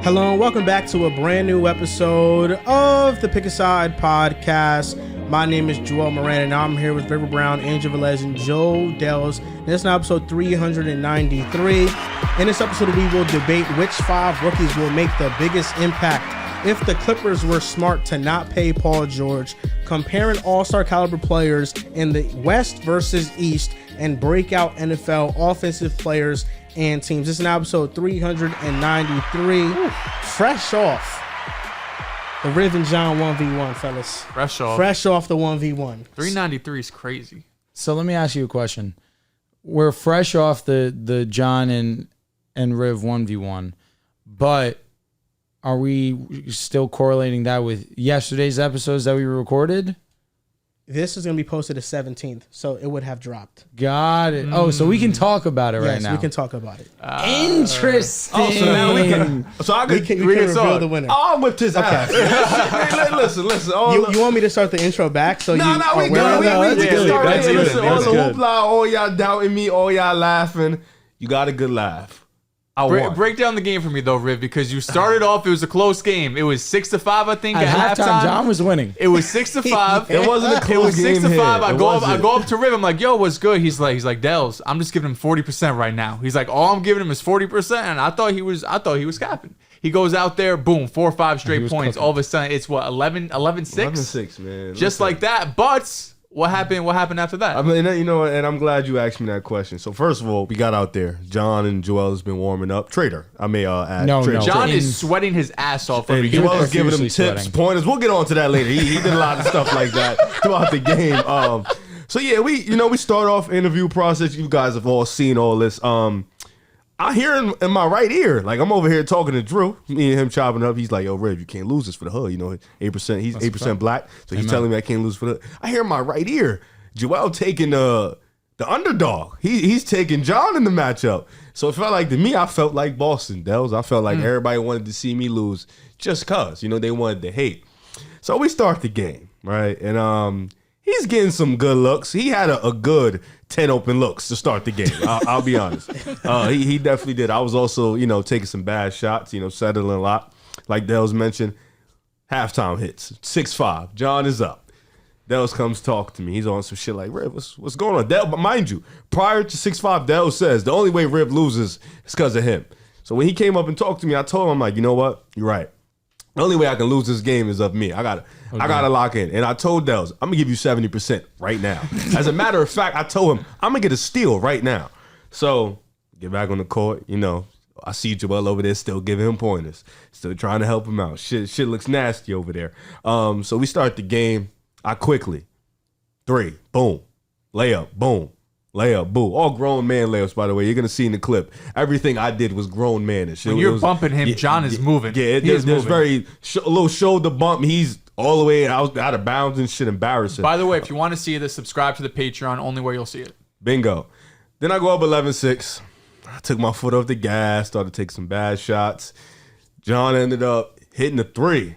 Hello and welcome back to a brand new episode of the Pick a Side podcast. My name is Joel Moran and I'm here with Riv Brown, Angel Velez, and Joe Dehls. This is now episode 393. In this episode, we will debate which 5 rookies will make the biggest impact if the Clippers were smart to not pay Paul George, comparing all-star caliber players in the West versus East, and breakout NFL offensive players and teams. This is now episode 393. Fresh off the Riv and John 1v1, fellas. Fresh off the 1v1. 393 is crazy. So let me ask you a question. We're fresh off the John and Riv 1v1, but are we still correlating that with yesterday's episodes that we recorded? This is going to be posted the 17th, so it would have dropped. Got it. Oh, so we can talk about it right now. Yes, we can talk about it. Interesting. Oh, so now we can. So I We can reveal the winner. Oh, I whipped his ass. Hey, listen. You want me to start the intro back? So we can start it. Listen, all the hoopla, all y'all doubting me, all y'all laughing. You got a good laugh. Break down the game for me though, Riv, because you started off. It was a close game. It was 6-5, I think. At halftime, John was winning. It was 6-5. It wasn't a close game. It was 6-5. I go up to Riv. I'm like, yo, what's good? He's like, Dehls, I'm just giving him 40% right now. He's like, all I'm giving him is 40%, and I thought he was capping. He goes out there, boom, 4 or 5 straight points. Cooking. All of a sudden, it's what 11-6? 11-6, man. Just like that, but. What happened after that? I mean, you know, and I'm glad you asked me that question. So first of all, we got out there. John and Joel has been warming up. Trader, I may add. No. John is sweating his ass off. And Joel's giving him tips, pointers. We'll get on to that later. He did a lot of stuff like that throughout the game. So yeah, we start off interview process. You guys have all seen all this. I hear in my right ear, like I'm over here talking to Drew, me and him chopping up. He's like, yo, Riv, you can't lose this for the hood. You know, 8%, he's 8% black. So he's telling me I can't lose for the hood. I hear in my right ear, Joel taking the underdog. He's taking John in the matchup. So it felt like to me, I felt like Boston, Dehls. I felt like everybody wanted to see me lose just cause, they wanted to hate. So we start the game, right? And he's getting some good looks. He had a good 10 open looks to start the game. I'll be honest. He definitely did. I was also, taking some bad shots, settling a lot. Like Dehls mentioned, halftime hits, 6-5. John is up. Dehls comes talk to me. He's on some shit like, Riv, what's going on? But mind you, prior to 6-5, Dehls says the only way Riv loses is because of him. So when he came up and talked to me, I told him, I'm like, you know what? You're right. The only way I can lose this game is of me. I gotta lock in. And I told Dehls, I'm gonna give you 70% right now. As a matter of fact, I told him I'm gonna get a steal right now. So get back on the court. I see Joel over there still giving him pointers, still trying to help him out. Shit looks nasty over there. So we start the game. I quickly 3, boom, layup, boom. Layup, boo. All grown man layups, by the way. You're going to see in the clip. Everything I did was grown manish. When you're bumping him, John is moving. Yeah, there's very a little shoulder bump. He's all the way out of bounds and shit, embarrassing. By the way, if you want to see this, subscribe to the Patreon, only where you'll see it. Bingo. Then I go up 11-6. I took my foot off the gas, started to take some bad shots. John ended up hitting a 3.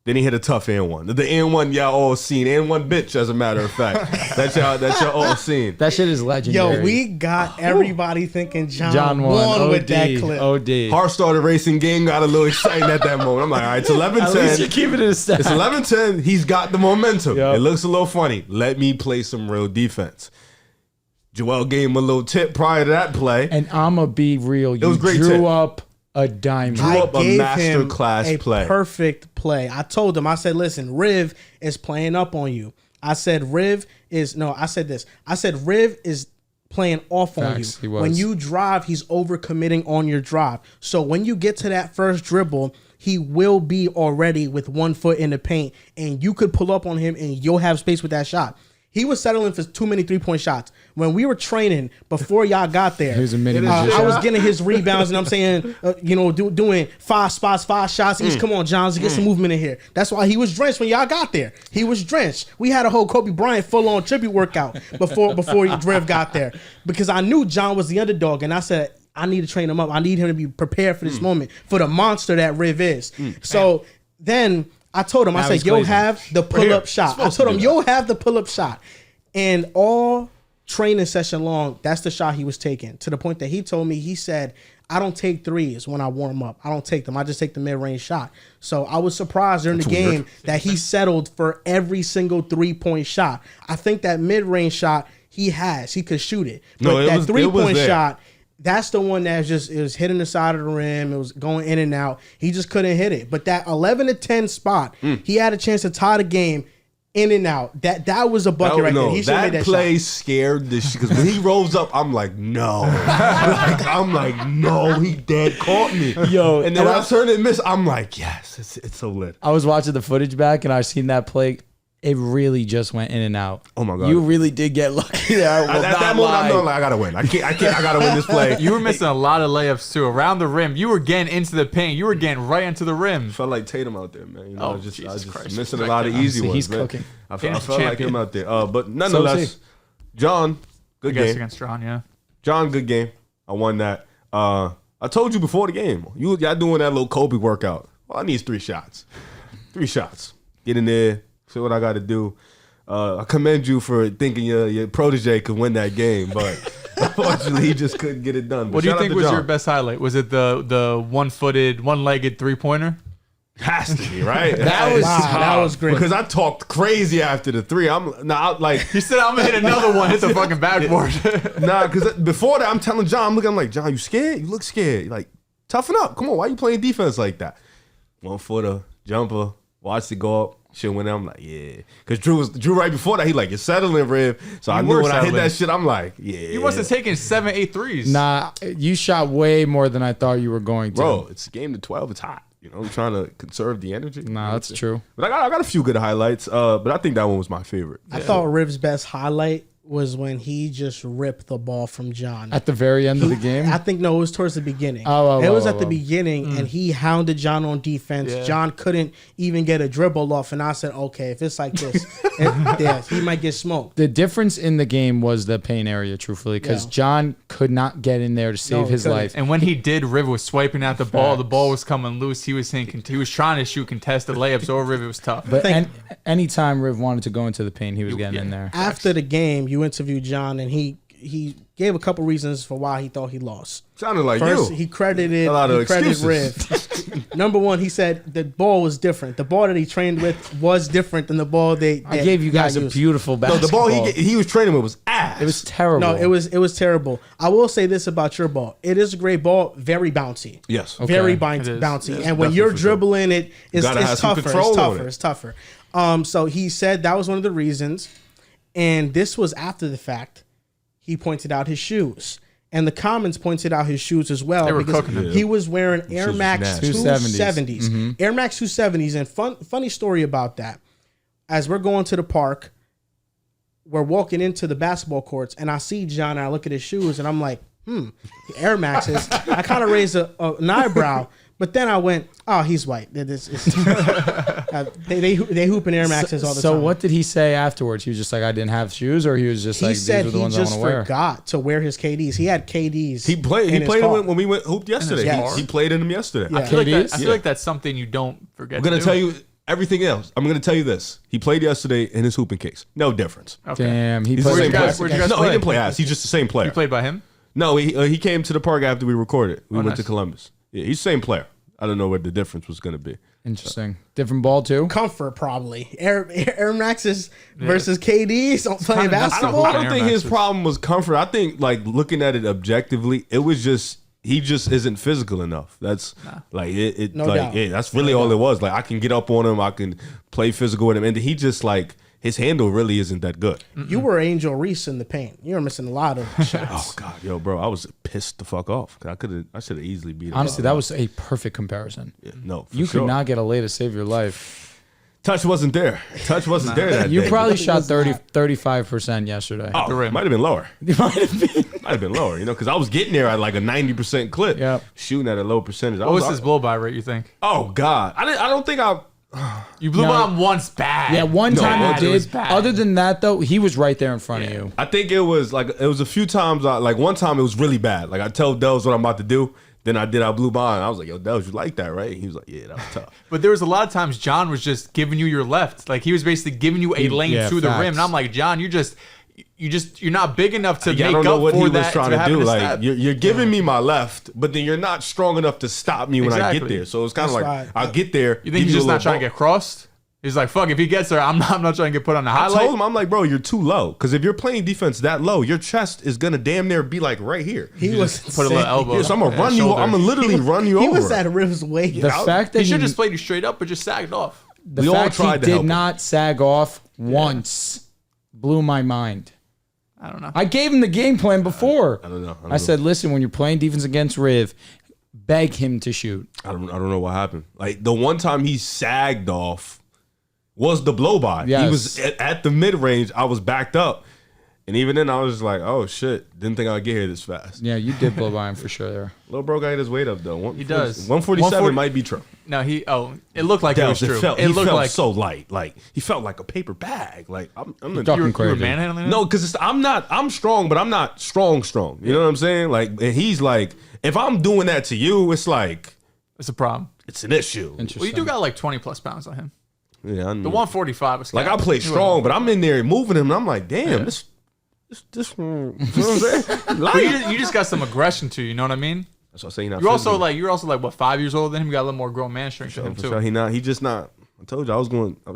Then he hit a tough N1. The N1 y'all all seen. N1 bitch, as a matter of fact. That y'all all seen. That shit is legendary. Yo, we got everybody thinking John won with that clip. OD. Heart started racing. Game got a little exciting at that moment. I'm like, all right, it's 11-10. At least you're keeping it a step. It's 11-10. He's got the momentum. Yep. It looks a little funny. Let me play some real defense. Joel gave him a little tip prior to that play. And I'm going to be real. It was great drew tip. Up a diamond. I gave master him class a play. perfect play. I told him, I said, listen, Riv is playing up on you. I said Riv is playing off on you. When you drive, he's overcommitting on your drive. So when you get to that first dribble, he will be already with 1 foot in the paint, and you could pull up on him and you'll have space with that shot. He was settling for too many 3-point shots. When we were training before y'all got there, he was a mini I was getting his rebounds, and I'm saying, doing 5 spots, 5 shots. He's come on, John, let's get some movement in here. That's why he was drenched when y'all got there. He was drenched. We had a whole Kobe Bryant full-on tribute workout before Rev got there, because I knew John was the underdog, and I said, I need to train him up. I need him to be prepared for this moment, for the monster that Riv is. So then I told him, I said, you'll have the pull-up shot. I told him, you'll have the pull-up shot. And all training session long, that's the shot he was taking. To the point that he told me, he said, I don't take threes when I warm up. I don't take them. I just take the mid-range shot. So I was surprised during the game that he settled for every single 3-point shot. I think that mid-range shot he could shoot it. But that 3-point shot, that's the one that it was hitting the side of the rim. It was going in and out. He just couldn't hit it. But that 11-10 spot, he had a chance to tie the game in and out. That was a bucket right there. He should have made that play shot. scared the shit because when he rolls up, I'm like, no. No, he dead caught me. Yo, and then when I turned and missed, I'm like, yes, it's so lit. I was watching the footage back and I seen that play. It really just went in and out. Oh my God. You really did get lucky there. At that moment, I'm not like, I gotta win. I gotta win this play. You were missing a lot of layups too. Around the rim, you were getting into the paint. You were getting right into the rim. Felt like Tatum out there, man. You know, I was just Christ. missing a lot of easy ones. He's man. cooking. I felt like him out there. But nonetheless, John, good game. Against John, yeah. John, good game. I won that. I told you before the game, y'all doing that little Kobe workout. Well, I need 3 shots. 3 shots. Get in there. See what I got to do. I commend you for thinking your protege could win that game, but unfortunately, he just couldn't get it done. But what do you think was your best highlight? Was it the one-legged 3-pointer? Has to be, right? That was great. Because I talked crazy after the 3. He said, I'm going to hit another one, hit the fucking backboard. Because before that, I'm telling John, I'm like, John, you scared? You look scared. You're like, toughen up. Come on, why you playing defense like that? 1-footer, jumper, watch it go up. Shit went out. I'm like, yeah. Because Drew right before that, he like, you're settling, Riv. So I knew when I hit that shit, I'm like, yeah. You must have taken 7, 8 threes. Nah, you shot way more than I thought you were going to. Bro, it's a game to 12. It's hot. You know, I'm trying to conserve the energy. Nah, that's true. But I got a few good highlights. But I think that one was my favorite. I thought Riv's best highlight was when he just ripped the ball from John. At the very end of the game? I think, no, it was towards the beginning. It was at the beginning, and he hounded John on defense. Yeah. John couldn't even get a dribble off, and I said, okay, if it's like this, he might get smoked. The difference in the game was the paint area, truthfully, because John could not get in there to save his life. And when he did, Riv was swiping at the ball. The ball was coming loose. He was trying to shoot contested layups over Riv. It was tough. But anytime Riv wanted to go into the paint, he was getting in there. After the game, you interviewed John, and he gave a couple reasons for why he thought he lost. Sounded like First, you. he credited excuses. Riv. Number one, he said the ball was different. The ball that he trained with was different than the ball I gave you guys a beautiful basketball. The ball he was training with was ass. It was terrible. No, it was terrible. I will say this about your ball. It is a great ball, very bouncy. Yes. Okay. Very It is. bouncy. Yes, and when definitely you're for sure. dribbling it, it's gotta have some tougher. control on it. It's tougher. So he said that was one of the reasons. And this was after the fact. He pointed out his shoes. And the comments pointed out his shoes as well. They were because cooking them. he was wearing Air shoes Max was nasty. 270s. Mm-hmm. Air Max 270s. And funny story about that. As we're going to the park, we're walking into the basketball courts, and I see John, and I look at his shoes, and I'm like, Air Maxes. I kind of raised an eyebrow. But then I went, oh, he's white. They hoop in Air Maxes all the time. So what did he say afterwards? He was just like, I didn't have shoes, or he was just like, these are the ones I want to wear? He forgot to wear his KDs. He had KDs. He played when we went hooped yesterday. Yes. He played in them yesterday. Yeah. I feel KDs? like that's something you don't forget. I'm gonna to do. tell you everything else. I'm gonna tell you this. He played yesterday in his hooping case. No difference. Okay. Damn, he He's the played same guys- player. where'd you guys No, he play? didn't play ass. He's just the same player. You played by him? No, he came to the park after we recorded. We went nice. to Columbus. Yeah, he's the same player. I don't know what the difference was gonna be. Interesting. Different ball, too? Comfort, probably. Air Maxes versus KDs on playing kinda not basketball. I don't Air think his Maxes. problem was comfort. I think like looking at it objectively, it was just he just isn't physical enough. That's like it No like doubt. yeah, that's really all it was. Like I can get up on him, I can play physical with him, and he just like his handle really isn't that good. You were Angel Reese in the paint. You were missing a lot of shots. Oh God, yo, bro, I was pissed the fuck off. I should have easily beat him. Honestly, that was a perfect comparison. Yeah, no, for You sure. could not get a lay to save your life. Touch wasn't there. Touch wasn't there that You day. probably It shot was not. 35% yesterday. Oh, the rim. might have been lower. You might have been. Might have been lower, you know, because I was getting there at like a 90% clip. Yep. Shooting at a low percentage. What was his blow by rate, you think? Oh God, I don't think I. You blew by him once bad. Yeah, one No, time Bad, you it was did. bad. Other than that, though, he was right there in front of you. I think it was a few times. Like one time it was really bad. Like I tell Dehls what I'm about to do. Then I blew by, and I was like, "Yo, Dehls, you like that, right?" He was like, "Yeah, that was tough." But there was a lot of times John was just giving you your left. Like he was basically giving you a lane Yeah, to the facts. rim. And I'm like, John, you're not big enough to Yeah, I make don't know up what for he that. was trying to having do. to Like step. you're giving me my left, but then you're not strong enough to stop me when I get Exactly. there. So it's kind of That's like right. I'll get there. You think he's just not trying to get crossed? He's like, fuck, if he gets there, I'm not trying to get put on the I highlight. told him, I'm like, bro, you're too low. Because if you're playing defense that low, your chest is gonna damn near be like right here. He was Put a little elbow. Yeah, so I'm gonna and run you. shoulder. I'm gonna literally run you He over. was at Riv's weight. The fact that He should just played you straight up, but just sagged off. the we all fact tried he to did help him. not sag off once blew my mind. I don't know. I gave him the game plan before. I don't know. I said, listen, when you're playing defense against Riv, beg him to shoot. I don't know what happened. Like the one time he sagged off was the blow by. Yes. He was at the mid range. I was backed up, and even then I was just like, oh shit, didn't think I'd get here this fast. Yeah, you did blow by him for sure there. Little bro got his weight up though. He does. 147 140 might be true. No, it looked like it was true. He It looked felt like so light. Like he felt like a paper bag. Like I'm the Talking you were crazy. manhandling him. No, because I'm strong, but I'm not strong. You know what I'm saying? Like, and he's like, if I'm doing that to you, it's like It's a problem. it's an issue. Interesting. Well, you do got like 20 plus pounds on him. Yeah, I know. The 145 was Like I play strong, but I'm in there moving him, and I'm like, damn, this. You know what I'm saying? But Like, you just got some aggression to you. You know what I mean? that's what I'm saying. You're also like what 5 years older than him. You got a little more grown man strength to him too. He just not. I told you I was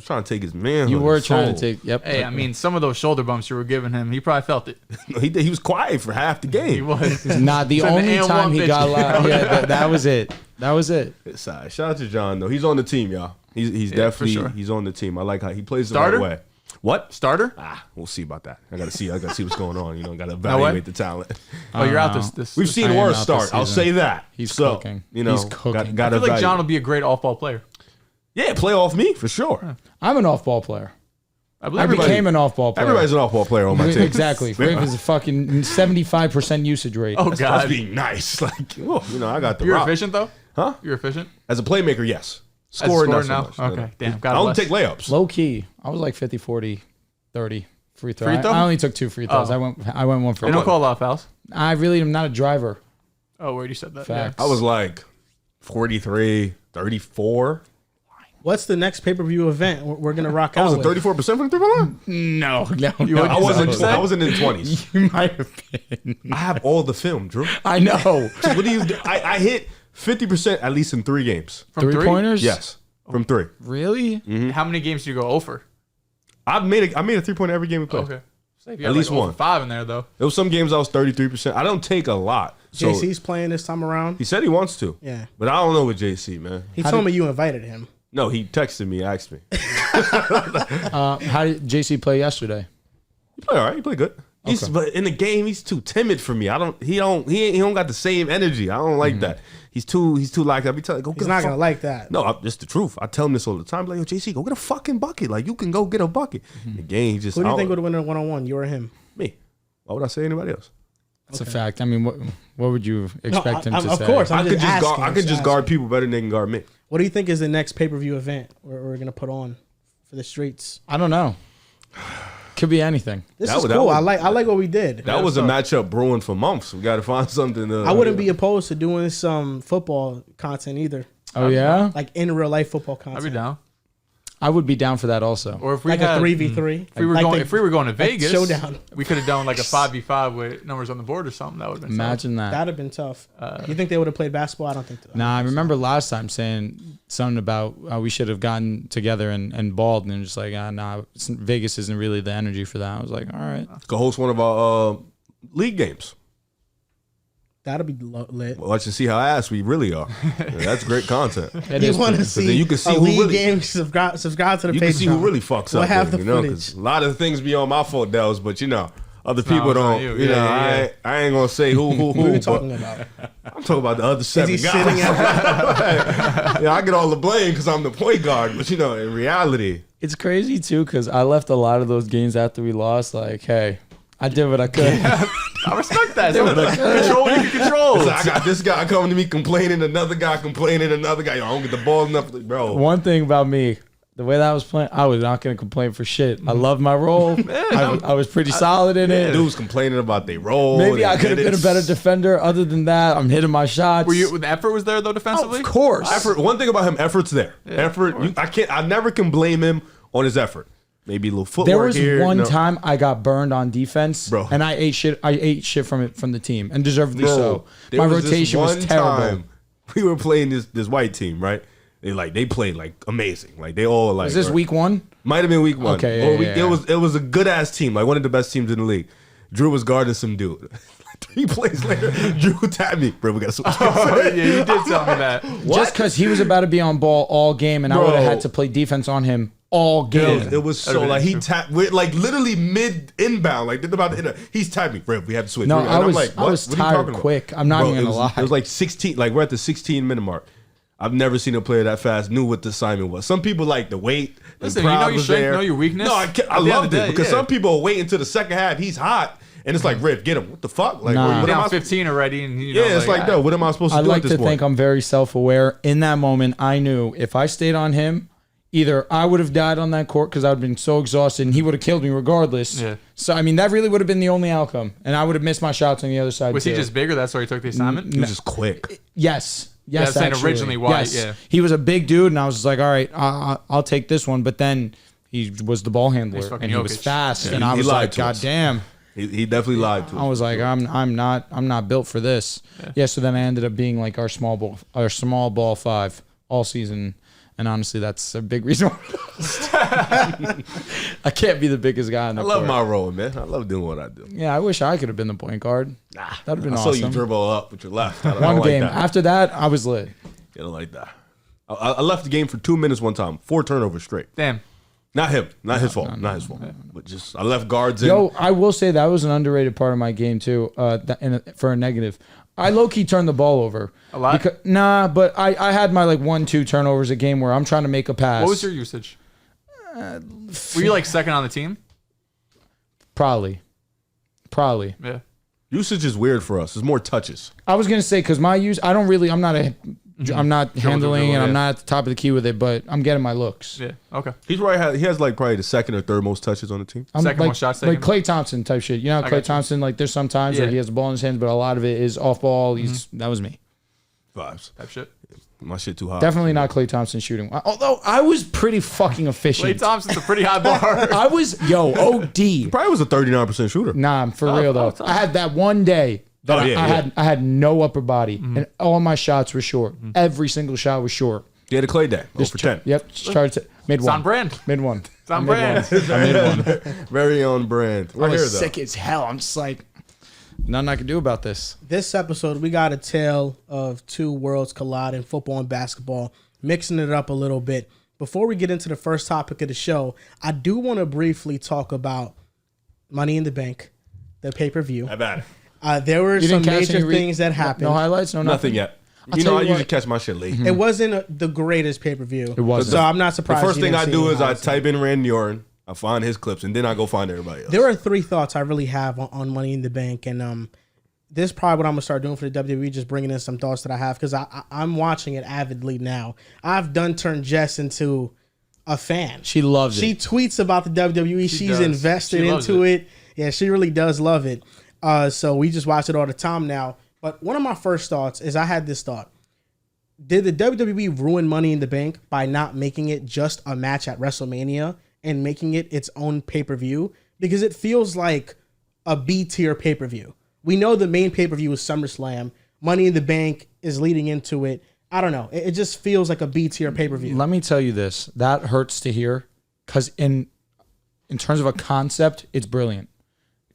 trying to take his man. You were trying to take, yep. Hey, I mean, some of those shoulder bumps you were giving him, he probably felt it. He was quiet for half the game. He was. Not the It's an only and time one he bitch. got loud. Yeah, that was it. That was it. It's all right. Shout out to John though. He's on the team, y'all. He's definitely sure. he's on the team. I like how he plays the Starter? right way. What? Starter? We'll see about that. I gotta see what's going on. You know, gotta evaluate the talent. Oh, you're out know. this. We've this- seen I am worse out this start. I'll season. say that. He's so, cooking. You know, He's cooking. Got I feel like John will be a great off-ball player. Yeah, play off me for sure. I'm an off-ball player. I believe I everybody. became an off-ball player. Everybody's an off-ball player on my team. Exactly. Riv is a fucking 75% usage rate. Oh That's God, being nice. Like, oh, you know, I got the you're rock. efficient though. Huh? You're efficient. As a playmaker, yes. As a Scorer, scorer not now. so much. Okay, damn. I God only bless. take layups. Low key. I was like 50, 40, 30 free throw. Free throw? I only took 2 free throws. Oh. I went one for They don't one. call a lot of fouls. I really am not a driver. Oh, where you said that? Facts. I was like 43, 34. What's the next pay-per-view event we're gonna rock I out was with? 34% from the 3-point line. No. You I What'd you wasn't. say? I wasn't in the 20s. You might have been. I have all the film, Drew. I know. So what do you do? I hit 50% at least in 3 games. From three? Three-pointers? Yes, from 3. Really? How many games do you go over? I made a 3-pointer every game we played. Okay. So if you At had least like over one. 5 in there though. There was some games I was 33%. I don't take a lot. So JC's playing this time around. he said he wants to. Yeah. But I don't know with JC, man. He told me you invited him. No, he texted me, asked me. How did JC play yesterday? He played all right. He played good. Okay. But in the game, he's too timid for me. He don't got the same energy. I don't like that. He's too like that. Be telling, go get He's a not fuck- gonna like that. No, it's the truth. I tell him this all the time. Like, yo, JC, go get a fucking bucket. Like, you can go get a bucket. The game, he just. Who do you I think don't- would win a one-on-one? You or him? Me? Why would I say anybody else? That's a fact. I mean, what would you expect him to of say? course. I'm I could just guard. asking, I could just just asking. guard people better than they can guard me. What do you think is the next pay-per-view event we're gonna put on for the streets? I don't know. Could be anything. This That is would- that cool. would- I like what we did. That was a matchup brewing for months. We got to find something. I wouldn't be opposed to doing some football content either, Oh, yeah? like in real life football I'd content. be down. I would be down for that also. Or if we Like had, a 3v3. if we were going to Vegas, showdown. we could have done like a 5v5 with numbers on the board or something. That would have been Imagine that. That'd have been tough. You think they would have played basketball? I don't think. Nah, I remember last time saying something about we should have gotten together and balled, and just like, nah, Vegas isn't really the energy for that. I was like, all right. Go host one of our league games. That'd be lit. Watch and see how ass we really are. Yeah, that's great content. You want to see you can see a who league really- game? Subscribe to the You page. can see who really fucks We'll up. have there, the you know, footage. 'cause a lot of things be on my fault, Dehls, but you know, other No, people it's on don't. you. You know, Yeah. I ain't gonna say who. What are you but talking about? I'm talking about the other Is 7 he guys. sitting at? Yeah, I get all the blame because I'm the point guard, but you know, in reality, It's crazy, too, because I left a lot of those games after we lost. Like, hey, I did what I could. I respect that. Control what you can control. so I got this guy coming to me complaining, another guy complaining, another guy. Yo, I don't get the ball enough, bro. One thing about me, the way that I was playing, I was not going to complain for shit. I love my role. I was pretty solid in it. Dudes complaining about their role. Maybe their I could have been a minutes. better defender. Other than that, I'm hitting my shots. The effort was there though defensively? Of course. Effort. One thing about him, effort's there. Effort. I never can blame him on his effort. maybe a little footwork There was here. one time I got burned on defense, Bro. and I ate shit from the team, and deservedly Bro, so. there My was rotation this was one terrible. time we were playing this white team, right? They played like amazing. Like they all like. Was this week 1? Might have been week 1. Okay, yeah. It was a good ass team, like one of the best teams in the league. Drew was guarding some dude. 3 plays later, Drew tapped me. Bro, we got to switch. Oh, yeah, you did tell me that. Just because he was about to be on ball all game, and I Bro. would have had to play defense on him all game. It was so like he tapped, like literally mid inbound, like they're about to hit. He's tapped me, bro. We have to switch. No, And I I'm was like, what? was What are you tired talking about? quick. I'm not Bro, even gonna lie. It was like 16. Like we're at the 16-minute mark. I've never seen a player that fast knew what the assignment was. Some people like the wait. Listen, you know your strength, know your weakness. No, I At the end loved of the it day, because yeah. some people wait until the second half. He's hot, and it's like, Riv, get him. What the fuck? Like, Nah. what am Down I? 15 already, and you know, Yeah, it's like, no. What am I supposed to I do like at this to point? think I'm very self-aware. In that moment, I knew if I stayed on him, either I would have died on that court because I would have been so exhausted, and he would have killed me regardless. Yeah. So I mean, that really would have been the only outcome, and I would have missed my shots on the other side. Was too. he just bigger? That's why he took the assignment. He was just quick. Yes. Yeah, I Yes, was saying actually. originally why, Yes. yeah. He was a big dude, and I was just like, all right, I'll take this one. But then he was the ball handler, He's fucking and he was Jokic. fast, Yeah, and he I was lied like, to God us. damn. He definitely lied to us. I was like, I'm not built for this. Yeah. So then I ended up being like our small ball 5 all season, and honestly, that's a big reason. I can't be the biggest guy in the I love court. my role, man. I love doing what I do. Yeah, I wish I could have been the point guard. That'd have been I saw awesome. you dribble up with your left. I don't One like game. that. After that, I was lit. You don't like that. I left the game for 2 minutes one time. 4 turnovers straight. Damn. Not him. Not his fault. Not his fault. But just I left guards in. Yo, I will say that was an underrated part of my game too. For a negative, I low key turned the ball over A lot? But I had my like 1-2 turnovers a game where I'm trying to make a pass. What was your usage? Were you like second on the team? Probably. Yeah. Usage is weird for us. It's more touches. I was gonna say because my use, I don't really. I'm not handling, and yeah. I'm not at the top of the key with it, but I'm getting my looks. Yeah. Okay. He has like probably the second or third most touches on the team. I'm Second like, most shots like taken. Klay Thompson type shit. You know, how I Klay got you. Thompson. Like, there's some times where Yeah. he has the ball in his hands, but a lot of it is off ball. That was me. Vibes. Type shit. My shit too hot. Definitely not Klay Thompson shooting. Although I was pretty fucking efficient. Klay Thompson's a pretty high bar. I was OD. Probably was a 39% shooter. Nah, for real though. I had that one day that Oh, yeah, I had no upper body, and all my shots were short. Every single shot was short. He had a Clay day. 0 for 10. Yep, just tried to mid It's one. on brand. Mid one. It's on brand. Very on brand. We're I here was though. sick as hell. I'm just like, nothing I can do about this. This episode, we got a tale of 2 worlds colliding, football and basketball, mixing it up a little bit. Before we get into the first topic of the show, I do want to briefly talk about Money in the Bank, the pay-per-view. How about it? There were You some didn't catch major any things that happened. No highlights, no Nothing nothing. yet. I'll You tell know, I you usually what. catch my shit late. It wasn't the greatest pay-per-view. It wasn't. So I'm not The surprised. first you thing didn't I see do any is I highlights. type in Randy Orton, I find his clips, and then I go find everybody else. There are 3 thoughts I really have on Money in the Bank, and this is probably what I'm gonna start doing for the WWE, just bringing in some thoughts that I have because I'm watching it avidly now. I've done turned Jess into a fan. She loves She it. tweets about the WWE. She's does. invested She loves into it. Yeah, she really does love it. So we just watch it all the time now. But one of my first thoughts is I had this thought. Did the WWE ruin Money in the Bank by not making it just a match at WrestleMania and making it its own pay-per-view? Because it feels like a B-tier pay-per-view. We know the main pay-per-view is SummerSlam. Money in the Bank is leading into it. I don't know. It just feels like a B-tier pay-per-view. Let me tell you this. That hurts to hear because in terms of a concept, it's brilliant.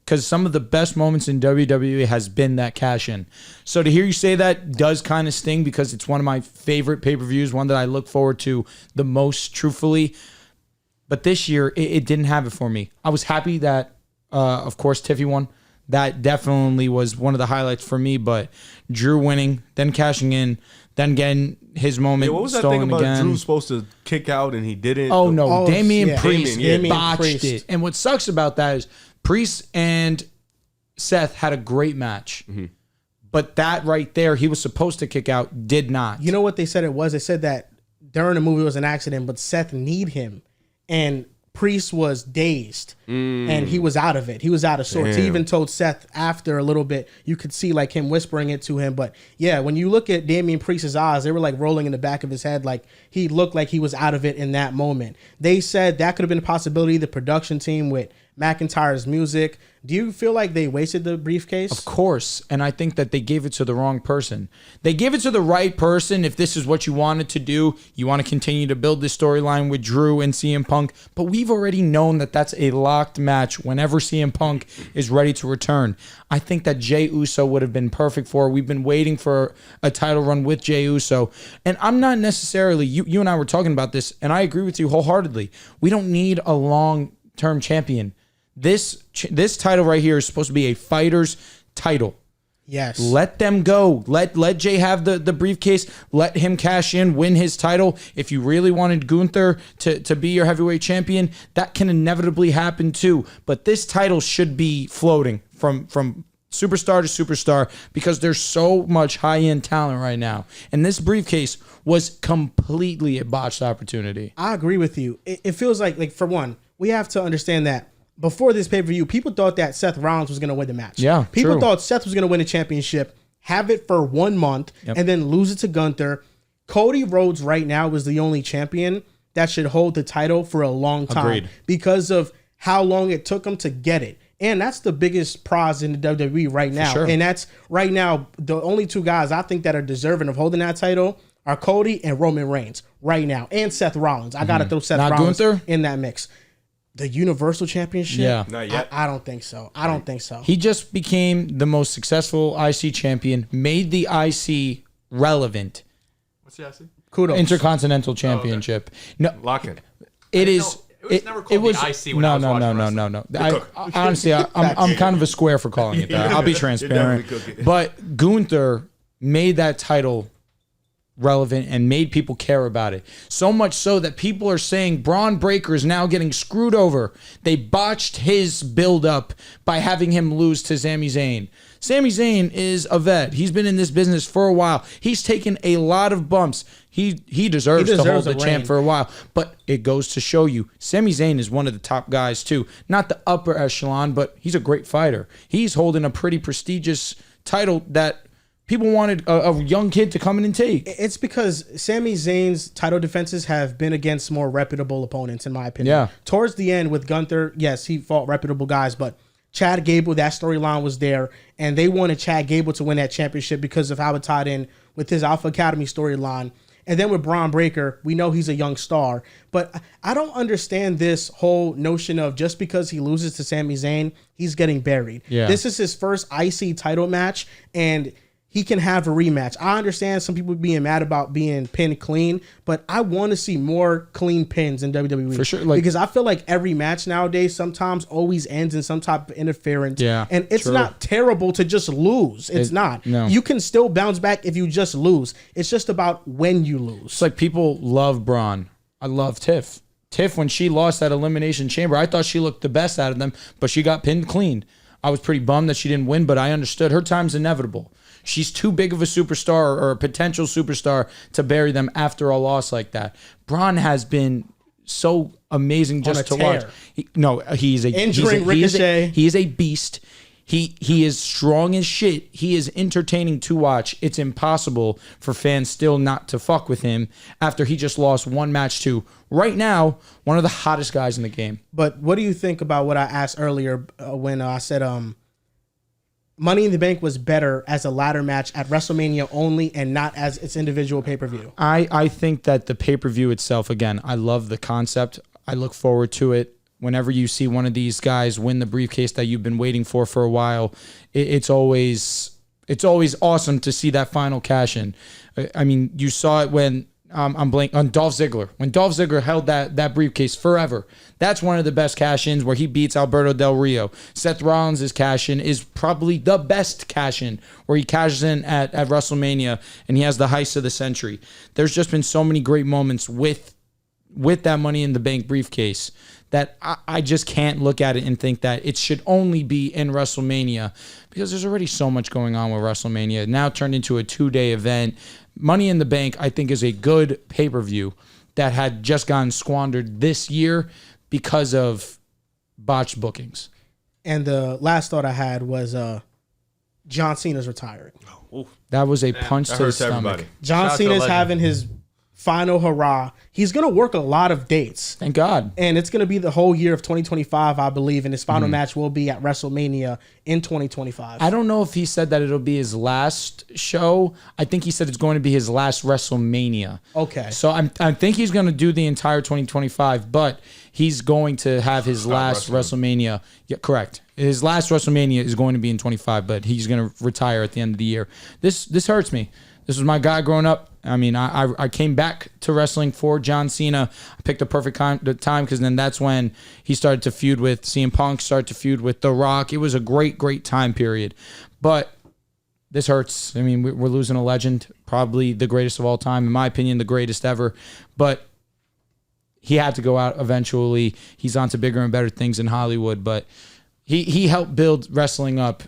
Because some of the best moments in WWE has been that cash in. So to hear you say that does kind of sting because it's one of my favorite pay-per-views, one that I look forward to the most, truthfully. But this year, it didn't have it for me. I was happy that, of course, Tiffy won. That definitely was one of the highlights for me. But Drew winning, then cashing in, then getting his moment Yeah, what was that stolen thing about again. Drew supposed to kick out and he didn't? Oh no, Oh, Damian yeah. Priest Damian botched Priest. it. And what sucks about that is Priest and Seth had a great match. But that right there, he was supposed to kick out, did not. You know what they said it was? They said that during the movie it was an accident, but Seth need him. And Priest was dazed and he was out of it. He was out of sorts. Damn. He even told Seth after a little bit, you could see like him whispering it to him. But yeah, when you look at Damian Priest's eyes, they were like rolling in the back of his head. Like he looked like he was out of it in that moment. They said that could have been a possibility. The production team with McIntyre's music. Do you feel like they wasted the briefcase? Of course. And I think that they gave it to the wrong person. They gave it to the right person if this is what you wanted to do. You want to continue to build this storyline with Drew and CM Punk. But we've already known that that's a locked match whenever CM Punk is ready to return. I think that Jey Uso would have been perfect for it. We've been waiting for a title run with Jey Uso. And I'm not necessarily, you and I were talking about this, and I agree with you wholeheartedly. We don't need a long-term champion. This title right here is supposed to be a fighter's title. Yes. Let them go. Let Jay have the briefcase. Let him cash in, win his title. If you really wanted Gunther to be your heavyweight champion, that can inevitably happen too. But this title should be floating from superstar to superstar because there's so much high-end talent right now. And this briefcase was completely a botched opportunity. I agree with you. It feels like for one, we have to understand that before this pay-per-view, people thought that Seth Rollins was going to win the match. Yeah, people true. thought Seth was going to win a championship, have it for 1 month, and then lose it to Gunther. Cody Rhodes right now is the only champion that should hold the title for a long time. Agreed. Because of how long it took him to get it. And that's the biggest prize in the WWE right now. sure. And that's right now the only two guys I think that are deserving of holding that title are Cody and Roman Reigns right now. And Seth Rollins. I got to throw Seth Not Rollins Gunther? in that mix. The Universal Championship? Yeah. Not yet. I don't think so. I don't think so. He just became the most successful IC champion, made the IC relevant. What's the IC? Kudos. Intercontinental Championship. No, Lock in. it is. It was never called the IC when I was watching wrestling. No. Honestly, I'm kind of a square for calling it that. I'll be transparent. definitely cooking. But Gunther made that title relevant and made people care about it. So much so that people are saying Braun Breaker is now getting screwed over. They botched his build-up by having him lose to Sami Zayn. Sami Zayn is a vet. He's been in this business for a while. He's taken a lot of bumps. He deserves to hold the champ for a while. But it goes to show you, Sami Zayn is one of the top guys too. Not the upper echelon, but he's a great fighter. He's holding a pretty prestigious title that people wanted a young kid to come in and take. It's because Sami Zayn's title defenses have been against more reputable opponents, in my opinion. Yeah. Towards the end with Gunther, yes, he fought reputable guys, but Chad Gable, that storyline was there, and they wanted Chad Gable to win that championship because of how it tied in with his Alpha Academy storyline. And then with Braun Breaker, we know he's a young star, but I don't understand this whole notion of just because he loses to Sami Zayn, he's getting buried. Yeah. This is his first IC title match, and he can have a rematch. I understand some people being mad about being pinned clean, but I want to see more clean pins in WWE. For sure, because I feel like every match nowadays sometimes always ends in some type of interference. Yeah, and it's true. not terrible to just lose. It's not. No. You can still bounce back if you just lose. It's just about when you lose. It's like people love Braun. I love Tiff. Tiff, when she lost that Elimination Chamber, I thought she looked the best out of them, but she got pinned clean. I was pretty bummed that she didn't win, but I understood her time's inevitable. She's too big of a superstar or a potential superstar to bury them after a loss like that. Braun has been so amazing just to watch. He's a Injuring Ricochet. He is a beast. He is strong as shit. He is entertaining to watch. It's impossible for fans still not to fuck with him after he just lost one match to, right now, one of the hottest guys in the game. But what do you think about what I asked earlier when I said Money in the Bank was better as a ladder match at WrestleMania only and not as its individual pay-per-view? I think that the pay-per-view itself, again, I love the concept. I look forward to it. Whenever you see one of these guys win the briefcase that you've been waiting for a while, it's always awesome to see that final cash in. I mean, you saw it when I'm blank on Dolph Ziggler. When Dolph Ziggler held that briefcase forever, that's one of the best cash-ins where he beats Alberto Del Rio. Seth Rollins' cash-in is probably the best cash-in where he cashes in at WrestleMania and he has the heist of the century. There's just been so many great moments with that Money in the Bank briefcase that I just can't look at it and think that it should only be in WrestleMania because there's already so much going on with WrestleMania. Now turned into a 2-day event. Money in the Bank, I think, is a good pay-per-view that had just gotten squandered this year because of botched bookings. And the last thought I had was John Cena's retiring. That was a punch to the stomach. Everybody. John Cena's having his final hurrah. He's going to work a lot of dates. Thank God. And it's going to be the whole year of 2025, I believe. And his final match will be at WrestleMania in 2025. I don't know if he said that it'll be his last show. I think he said it's going to be his last WrestleMania. Okay. So I think he's going to do the entire 2025, but he's going to have his last WrestleMania. Yeah, correct. His last WrestleMania is going to be in 25, but he's going to retire at the end of the year. This hurts me. This was my guy growing up. I mean, I came back to wrestling for John Cena. I picked the perfect time because then that's when he started to feud with CM Punk, started to feud with The Rock. It was a great time period. But this hurts. I mean, we're losing a legend, probably the greatest of all time, in my opinion, the greatest ever. But he had to go out eventually. He's on to bigger and better things in Hollywood. But he helped build wrestling up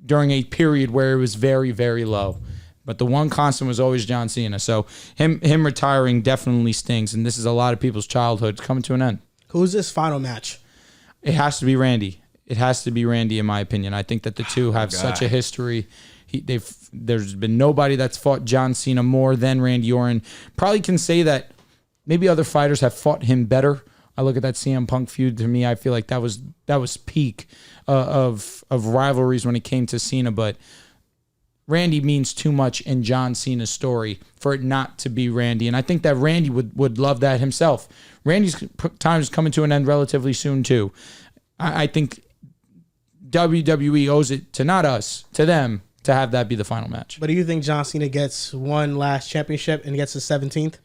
during a period where it was very, very low. But the one constant was always John Cena. So him retiring definitely stings. And this is a lot of people's childhood coming to an end. Who's this final match? It has to be Randy. It has to be Randy, in my opinion. I think that the two have such a history. There's been nobody that's fought John Cena more than Randy Orton. Probably can say that maybe other fighters have fought him better. I look at that CM Punk feud. To me, I feel like that was peak of rivalries when it came to Cena. But Randy means too much in John Cena's story for it not to be Randy. And I think that Randy would love that himself. Randy's time is coming to an end relatively soon, too. I think WWE owes it to not us, to them, to have that be the final match. But do you think John Cena gets one last championship and gets his 17th?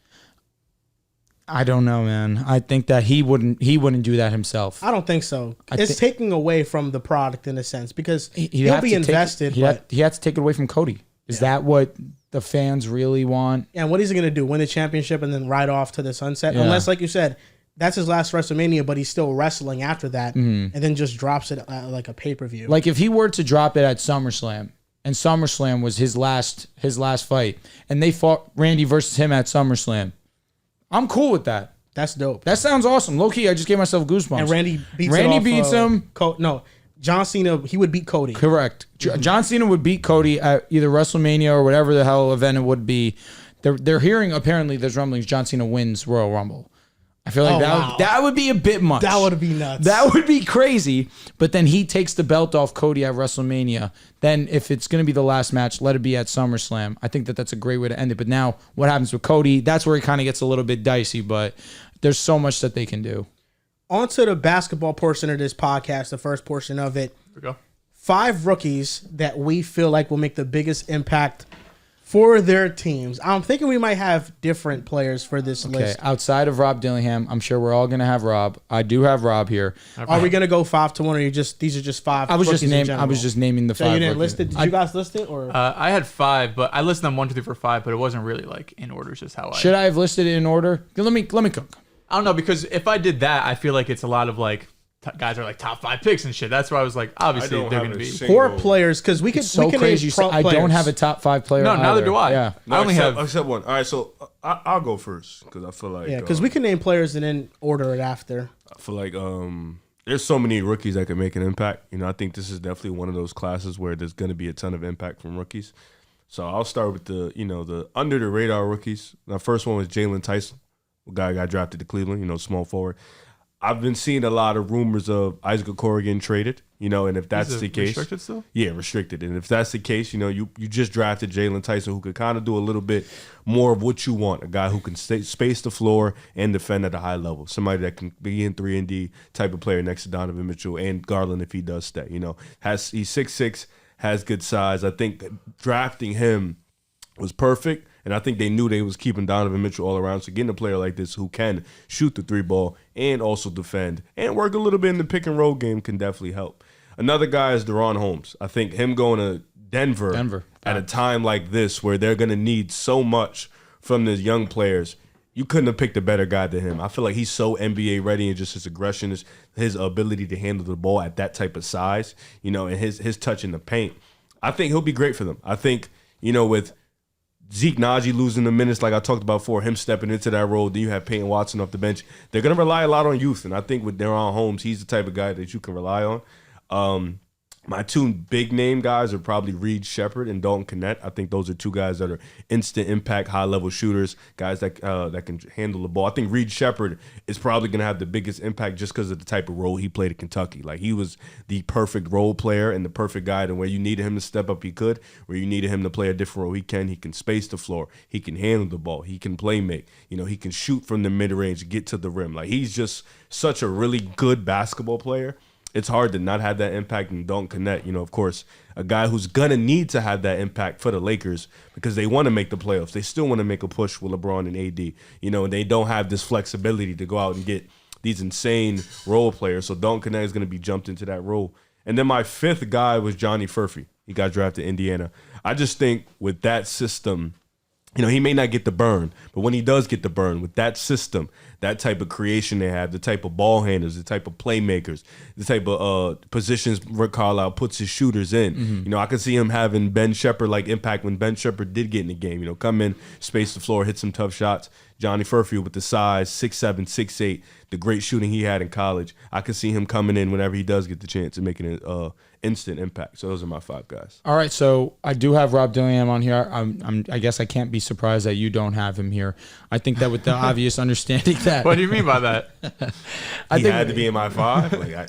I don't know, man. I think that he wouldn't do that himself. I don't think so. It's taking away from the product in a sense because he'll be invested. He had to take it away from Cody. Is that what the fans really want? And what is he going to do? Win the championship and then ride off to the sunset? Yeah. Unless, like you said, that's his last WrestleMania, but he's still wrestling after that and then just drops it like a pay-per-view. Like if he were to drop it at SummerSlam and SummerSlam was his last fight and they fought Randy versus him at SummerSlam, I'm cool with that. That's dope. That sounds awesome. Low key, I just gave myself goosebumps. And Randy beats him. John Cena, he would beat Cody. Correct. John Cena would beat Cody at either WrestleMania or whatever the hell event it would be. They're hearing, apparently, there's rumblings, John Cena wins Royal Rumble. I feel like that would be a bit much. That would be nuts. That would be crazy. But then he takes the belt off Cody at WrestleMania. Then if it's going to be the last match, let it be at SummerSlam. I think that that's a great way to end it. But now what happens with Cody, that's where it kind of gets a little bit dicey. But there's so much that they can do. On to the basketball portion of this podcast, the first portion of it. Here we go. 5 rookies that we feel like will make the biggest impact for their teams. I'm thinking we might have different players for this list. Outside of Rob Dillingham, I'm sure we're all going to have Rob. I do have Rob here. Are we going to go 5 to 1 or these are just 5 I was just rookies naming the 5. So you didn't list it? Did you guys list it? Or I had 5, but I listed them 1, 2, 3, 4, 5, but it wasn't really like in order. It's just how Should I have listed it in order? Let me cook. I don't know, because if I did that, I feel like it's a lot of like guys are like top 5 picks and shit. That's why I was like, obviously they're going to be poor players because we can. So we can crazy. You say I don't have a top 5 player. No, neither do I. Yeah, I only have except one. All right, so I'll go first because I feel like because we can name players and then order it after. I feel like there's so many rookies that can make an impact. You know, I think this is definitely one of those classes where there's going to be a ton of impact from rookies. So I'll start with the under the radar rookies. My first one was Jalen Tyson, a guy got drafted to Cleveland. Small forward. I've been seeing a lot of rumors of Isaac Okoro getting traded, and if that's the case, restricted still? Yeah, restricted. And if that's the case, you just drafted Jalen Tyson, who could kind of do a little bit more of what you want, a guy who can space the floor and defend at a high level, somebody that can be in 3-and-D type of player next to Donovan Mitchell and Garland if he does stay. He's 6'6", has good size. I think drafting him was perfect. And I think they knew they was keeping Donovan Mitchell all around. So getting a player like this who can shoot the 3 ball and also defend and work a little bit in the pick and roll game can definitely help. Another guy is Deron Holmes. I think him going to Denver at a time like this where they're going to need so much from the young players, you couldn't have picked a better guy than him. I feel like he's so NBA ready and just his aggression, his ability to handle the ball at that type of size, and his touch in the paint. I think he'll be great for them. I think, with Zeke Najee losing the minutes like I talked about before, him stepping into that role. Then you have Peyton Watson off the bench. They're going to rely a lot on youth, and I think with Deron Holmes, he's the type of guy that you can rely on. My two big name guys are probably Reed Shepard and Dalton Knecht. I think those are two guys that are instant impact, high level shooters, guys that can handle the ball. I think Reed Shepard is probably going to have the biggest impact just because of the type of role he played at Kentucky. Like, he was the perfect role player and the perfect guy. And where you needed him to step up, he could. Where you needed him to play a different role, he can. He can space the floor. He can handle the ball. He can play make. He can shoot from the mid range, get to the rim. Like, he's just such a really good basketball player. It's hard to not have that impact and don't connect. Of course, a guy who's going to need to have that impact for the Lakers because they want to make the playoffs. They still want to make a push with LeBron and AD, and they don't have this flexibility to go out and get these insane role players. So Dalton Knecht is going to be jumped into that role. And then my fifth guy was Johnny Furphy. He got drafted to Indiana. I just think with that system, he may not get the burn, but when he does get the burn with that system, that type of creation they have, the type of ball handlers, the type of playmakers, the type of positions Rick Carlisle puts his shooters in. I could see him having Ben Shepherd like impact when Ben Shepherd did get in the game. Come in, space the floor, hit some tough shots. Johnny Furphy with the size, 6'7", 6'8", the great shooting he had in college. I could see him coming in whenever he does get the chance and making an instant impact. So those are my five guys. All right, so I do have Rob Dillingham on here. I guess I can't be surprised that you don't have him here. I think that with the obvious understanding that. What do you mean by that? He had to be in my five. I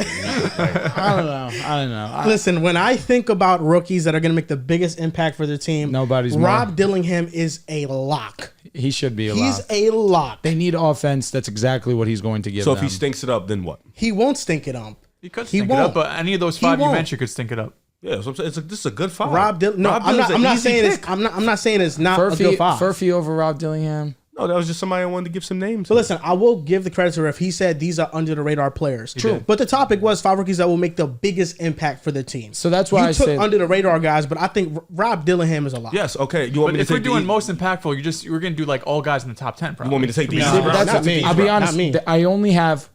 don't know. Listen, when I think about rookies that are going to make the biggest impact for their team, Rob Dillingham is a lock. He should be a lock. He's a lock. They need offense. That's exactly what he's going to give them. So if he stinks it up, then what? He won't stink it up. He could stink it up, but any of those five you mentioned could stink it up. Yeah, so this is a good five. I'm not saying it's not a good five. Furphy over Rob Dillingham. No, that was just somebody I wanted to give some names. So listen, I will give the credit to Riff. He said these are under the radar players. True. But the topic was five rookies that will make the biggest impact for the team. So that's why I took under the radar guys, but I think Rob Dillingham is a lot. Yes, okay. You want me to if take we're doing most impactful, we're going to do like all guys in the top 10 probably. You want me to take the easy route? That's me. I'll be honest. I only have,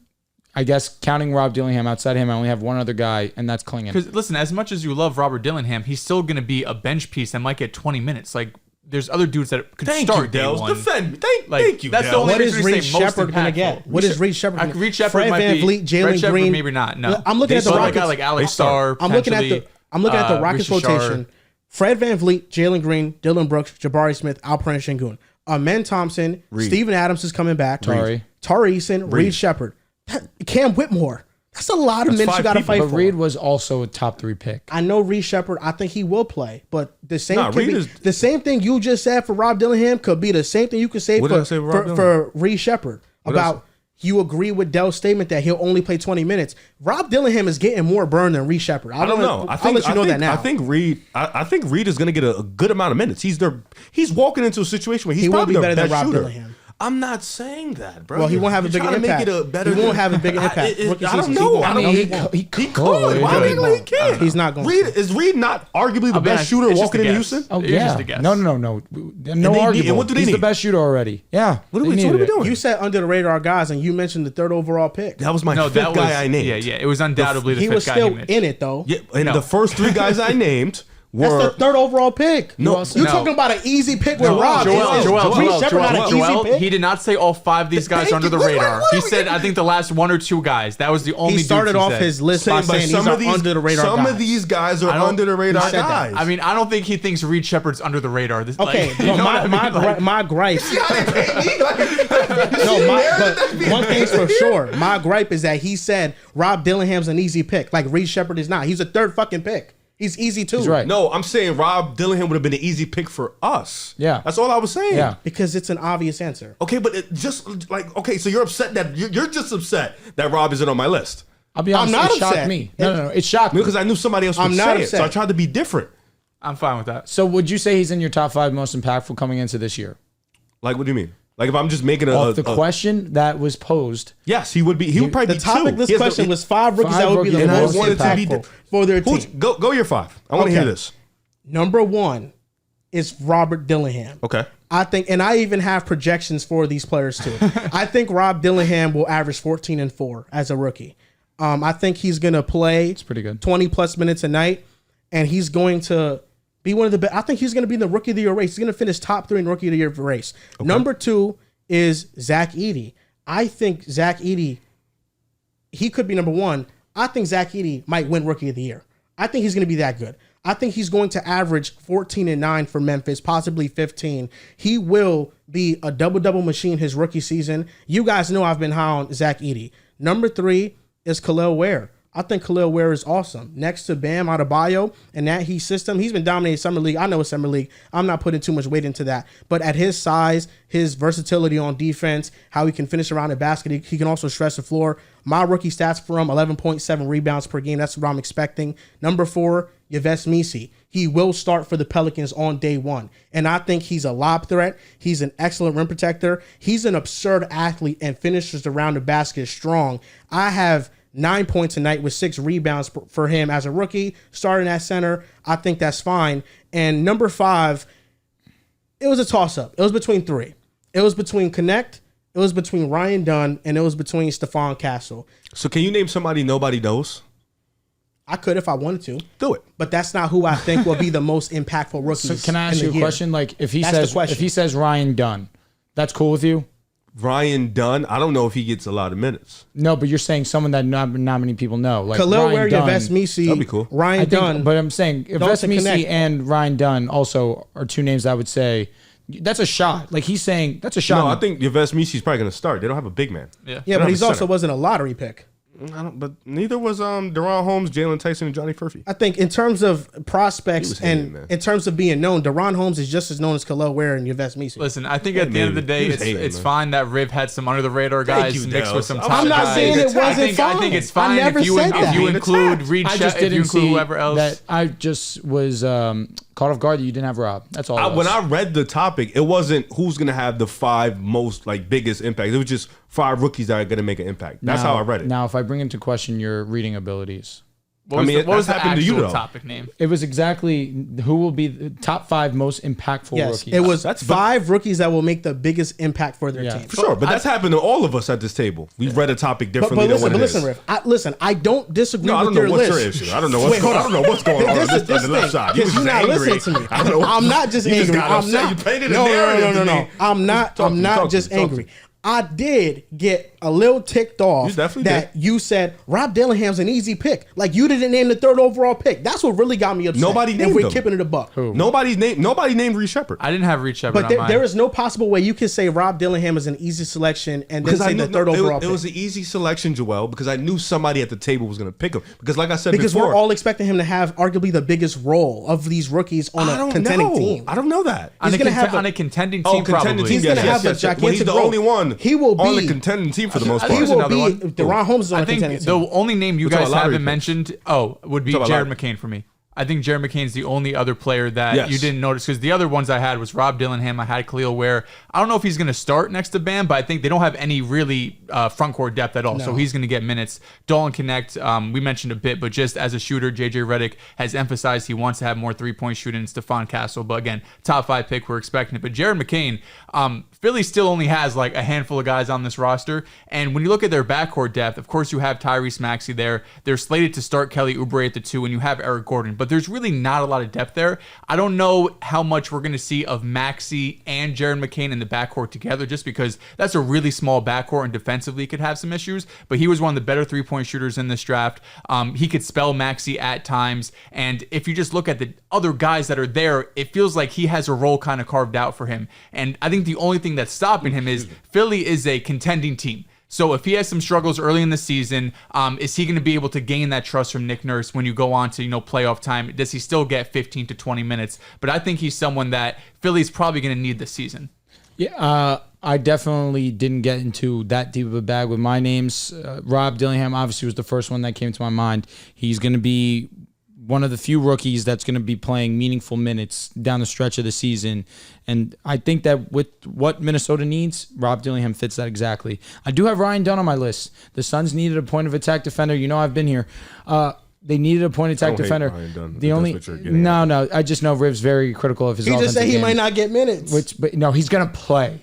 I guess, counting Rob Dillingham, outside him, I only have one other guy, and that's Klingon. Because listen, as much as you love Robert Dillingham, he's still going to be a bench piece that might get 20 minutes. Like, there's other dudes that could start day Dehls. one. Defend me. Thank you, That's Dehls. the only What is reason we Reed say most Shepard going to get? impactful. What is Reed Shepard? Reed Shepard Fred might Van be. Vliet, Jalen Fred Shepard, Green. maybe not. No, I'm looking at the Like Rockets. a guy like Alex Starr. I'm looking at the Rockets Richard rotation. Sharr. Fred Van Vliet, Jalen Green, Dylan Brooks, Jabari Smith, Alperen Şengün, Amen Thompson, Steven Adams is coming back. Tari Eason, Reed Shepard, Cam Whitmore. That's a lot of minutes you got to fight for. But Reed was also a top 3 pick. I know Reed Shepard. I think he will play, but the same thing you just said for Rob Dillingham could be the same thing you could say for Reed Shepard about. You agree with Dell's statement that he'll only play 20 minutes. Rob Dillingham is getting more burn than Reed Shepard. I don't know. I'll let you know that now. I think Reed is going to get a good amount of minutes. He's walking into a situation where he won't be better than Rob Dillingham. I'm not saying that, bro. Well, he won't have a bigger impact. He won't have a bigger impact. I don't know. He could. Why do you he can't? He's not going to. Is Reed not arguably the best shooter walking into Houston? Oh, yeah. No argument. What do they need? He's the best shooter already. Yeah. What are we doing? You said under the radar guys, and you mentioned the 3rd overall pick. That was my fifth guy I named. Yeah. It was undoubtedly the fifth guy. He was still in it, though. Yeah, and the first 3 guys I named. That's the 3rd overall pick. No, you're talking about an easy pick with Rob. Joel, he did not say all 5 of these guys are under the radar. He said, I think the last 1 or 2 guys. That was the only. He started off his list by saying these are under the radar. Some of these guys are under the radar guys. I mean, I don't think he thinks Reed Shepard's under the radar. Okay, my gripe. But one thing's for sure. My gripe is that he said Rob Dillingham's an easy pick. Like Reed Shepard is not. He's a 3rd fucking pick. He's easy too. He's right. No, I'm saying Rob Dillingham would have been an easy pick for us. Yeah. That's all I was saying. Yeah. Because it's an obvious answer. Okay, but so you're upset that you're just upset that Rob isn't on my list. I'll be honest, it shocked me. No, it shocked me. Because I knew somebody else would say it, so I tried to be different. I'm fine with that. So would you say he's in your top 5 most impactful coming into this year? Like, what do you mean? Like, if I'm just making the question that was posed. Yes, he would be. He would probably be 2. The topic of this question was 5 rookies that would be the most impactful for their team. Go your 5. I want to hear this. Number 1 is Robert Dillingham. Okay. I think, and I even have projections for these players too. I think Rob Dillingham will average 14 and 4 as a rookie. I think he's going to play. It's pretty good. 20 plus minutes a night, and he's going to be one of the best. I think he's going to be in the Rookie of the Year race. He's going to finish top 3 in Rookie of the Year race. Okay. Number 2 is Zach Edey. I think Zach Edey, he could be number 1. I think Zach Edey might win Rookie of the Year. I think he's going to be that good. I think he's going to average 14 and 9 for Memphis, possibly 15. He will be a double-double machine his rookie season. You guys know I've been high on Zach Edey. Number 3 is Khalil Ware. I think Khalil Ware is awesome. Next to Bam Adebayo and that Heat system, he's been dominating Summer League. I know it's Summer League. I'm not putting too much weight into that. But at his size, his versatility on defense, how he can finish around the basket, he can also stretch the floor. My rookie stats for him, 11.7 rebounds per game. That's what I'm expecting. Number 4, Yves Missi. He will start for the Pelicans on day 1. And I think he's a lob threat. He's an excellent rim protector. He's an absurd athlete and finishes around the basket strong. I have 9 points a night with 6 rebounds for him as a rookie, starting at center. I think that's fine. And number 5, it was a toss-up. It was between 3. It was between Connect, it was between Ryan Dunn, and it was between Stephon Castle. So can you name somebody nobody knows? I could if I wanted to. Do it. But that's not who I think will be the most impactful rookies. So can I ask you a question? Like if he says Ryan Dunn, that's cool with you? Ryan Dunn, I don't know if he gets a lot of minutes. No, but you're saying someone that not many people know. Like Khalil Ware, Yves Missi, that'd be cool. Ryan Dunn. But I'm saying Yves Missi and Ryan Dunn also are 2 names I would say that's a shot. Like he's saying that's a shot. No, I think Yves Missi's probably going to start. They don't have a big man. Yeah, but he's also wasn't a lottery pick. But neither was Deron Holmes, Jalen Tyson, and Johnny Furphy. I think in terms of prospects and in terms of being known, Deron Holmes is just as known as Khalil Ware and Yves Missi. Listen, I think at the end of the day, it's fine that Riv had some under the radar guys mixed with some top guys. I'm not saying it wasn't fine. I think it's fine if you include Reed, if you include whoever else. That I just was caught off guard that you didn't have Rob. That's all. When I read the topic, it wasn't who's going to have the 5 most biggest impact. It was just 5 rookies that are going to make an impact. That's how I read it. Now, if I bring into question your reading abilities, what was the actual topic name? It was exactly who will be the top 5 most impactful rookies. It was 5 rookies that will make the biggest impact for their team. For sure, but that's happened to all of us at this table. We've read a topic differently than what it is. Listen, Riff. I don't disagree with your list. What's your issue? I don't know what's going on. I don't know what's going on the left side. Because you're not listening to me. I'm not just angry. I'm not. You painted a narrative. No. I'm not just angry. I did get a little ticked off that you said Rob Dillingham's an easy pick. Like you didn't name the 3rd overall pick. That's what really got me upset. Nobody named him. We're keeping it a buck. Who? Nobody named Reed Shepard. I didn't have Reed Shepard. But there is no possible way you can say Rob Dillingham is an easy selection and then say the 3rd overall pick. It was an easy selection, Joel, because I knew somebody at the table was going to pick him. Because like I said because before, we're all expecting him to have arguably the biggest role of these rookies on a contending team. I don't know that. He's going to have on a contending team. Contending team. He's going to have a gigantic role. He's the only one. He will be on the contending team for the most part. He will be. Deron Holmes is on a contending team. The only name you guys haven't mentioned, would be Jared McCain for me. I think Jared McCain's the only other player that you didn't notice because the other ones I had was Rob Dillingham. I had Khalil Ware. I don't know if he's going to start next to Bam, but I think they don't have any really front court depth at all. No. So he's going to get minutes. Dolan Connect, we mentioned a bit, but just as a shooter, JJ Redick has emphasized he wants to have more 3-point shooting than Stephon Castle. But again, top 5 pick, we're expecting it. But Jared McCain, Philly still only has a handful of guys on this roster. And when you look at their backcourt depth, of course you have Tyrese Maxey there. They're slated to start Kelly Oubre at the 2, and you have Eric Gordon. But there's really not a lot of depth there. I don't know how much we're going to see of Maxey and Jared McCain in the backcourt together, just because that's a really small backcourt and defensively could have some issues. But he was one of the better 3-point shooters in this draft. He could spell Maxey at times. And if you just look at the other guys that are there, it feels like he has a role kind of carved out for him. And I think the only thing that's stopping him is Philly is a contending team. So if he has some struggles early in the season, is he going to be able to gain that trust from Nick Nurse when you go on to playoff time? Does he still get 15 to 20 minutes? But I think he's someone that Philly's probably going to need this season. Yeah, I definitely didn't get into that deep of a bag with my names. Rob Dillingham obviously was the first one that came to my mind. He's going to be one of the few rookies that's going to be playing meaningful minutes down the stretch of the season. And I think that with what Minnesota needs, Rob Dillingham fits that exactly. I do have Ryan Dunn on my list. The Suns needed a point of attack defender. I've been here. They needed a point of attack defender. No. I just know Riv's very critical of his offensive game. He just said he might not get minutes. But no, he's going to play.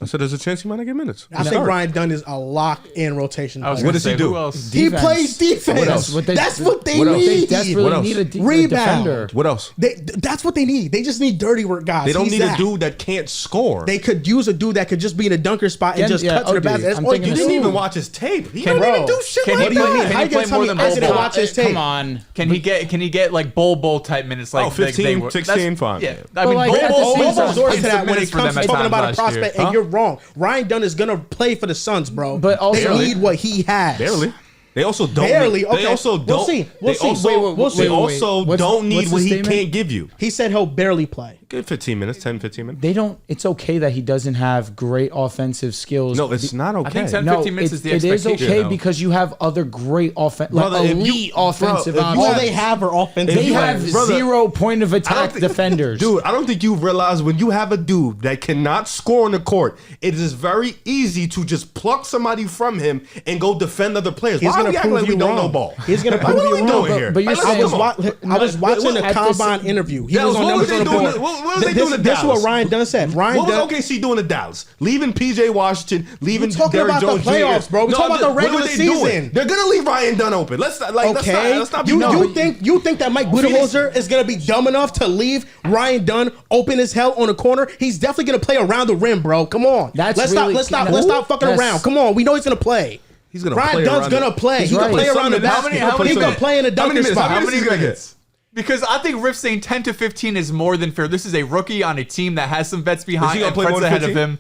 I said there's a chance he might not get minutes. I think Ryan Dunn is a lock-in rotation player. What does he do? Who else? He plays defense. That's what they need. They desperately need a defender. What else? That's what they need. They just need dirty work guys. They don't need that. a dude that can't score. They could use a dude that could just be in a dunker spot and just cut to the basket. That's all you didn't even watch his tape. He don't even do shit Can like he that. play more than bowl? Watch his tape. Come on. Can he get like bowl type minutes? Like 15, 16, fine. Yeah, I mean, like, bowl resort to that when it minutes for them comes to at talking times about a last prospect, year. and you're wrong. Ryan Dunn is gonna play for the Suns, bro. But also- they need what he has. Barely. They also don't. Barely. They Okay. also don't. We'll see. We'll see. We'll see. They also don't need what's what the he statement? can't give you. He said he'll barely play. Good 15 minutes, 10, 15 minutes. They don't. It's okay that he doesn't have great offensive skills. No, it's not okay. I think 10, No, 15 minutes is the it is expectation. okay because you have other great Brother, if you- elite offensive bro, if you options. All they have are offensive. They you have players. brother, 0 point of attack think- defenders. Dude, I don't think you realize when you have a dude that cannot score on the court, it is very easy to just pluck somebody from him and go defend other players. He's Why gonna are we acting prove like we you don't wrong. know ball? He's gonna Like, prove what are you we wrong. doing here? But you're Like, saying- I was watching a at the combine same- interview. He Dehls, was on what numbers was on the they doing board. to- what was they This doing to is what Dallas? Ryan Dunn said. Ryan What was Dunn. OKC doing to Dallas? Leaving PJ Washington, leaving We're talking Derrick about the Jones Jr. playoffs, bro. We're talking about the what were regular they doing? season. They're gonna leave Ryan Dunn open. Let's not Okay, let's not be you think that Mike Budenholzer is gonna be dumb enough to leave Ryan Dunn open as hell on a corner? He's definitely gonna play around the rim, bro. Come on, That's let's really- stop fucking That's- around. Come on, we know he's gonna play. He's gonna Ryan play Dunn's around gonna the- play. He's He can right. play Some around the minutes. basket. How many He can minutes? play in a How dunker many minutes? spot. How many minutes? minutes? Because I think Riff's saying 10 to 15 is more than fair. This is a rookie on a team that has some vets behind gonna and play friends more than ahead of 15? him.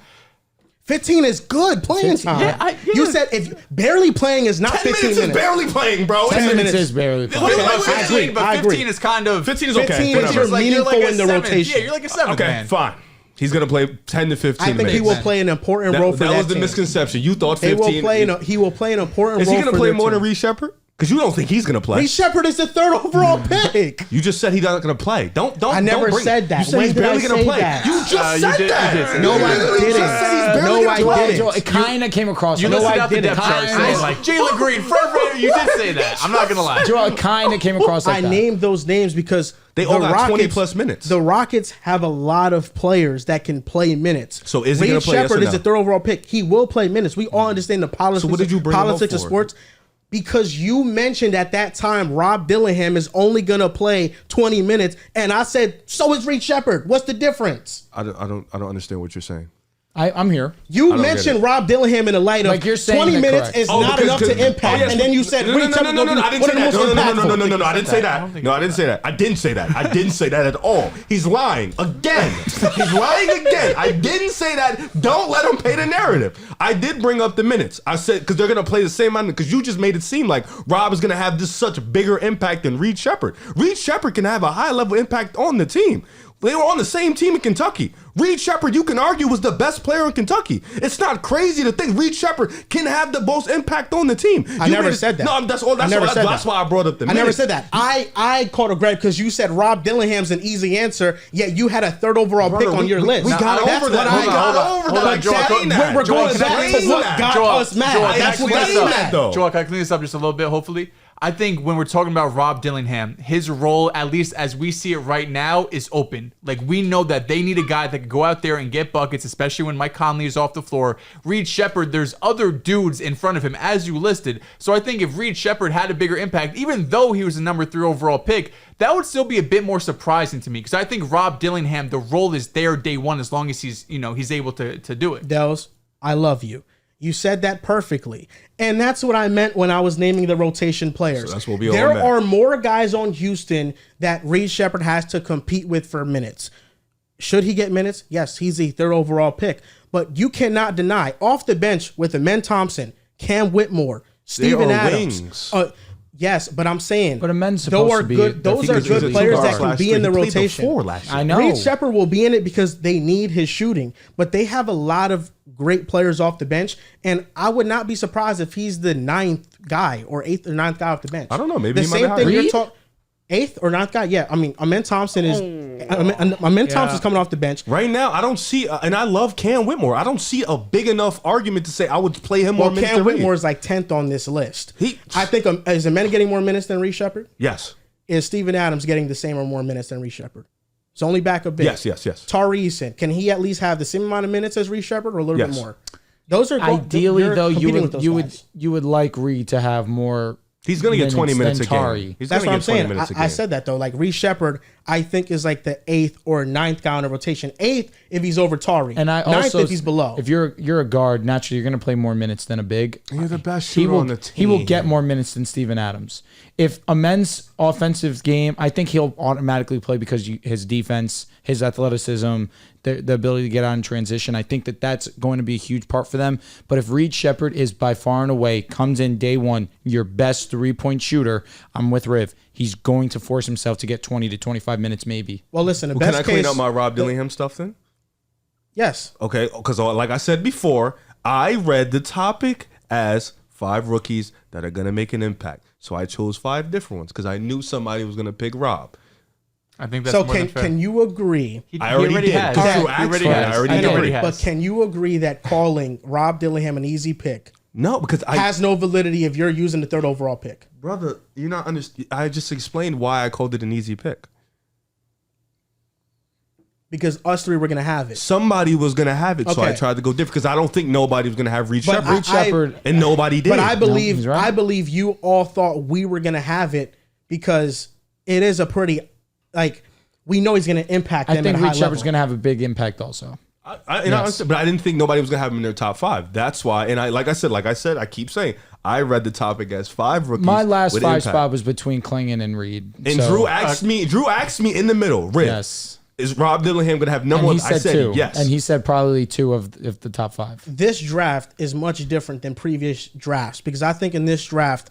15 is good playing time. Yeah, You said if barely playing is not 10 15 minutes is barely playing, bro. 10 10 minutes. minutes is barely. What playing. do you- Okay, wait, 15, but I agree. 15 is kind of 15 is okay. 15 is whatever. your like meaningful a in the seventh. rotation. Yeah, you're like a seventh Okay, man. fine. He's gonna play 10 to 15 I think he minutes. will play an important role for that was the team. misconception. You thought He 15. he will play an important Is role. he gonna for play their more team. than Reed Shepard? Because you don't think he's gonna play. Reed Shepard is the third overall pick. You just said he's not gonna play. Don't. I never don't bring, said that. You said When he's did barely I gonna say play. that? You just You said did that. say No, that. I You didn't. just said he's barely No, gonna I play. didn't. It kind of came across. You No, listed I out the didn't. depth chart saying like Jalen Green, Fred Frazier. You did say that. I'm not gonna lie. Joel, it kind of came across like I that. named those names because They all got 20 plus minutes. The Rockets have a lot of players that can play minutes. So is he Reed gonna play, yes or Shepard is no? the third overall pick. He will play minutes. We all understand the politics. what did you bring him up politics of for? sports? Because you mentioned at that time Rob Dillingham is only gonna play 20 minutes, and I said so is Reed Shepard. What's the difference? I don't understand what you're saying. I'm here. You don't mentioned get it. Rob Dillingham in the light of Like you're saying 20 that minutes correct. is not enough to impact, yes, and then you said no, Reed Shepard. no, I didn't say that. No, I didn't say that. don't think No, I didn't say that. I didn't say that. I didn't say that at all. He's lying again. He's lying again. I didn't say that. Don't let him paint a narrative. I did bring up the minutes. I said because they're gonna play the same amount. Because you just made it seem like Rob is gonna have this such bigger impact than Reed Shepard. Reed Shepard can have a high level impact on the team. They were on the same team in Kentucky. Reed Shepard, you can argue, was the best player in Kentucky. It's not crazy to think Reed Shepard can have the most impact on the team. I never said that. No, that's all. That's why I brought up the I minutes. never said that. I called a grab because you said Rob Dillingham's an easy answer, yet you had a third overall pick on your list. We got That's over that. what I We got over that. Like Joel, that. We're Joel, going can I back explain to what that? got Joel, us mad. Joel, That's what got explain us that, mad. though. Joel, can I clean this up just a little bit, hopefully? I think when we're talking about Rob Dillingham, his role, at least as we see it right now, is open. Like, we know that they need a guy that can go out there and get buckets, especially when Mike Conley is off the floor. Reed Shepard, there's other dudes in front of him, as you listed. So I think if Reed Shepard had a bigger impact, even though he was the number 3 overall pick, that would still be a bit more surprising to me. Because I think Rob Dillingham, the role is there day one, as long as he's able to do it. Dehls, I love you. You said that perfectly. And that's what I meant when I was naming the rotation players. So that's what we all There meant. are more guys on Houston that Reed Shepard has to compete with for minutes. Should he get minutes? Yes, he's the third overall pick. But you cannot deny, off the bench with Amen Thompson, Cam Whitmore, Steven are Adams. wings. Yes, but I'm saying But Amen's supposed to be those are good players that can be in the rotation. I know. Reed Shepard will be in it because they need his shooting, but they have a lot of great players off the bench, and I would not be surprised if he's the 9th guy or 8th or 9th guy off the bench. I don't know. Maybe the he might same be thing higher. you're talking. 8th or 9th guy? Yeah, I mean, Amen Thompson is. Amen Thompson's coming off the bench. Right now, I don't see, and I love Cam Whitmore. I don't see a big enough argument to say I would play him more Well, minutes Cam than Reed. Whitmore is like 10th on this list. He- I think is Amen getting more minutes than Reed Shepard? Yes. Is Steven Adams getting the same or more minutes than Reed Shepard? It's only back a bit. Yes. Tari Eason, can he at least have the same amount of minutes as Reed Shepard or a little bit more? Those are ideally though. You would like Reed to have more. He's going to get 20 minutes a game. That's what I'm saying. I said that though. Like Reed Shepard, I think is like the 8th or 9th guy on the rotation. 8th if he's over Tari. And I 9th also, if he's below. If you're a guard, naturally you're going to play more minutes than a big. You're the best shooter on the team. He will get more minutes than Steven Adams. If a men's offensive game, I think he'll automatically play because his defense, his athleticism, the ability to get out in transition. I think that's going to be a huge part for them. But if Reed Shepard is by far and away, comes in day one, your best 3-point shooter, I'm with Riv. He's going to force himself to get 20 to 25 minutes maybe. Well, listen, can I clean up my Rob Dillingham stuff then? Yes. Okay, because like I said before, I read the topic as 5 rookies that are going to make an impact. So I chose 5 different ones because I knew somebody was going to pick Rob. I think that's more than fair. Can you agree? I already did. But can you agree that calling Rob Dillingham an easy pick No, because has no validity if you're using the 3rd overall pick? Brother, you're not understand. I just explained why I called it an easy pick. Because us 3 were going to have it. Somebody was going to have it, so I tried to go different because I don't think nobody was going to have Reed Shepard, and nobody did. But I believe you all thought we were going to have it because it is a pretty, like, we know he's going to impact them at a high level. I think Reed Shepard's going to have a big impact also. But I didn't think nobody was going to have him in their top 5. That's why, and like I said, I keep saying, I read the topic as 5 rookies. My last 5 spot was between Klingon and Reed. And Drew asked me in the middle, Riv. Yes. Is Rob Dillingham going to have number one? I said 2. Yes. And he said probably 2 of the top 5. This draft is much different than previous drafts because I think in this draft,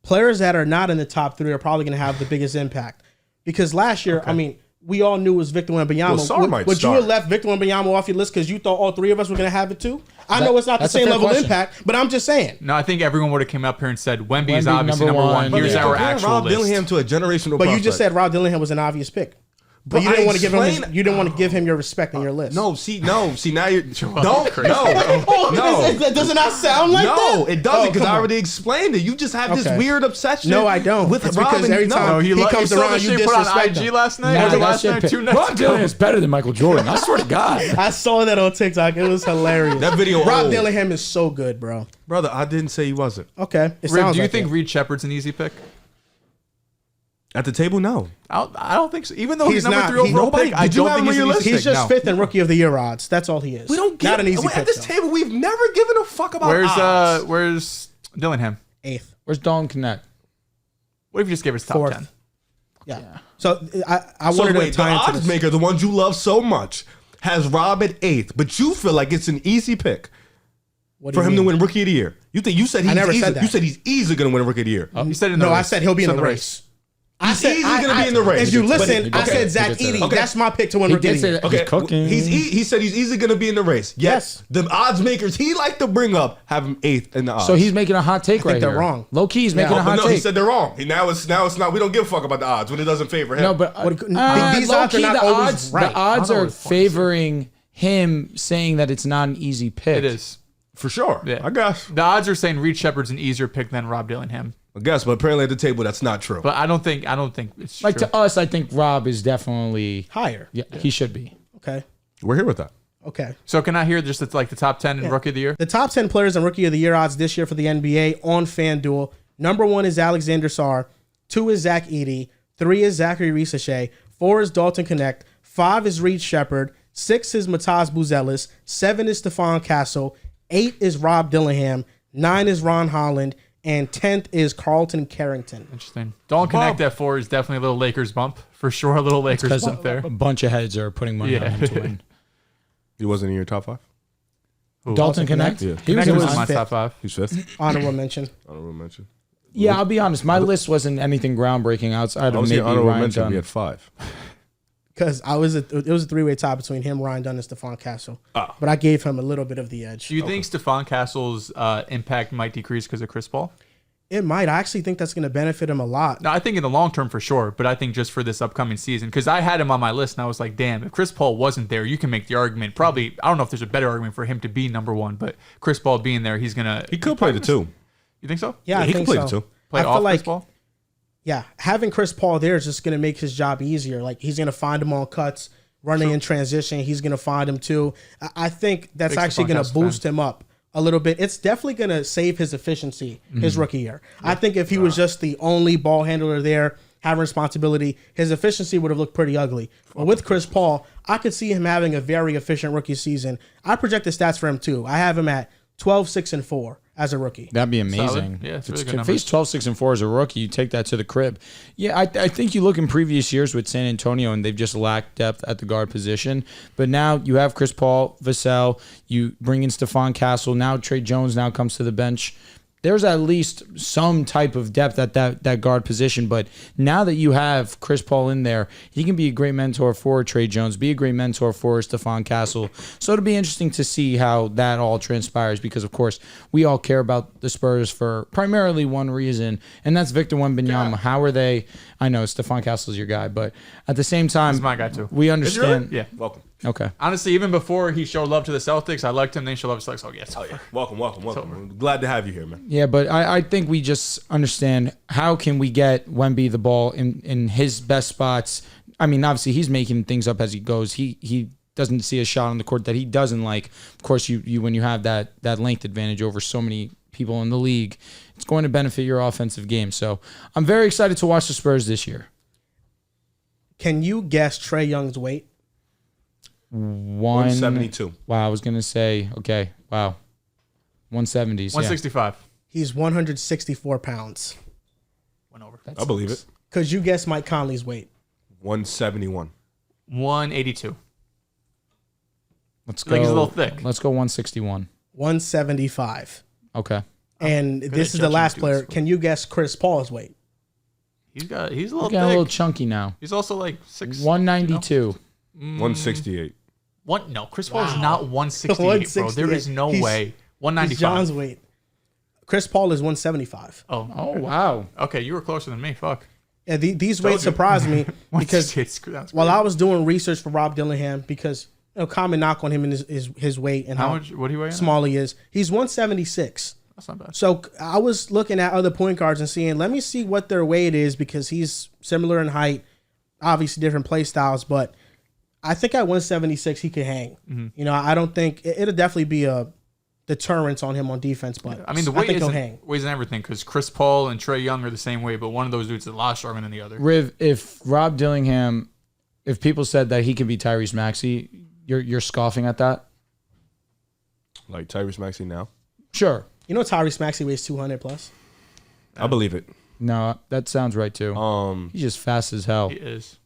players that are not in the top 3 are probably going to have the biggest impact. Because last year, I mean, we all knew it was Victor Wembanyama. Would you have left Victor Wembanyama off your list because you thought all 3 of us were going to have it too? I know it's not the same level of impact, but I'm just saying. No, I think everyone would have came up here and said, Wemby is obviously number 1. Here's our actual Rob list. Dillingham to a generational But you just said Rob Dillingham was an obvious pick. But you didn't want to give him. You didn't want to give him your respect in your list. No. See, now you're don't. Does it not sound like that? No, it doesn't because I already explained it. You just have this weird obsession. No, I don't. With it's Robin, because every time he comes around, you disrespect him. Last night. Rob Dillingham is better than Michael Jordan. I swear to God. I saw that on TikTok. It was hilarious. That video. Rob Dillingham is so good, bro. Brother, I didn't say he wasn't. Okay. Riv, do you think Reed Shepard's an easy pick? At the table, no. I don't think so. Even though he's number 3 overall pick, I Did you don't have think him he's on an your easy He's pick. just 5th in Rookie of the Year odds. That's all he is. We don't get not an easy pick. At this table, we've never given a fuck about odds. Where's Dillingham? 8th. Where's Dalton Connect? What if you just gave us top 4th. 10? Yeah. So I wanted to tie the into odds this. maker, the ones you love so much, has Rob at 8th, but you feel like it's an easy pick for him to win Rookie of the Year. You said he's easily going to win Rookie of the Year. You said in the race. I said he'll be in the race. He's going to be in the race. If you listen, I said Zach Edey. Okay. That's my pick to win Rookie of the Year. Okay, he's cooking. He said he's easily going to be in the race. Yes. The odds makers he like to bring up have him 8th in the odds. So he's making a hot take right here. they're wrong. Low key, he's making a hot take. He said they're wrong. Now it's not. We don't give a fuck about the odds when it doesn't favor him. No, but these odds are not always right. The odds are favoring him, saying that it's not an easy pick. It is. For sure. Yeah. I guess. The odds are saying Reed Shepard's an easier pick than Rob Dillingham. I guess, but apparently at the table that's not true. But I don't think it's Like true. to us, I think Rob is definitely higher. Yeah, he should be. Okay. We're here with that. Okay. So can I hear just like the top 10 in Rookie of the Year? The top 10 players in Rookie of the Year odds this year for the NBA on FanDuel. Number 1 is Alexander Sarr. 2 is Zach Edey. 3 is Zachary Risachet. 4 is Dalton Connect. 5 is Reed Shepard. 6 is Mataz Buzelis. 7 is Stephon Castle. 8 is Rob Dillingham. 9 is Ron Holland. And 10th is Carlton Carrington. Interesting. Dalton Connect at 4 is definitely a little Lakers bump. For sure, a little Lakers bump there. A bunch of heads are putting money on him to win. He wasn't in your top 5? Dalton Connect? Yeah. He was Connect in was my in my top 5. He's 5th. Honorable mention. Yeah, I'll be honest. My list wasn't anything groundbreaking outside of maybe Ryan Dunn. We had 5. Because it was a 3-way tie between him, Ryan Dunn, and Stephon Castle. But I gave him a little bit of the edge. Do you think Stephon Castle's impact might decrease because of Chris Paul? It might. I actually think that's going to benefit him a lot. No, I think in the long term for sure, but I think just for this upcoming season, because I had him on my list and I was like, damn, if Chris Paul wasn't there, you can make the argument. Probably, I don't know if there's a better argument for him to be number 1, but Chris Paul being there, he's going to... He could play the 2. You think so? Yeah, I he think could play so. the 2. Play I off feel like Chris Paul? Yeah, having Chris Paul there is just going to make his job easier. Like, he's going to find him on cuts, running in transition. He's going to find him too. I think that's actually going to boost him up a little bit. It's definitely going to save his efficiency his rookie year. Yeah. I think if he was just the only ball handler there, having responsibility, his efficiency would have looked pretty ugly. But with Chris Paul, I could see him having a very efficient rookie season. I project the stats for him too. I have him at 12, 6, and 4 as a rookie. That'd be amazing. Solid. Yeah, it's really good if he's 12, 6, and 4 as a rookie, you take that to the crib. Yeah, I think you look in previous years with San Antonio, and they've just lacked depth at the guard position. But now you have Chris Paul, Vassell, you bring in Stephon Castle. Now Trey Jones now comes to the bench. There's at least some type of depth at that guard position. But now that you have Chris Paul in there, he can be a great mentor for Trey Jones, be a great mentor for Stephon Castle. So it'll be interesting to see how that all transpires because, of course, we all care about the Spurs for primarily one reason, and that's Victor Wembanyama. Yeah. How are they? I know Stephon Castle's your guy, but at the same time, he's my guy too. We understand. Yeah, welcome. Okay. Honestly, even before he showed love to the Celtics, I liked him. Then he showed love to the Celtics. Oh, yes. Oh, yeah. Welcome. I'm glad to have you here, man. Yeah, but I think we just understand how can we get Wemby the ball in his best spots. I mean, obviously, he's making things up as he goes. He doesn't see a shot on the court that he doesn't like. Of course, you when you have that length advantage over so many people in the league, it's going to benefit your offensive game. So I'm very excited to watch the Spurs this year. Can you guess Trae Young's weight? 172. Wow, I was going to say, okay, wow. 170s. 165. Yeah. He's 164 pounds. Went over. I believe it. Could you guess Mike Conley's weight? 171. 182. Let's go. He's a little thick. Let's go 161. 175. Okay. And this is the last player. Can you guess Chris Paul's weight? He's a little thick. A little chunky now. He's also like 6. 192. 168. No, Chris Paul is not 168, bro. There is no way. 195. He's John's weight. Chris Paul is 175. Oh, wow. Okay, you were closer than me. Fuck. Yeah, these weights surprised me because while I was doing research for Rob Dillingham, because common knock on him and his weight and how what do you weigh? Small he is. He's 176. That's not bad. So I was looking at other point guards and seeing, let me see what their weight is because he's similar in height, obviously different play styles, but I think at 176 he could hang. Mm-hmm. I don't think it'll definitely be a deterrence on him on defense, but I mean the weight isn't everything because Chris Paul and Trae Young are the same weight, but one of those dudes is a lot stronger than the other. Riv, if Rob Dillingham, if people said that he could be Tyrese Maxey, you're scoffing at that? Like Tyrese Maxey now? Sure. Tyrese Maxey weighs 200 plus. I believe it. No, that sounds right too. He's just fast as hell. He is.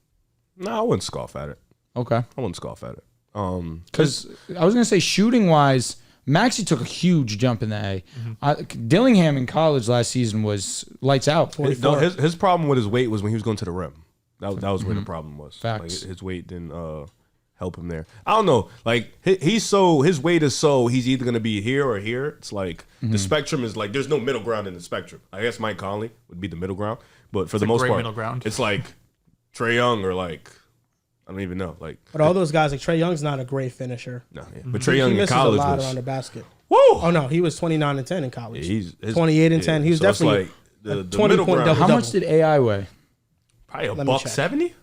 No, I wouldn't scoff at it. Okay. I wouldn't scoff at it. Because I was going to say shooting wise, Maxey took a huge jump in the A. Mm-hmm. Dillingham in college last season was lights out. His problem with his weight was when he was going to the rim. That was where the problem was. Facts. Like, his weight didn't help him there. I don't know. Like his weight is so he's either going to be here or here. It's like the spectrum is like there's no middle ground in the spectrum. I guess Mike Conley would be the middle ground, but for the most part, middle ground. It's like Trae Young or like. I don't even know. But all those guys, like Trae Young's not a great finisher. No, yeah. But Trae Young in college a lot was around the basket. Woo! Oh no, he was 29 and 10 in college. Yeah, he's 28 and 10. He was definitely like the 20 middle point ground. double. How much did AI weigh? Probably $170.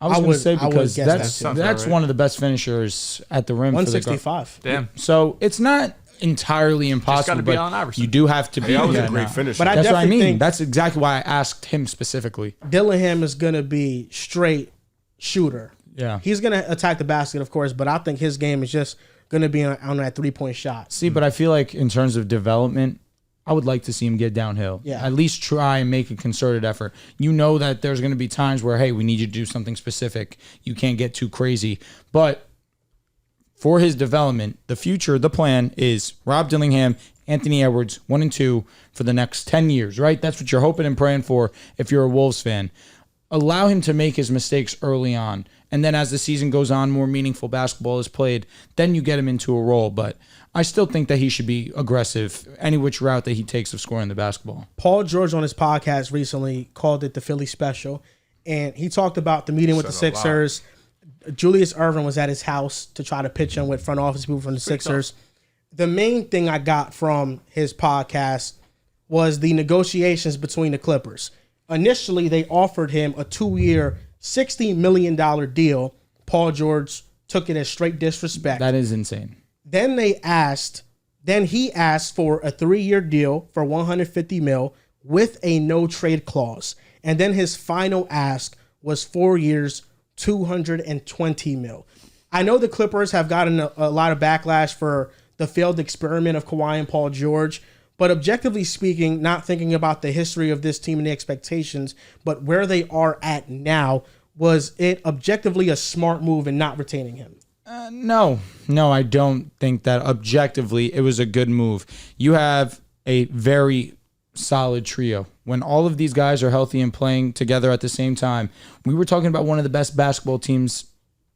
I was going to say because that's right. one of the best finishers at the rim. 165. Damn. So it's not entirely impossible, but you do have to be. He was a great finisher. But that's what I mean. That's exactly why I asked him specifically. Dillingham is going to be straight shooter. Yeah. He's going to attack the basket, of course, but I think his game is just going to be on that 3-point shot. See, but I feel like in terms of development, I would like to see him get downhill. Yeah. At least try and make a concerted effort. You know that there's going to be times where, hey, we need you to do something specific. You can't get too crazy. But for his development, the future, the plan is Rob Dillingham, Anthony Edwards, 1 and 2 for the next 10 years, right? That's what you're hoping and praying for if you're a Wolves fan. Allow him to make his mistakes early on. And then as the season goes on, more meaningful basketball is played, then you get him into a role. But I still think that he should be aggressive any which route that he takes of scoring the basketball. Paul George on his podcast recently called it the Philly Special. And he talked about the meeting with the Sixers. Julius Erving was at his house to try to pitch him with front office people from the Sixers. The main thing I got from his podcast was the negotiations between the Clippers. Initially, they offered him a 2-year, $60 million deal. Paul George took it as straight disrespect. That is insane. Then he asked for a 3-year deal for $150 million with a no trade clause. And then his final ask was 4 years, $220 million. I know the Clippers have gotten a lot of backlash for the failed experiment of Kawhi and Paul George, but objectively speaking, not thinking about the history of this team and the expectations, but where they are at now, was it objectively a smart move in not retaining him? No, I don't think that objectively it was a good move. You have a very solid trio. When all of these guys are healthy and playing together at the same time, we were talking about one of the best basketball teams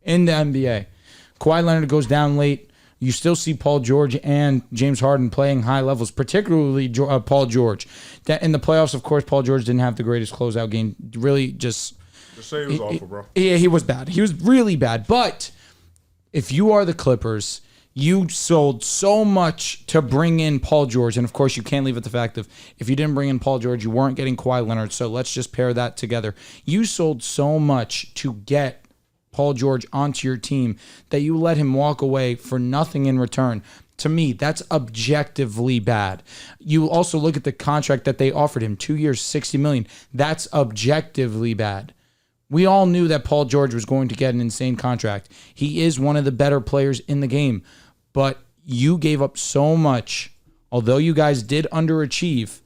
in the NBA. Kawhi Leonard goes down late. You still see Paul George and James Harden playing high levels, particularly Paul George. In the playoffs, of course, Paul George didn't have the greatest closeout game. Really just... Just say he was awful, bro. Yeah, he was bad. He was really bad. But if you are the Clippers, you sold so much to bring in Paul George. And, of course, you can't leave at the fact of if you didn't bring in Paul George, you weren't getting Kawhi Leonard. So let's just pair that together. You sold so much to get Paul George onto your team that you let him walk away for nothing in return. To me, that's objectively bad. You also look at the contract that they offered him, 2 years, $60 million. That's objectively bad. We all knew that Paul George was going to get an insane contract. He is one of the better players in the game, but you gave up so much. Although you guys did underachieve,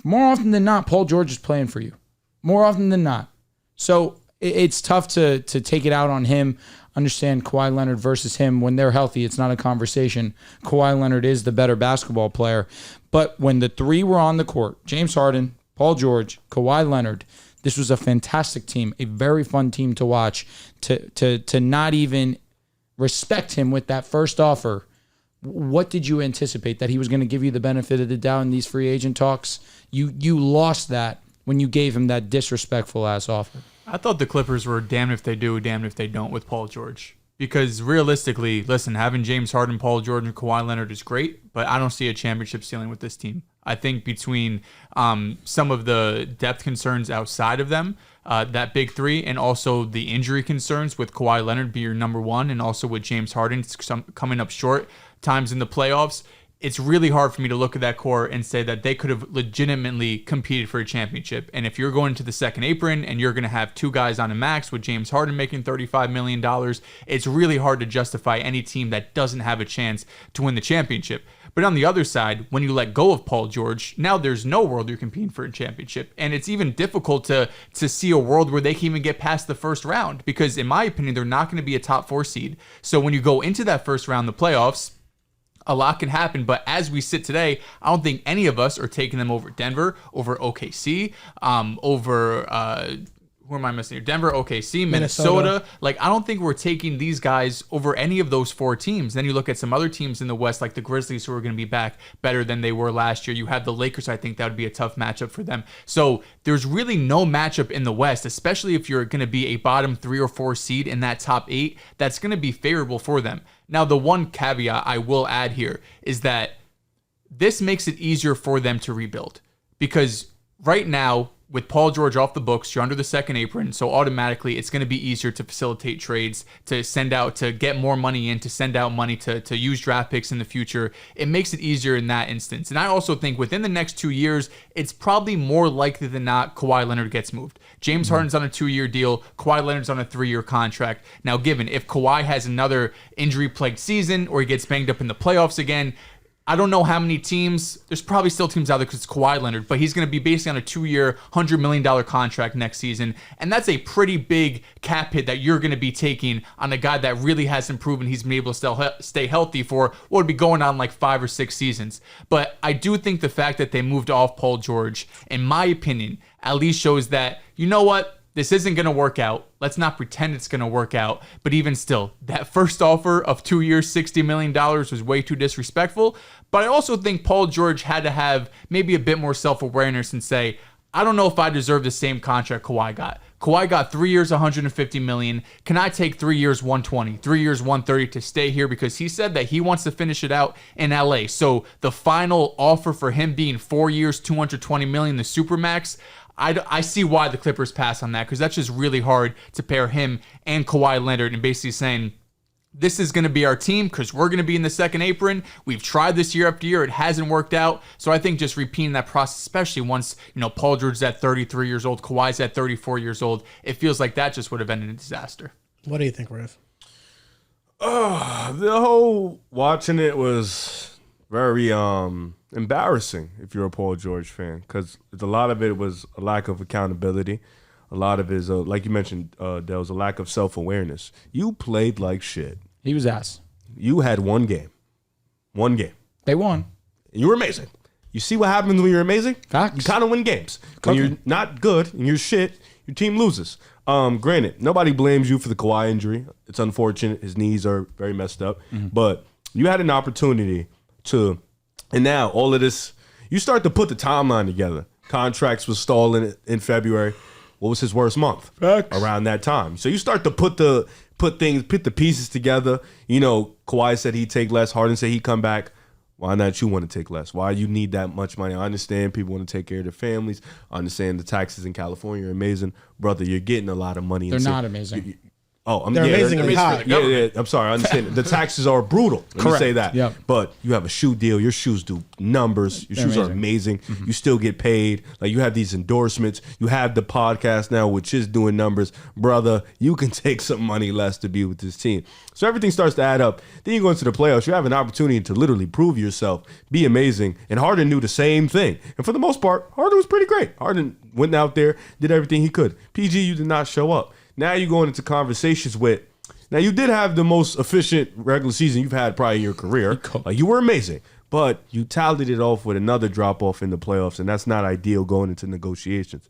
more often than not, Paul George is playing for you. More often than not. So it's tough to take it out on him. Understand Kawhi Leonard versus him. When they're healthy, it's not a conversation. Kawhi Leonard is the better basketball player. But when the three were on the court, James Harden, Paul George, Kawhi Leonard, this was a fantastic team, a very fun team to watch. To not even respect him with that first offer, what did you anticipate? That he was going to give you the benefit of the doubt in these free agent talks? You lost that when you gave him that disrespectful ass offer. I thought the Clippers were damned if they do, damned if they don't with Paul George. Because realistically, listen, having James Harden, Paul George, and Kawhi Leonard is great, but I don't see a championship ceiling with this team. I think between some of the depth concerns outside of them, that big three, and also the injury concerns with Kawhi Leonard be your number one, and also with James Harden coming up short times in the playoffs, it's really hard for me to look at that core and say that they could have legitimately competed for a championship. And if you're going to the second apron and you're going to have two guys on a max with James Harden making $35 million, it's really hard to justify any team that doesn't have a chance to win the championship. But on the other side, when you let go of Paul George, now there's no world you're competing for a championship. And it's even difficult to see a world where they can even get past the first round, because in my opinion, they're not going to be a top 4 seed. So when you go into that first round, the playoffs, a lot can happen, but as we sit today, I don't think any of us are taking them over Denver, over OKC, over who am I missing here? Denver, OKC, Minnesota. Like, I don't think we're taking these guys over any of those 4 teams. Then you look at some other teams in the West, like the Grizzlies, who are going to be back better than they were last year. You have the Lakers. I think that would be a tough matchup for them. So there's really no matchup in the West, especially if you're going to be a bottom 3 or 4 seed in that top 8, that's going to be favorable for them. Now, the one caveat I will add here is that this makes it easier for them to rebuild, because right now, with Paul George off the books, you're under the second apron, so automatically it's going to be easier to facilitate trades, to send out, to get more money in, to send out money, to use draft picks in the future. It makes it easier in that instance. And I also think within the next 2 years, it's probably more likely than not Kawhi Leonard gets moved. James Harden's on a 2-year deal. Kawhi Leonard's on a 3-year contract. Now, given if Kawhi has another injury-plagued season or he gets banged up in the playoffs again, I don't know how many teams. There's probably still teams out there because it's Kawhi Leonard, but he's going to be basically on a 2-year, $100 million contract next season. And that's a pretty big cap hit that you're going to be taking on a guy that really hasn't proven he's been able to stay healthy for what would be going on like 5 or 6 seasons. But I do think the fact that they moved off Paul George, in my opinion, at least shows that, you know what? This isn't going to work out. Let's not pretend it's going to work out. But even still, that first offer of 2 years, $60 million was way too disrespectful. But I also think Paul George had to have maybe a bit more self-awareness and say, I don't know if I deserve the same contract Kawhi got. Kawhi got 3 years, $150 million. Can I take 3 years, $120, 3 years, $130 to stay here? Because he said that he wants to finish it out in LA. So the final offer for him being 4 years, $220 million, the Supermax, I see why the Clippers pass on that, because that's just really hard to pair him and Kawhi Leonard and basically saying, this is going to be our team because we're going to be in the second apron. We've tried this year after year. It hasn't worked out. So I think just repeating that process, especially once, Paul George's at 33 years old, Kawhi's at 34 years old, it feels like that just would have been a disaster. What do you think, Riv? The whole watching it was very embarrassing if you're a Paul George fan, because a lot of it was a lack of accountability. A lot of it is, like you mentioned, there was a lack of self-awareness. You played like shit. He was ass. You had one game. One game. They won. You were amazing. You see what happens when you're amazing? Facts. You kind of win games. When you're not good and you're shit, your team loses. Granted, nobody blames you for the Kawhi injury. It's unfortunate. His knees are very messed up. But you had an opportunity to, and now all of this, you start to put the timeline together. Contracts was stalling in February. What was his worst month? Facts. Around that time. So you start to put the pieces together. Kawhi said he'd take less. Harden said he'd come back. Why not you want to take less? Why you need that much money? I understand people want to take care of their families. I understand the taxes in California are amazing. Brother, you're getting a lot of money. They're not amazing. They're amazingly high. Yeah, I'm sorry. I understand. The taxes are brutal. Let me say that. Yep. But you have a shoe deal. Your shoes do numbers. Your shoes are amazing. You still get paid. Like, you have these endorsements. You have the podcast now, which is doing numbers. Brother, you can take some money less to be with this team. So everything starts to add up. Then you go into the playoffs. You have an opportunity to literally prove yourself, be amazing. And Harden knew the same thing. And for the most part, Harden was pretty great. Harden went out there, did everything he could. PG, you did not show up. Now you're going into conversations with, now you did have the most efficient regular season you've had probably in your career. Like, you were amazing, but you tallied it off with another drop off in the playoffs, and that's not ideal going into negotiations.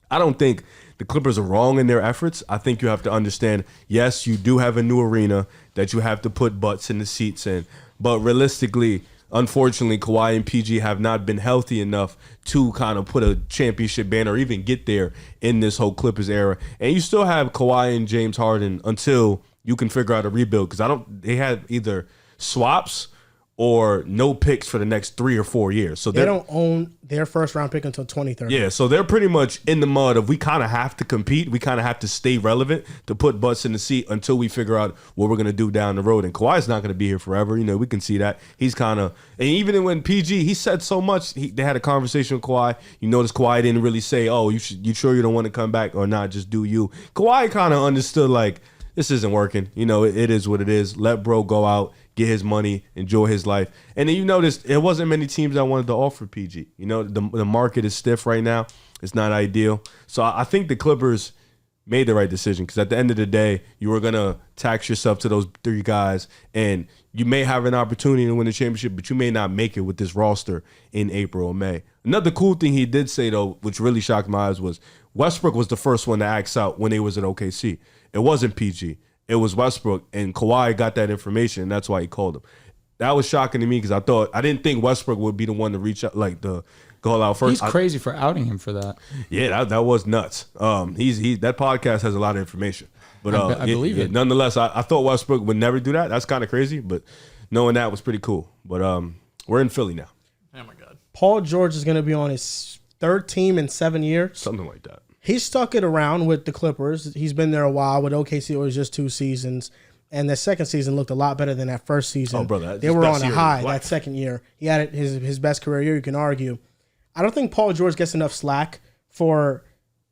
I don't think the Clippers are wrong in their efforts. I think you have to understand, yes, you do have a new arena that you have to put butts in the seats in, but realistically, unfortunately, Kawhi and PG have not been healthy enough to kind of put a championship banner or even get there in this whole Clippers era. And you still have Kawhi and James Harden until you can figure out a rebuild, because they had either swaps or no picks for the next 3 or 4 years. So they don't own their first round pick until 2030. Yeah, so they're pretty much in the mud of, we kind of have to compete. We kind of have to stay relevant to put butts in the seat until we figure out what we're going to do down the road. And Kawhi's not going to be here forever. We can see that. He's kind of, and even when PG, he said so much, they had a conversation with Kawhi. You notice Kawhi didn't really say, oh, you sure you don't want to come back or not, just do you. Kawhi kind of understood, like, this isn't working. It is what it is. Let bro go out, get his money, enjoy his life. And then you notice it wasn't many teams that wanted to offer PG. The market is stiff right now. It's not ideal. So I think the Clippers made the right decision, because at the end of the day, you were going to tax yourself to those 3 guys, and you may have an opportunity to win the championship, but you may not make it with this roster in April or May. Another cool thing he did say, though, which really shocked my eyes, was Westbrook was the first one to ask out when they was at OKC. It wasn't PG. It was Westbrook, and Kawhi got that information, and that's why he called him. That was shocking to me, because I didn't think Westbrook would be the one to reach out, like, the go out first. He's crazy for outing him for that. Yeah, that was nuts. That podcast has a lot of information, but I believe it. Nonetheless, I thought Westbrook would never do that. That's kind of crazy, but knowing that was pretty cool. But we're in Philly now. Oh my God. Paul George is going to be on his 3rd team in 7 years. Something like that. He stuck it around with the Clippers. He's been there a while. With OKC, it was just 2 seasons. And the second season looked a lot better than that first season. Oh, brother. They were on a high that second year. He had his best career year, you can argue. I don't think Paul George gets enough slack for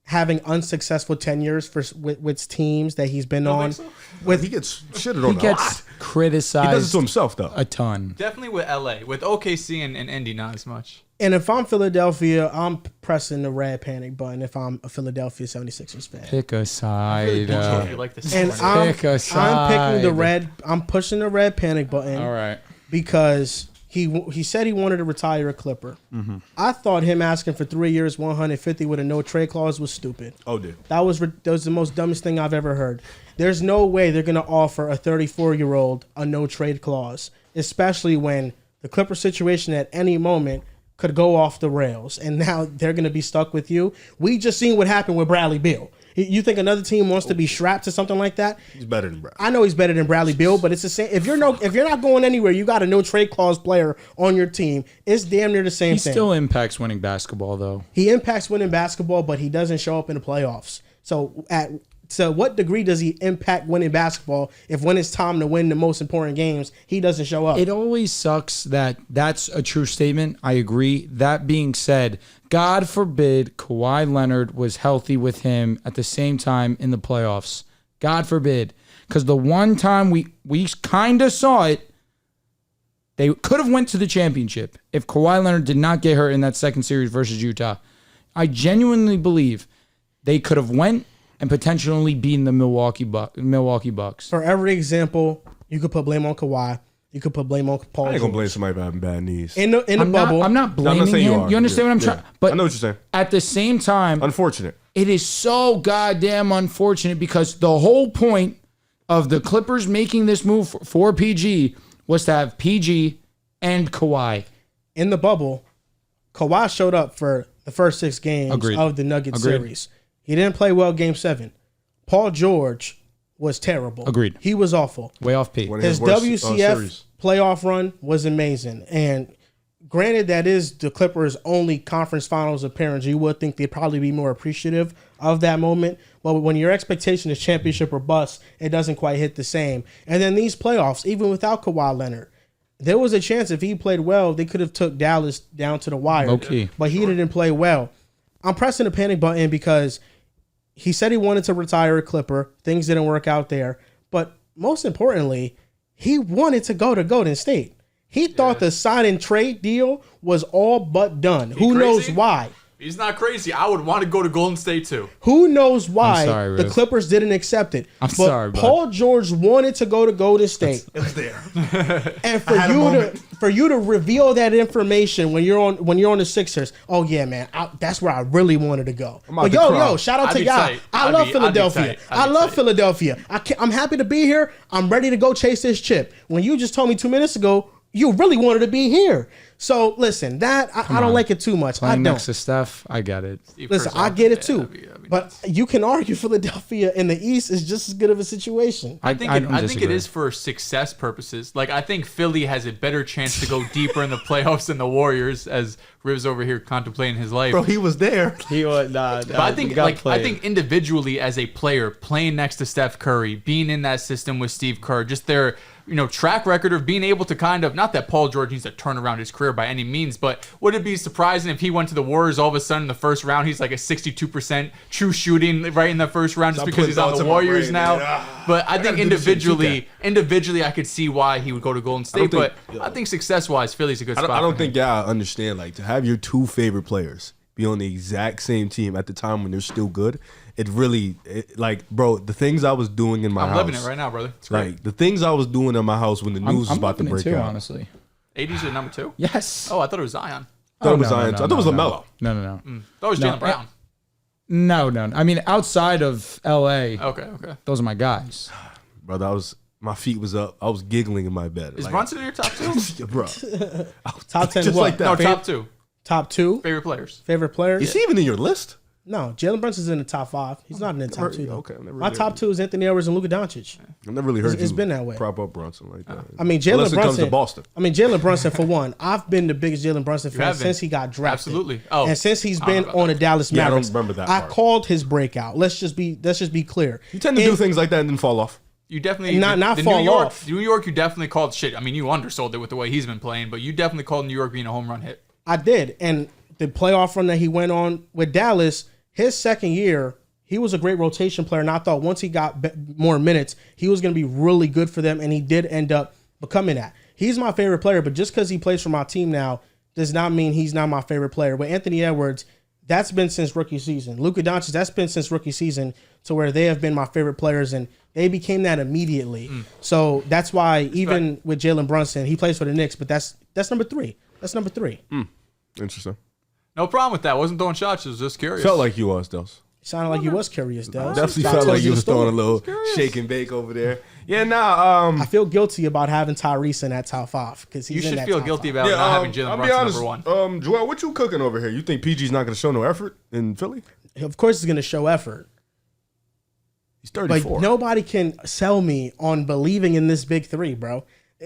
having unsuccessful tenures with teams that he's been on. So? He gets shitted on. He gets criticized. He does it to himself, though. A ton. Definitely with LA. With OKC and Indy, not as much. And if I'm Philadelphia, I'm pressing the red panic button if I'm a Philadelphia 76ers fan. Pick a side. Really like this and pick a side. I'm picking the red. I'm pushing the red panic button. All right. Because he said he wanted to retire a Clipper. Mm-hmm. I thought him asking for 3 years, 150 with a no trade clause was stupid. Oh, dude. That was the most dumbest thing I've ever heard. There's no way they're going to offer a 34-year-old a no trade clause, especially when the Clipper situation at any moment could go off the rails, and now they're going to be stuck with you. We just seen what happened with Bradley Beal. You think another team wants to be strapped to something like that? He's better than Bradley. I know he's better than Bradley Beal, but it's the same. If you're not going anywhere, you got a no trade clause player on your team. It's damn near the same thing. He still impacts winning basketball, though. He impacts winning basketball, but he doesn't show up in the playoffs. So to what degree does he impact winning basketball if when it's time to win the most important games, he doesn't show up? It always sucks that that's a true statement. I agree. That being said, God forbid Kawhi Leonard was healthy with him at the same time in the playoffs. God forbid. Because the one time we kind of saw it, they could have went to the championship if Kawhi Leonard did not get hurt in that second series versus Utah. I genuinely believe they could have went and potentially beaten the Milwaukee Bucks. For every example, you could put blame on Kawhi. You could put blame on Paul I ain't George. gonna blame somebody for having bad knees. In the bubble. I'm not blaming him. You understand what I'm trying? But I know what you're saying. At the same time, Unfortunate. it is so goddamn unfortunate because the whole point of the Clippers making this move for PG was to have PG and Kawhi. In the bubble, Kawhi showed up for the first 6 games of the Nuggets series. He didn't play well Game 7. Paul George was terrible. Agreed. He was awful. Way off P. His WCF playoff run was amazing. And granted, that is the Clippers' only conference finals appearance. You would think they'd probably be more appreciative of that moment. But when your expectation is championship or bust, it doesn't quite hit the same. And then these playoffs, even without Kawhi Leonard, there was a chance if he played well, they could have took Dallas down to the wire. Okay. But he didn't play well. I'm pressing the panic button because he said he wanted to retire a Clipper. Things didn't work out there. But most importantly, he wanted to go to Golden State. He thought the sign and trade deal was all but done. Who knows why? He's not crazy. I would want to go to Golden State too. Who knows why the Riv. Clippers didn't accept it? I'm sorry, bud. Paul George wanted to go to Golden State. It was there. And for you to reveal that information when you're on the Sixers, oh yeah, man, that's where I really wanted to go. But yo, shout out to y'all. I love Philadelphia. I love Philadelphia. I'm happy to be here. I'm ready to go chase this chip. When you just told me 2 minutes ago you really wanted to be here. So listen, that I don't like it too much. Playing I don't. next to Steph, I get it. Listen, I get it too. But you can argue Philadelphia in the East is just as good of a situation. I think it is for success purposes. Like, I think Philly has a better chance to go deeper in the playoffs than the Warriors, as Riv's over here contemplating his life. Bro, he was there. He was But I think individually as a player, playing next to Steph Curry, being in that system with Steve Kerr, just their track record of being able to kind of, not that Paul George needs to turn around his career by any means, but would it be surprising if he went to the Warriors all of a sudden in the first round, he's like a 62% true shooting right in the first round just because he's on the Warriors now. But I think individually I could see why he would go to Golden State, but I think success-wise, Philly's a good spot. I don't think y'all understand, like, to have your 2 favorite players be on the exact same team at the time when they're still good, bro, the things I was doing in my house. I'm living it right now, brother. It's great. Like, the things I was doing in my house when the news was about to break out. Honestly. 80's your number 2? Yes. Oh, I thought it was Zion. I thought it was Zion. I thought it was LaMelo. No. That was Jaylen Brown. No. I mean, outside of LA, Okay. those are my guys. Brother, my feet was up. I was giggling in my bed. Is Brunson in your top 2? Bro. Top 10 Just what? like that. No, top 2. Top 2? Favorite players. Favorite players? Is he even in your list? No, Jalen Brunson's in the top 5. He's not in the top 2. Though. Okay, my top 2 is Anthony Edwards and Luka Doncic. I've never really heard it's been that way. Prop up Brunson like that. I mean, Jalen Unless it comes Brunson. to Boston. I mean, Jalen Brunson for one. I've been the biggest Jalen Brunson fan since he got drafted. Absolutely. Oh, and since he's been on the Dallas Mavericks, I don't remember that I part. called his breakout. Let's just be clear. You tend to do things like that and then fall off. You definitely not fall off. New York, you definitely called shit. I mean, you undersold it with the way he's been playing, but you definitely called New York being a home run hit. I did, and the playoff run that he went on with Dallas, his second year, he was a great rotation player, and I thought once he got more minutes, he was going to be really good for them, and he did end up becoming that. He's my favorite player, but just because he plays for my team now does not mean he's not my favorite player. With Anthony Edwards, that's been since rookie season. Luka Doncic, that's been since rookie season, to where they have been my favorite players, and they became that immediately. So that's why even with Jalen Brunson, he plays for the Knicks, but that's number 3. That's number 3. Interesting. No problem with that. Wasn't throwing shots. I was just curious. Felt like you was, Dehls. Sounded like you was curious, Dehls. Definitely felt like you was throwing a little shake and bake over there. Yeah, I feel guilty about having Tyrese in that top 5 because he's You in should that feel top guilty 5. about not having Jalen I'll be Brunson honest, number 1. Joel, what you cooking over here? You think PG's not going to show no effort in Philly? Of course, he's going to show effort. He's 34. But nobody can sell me on believing in this big three, bro.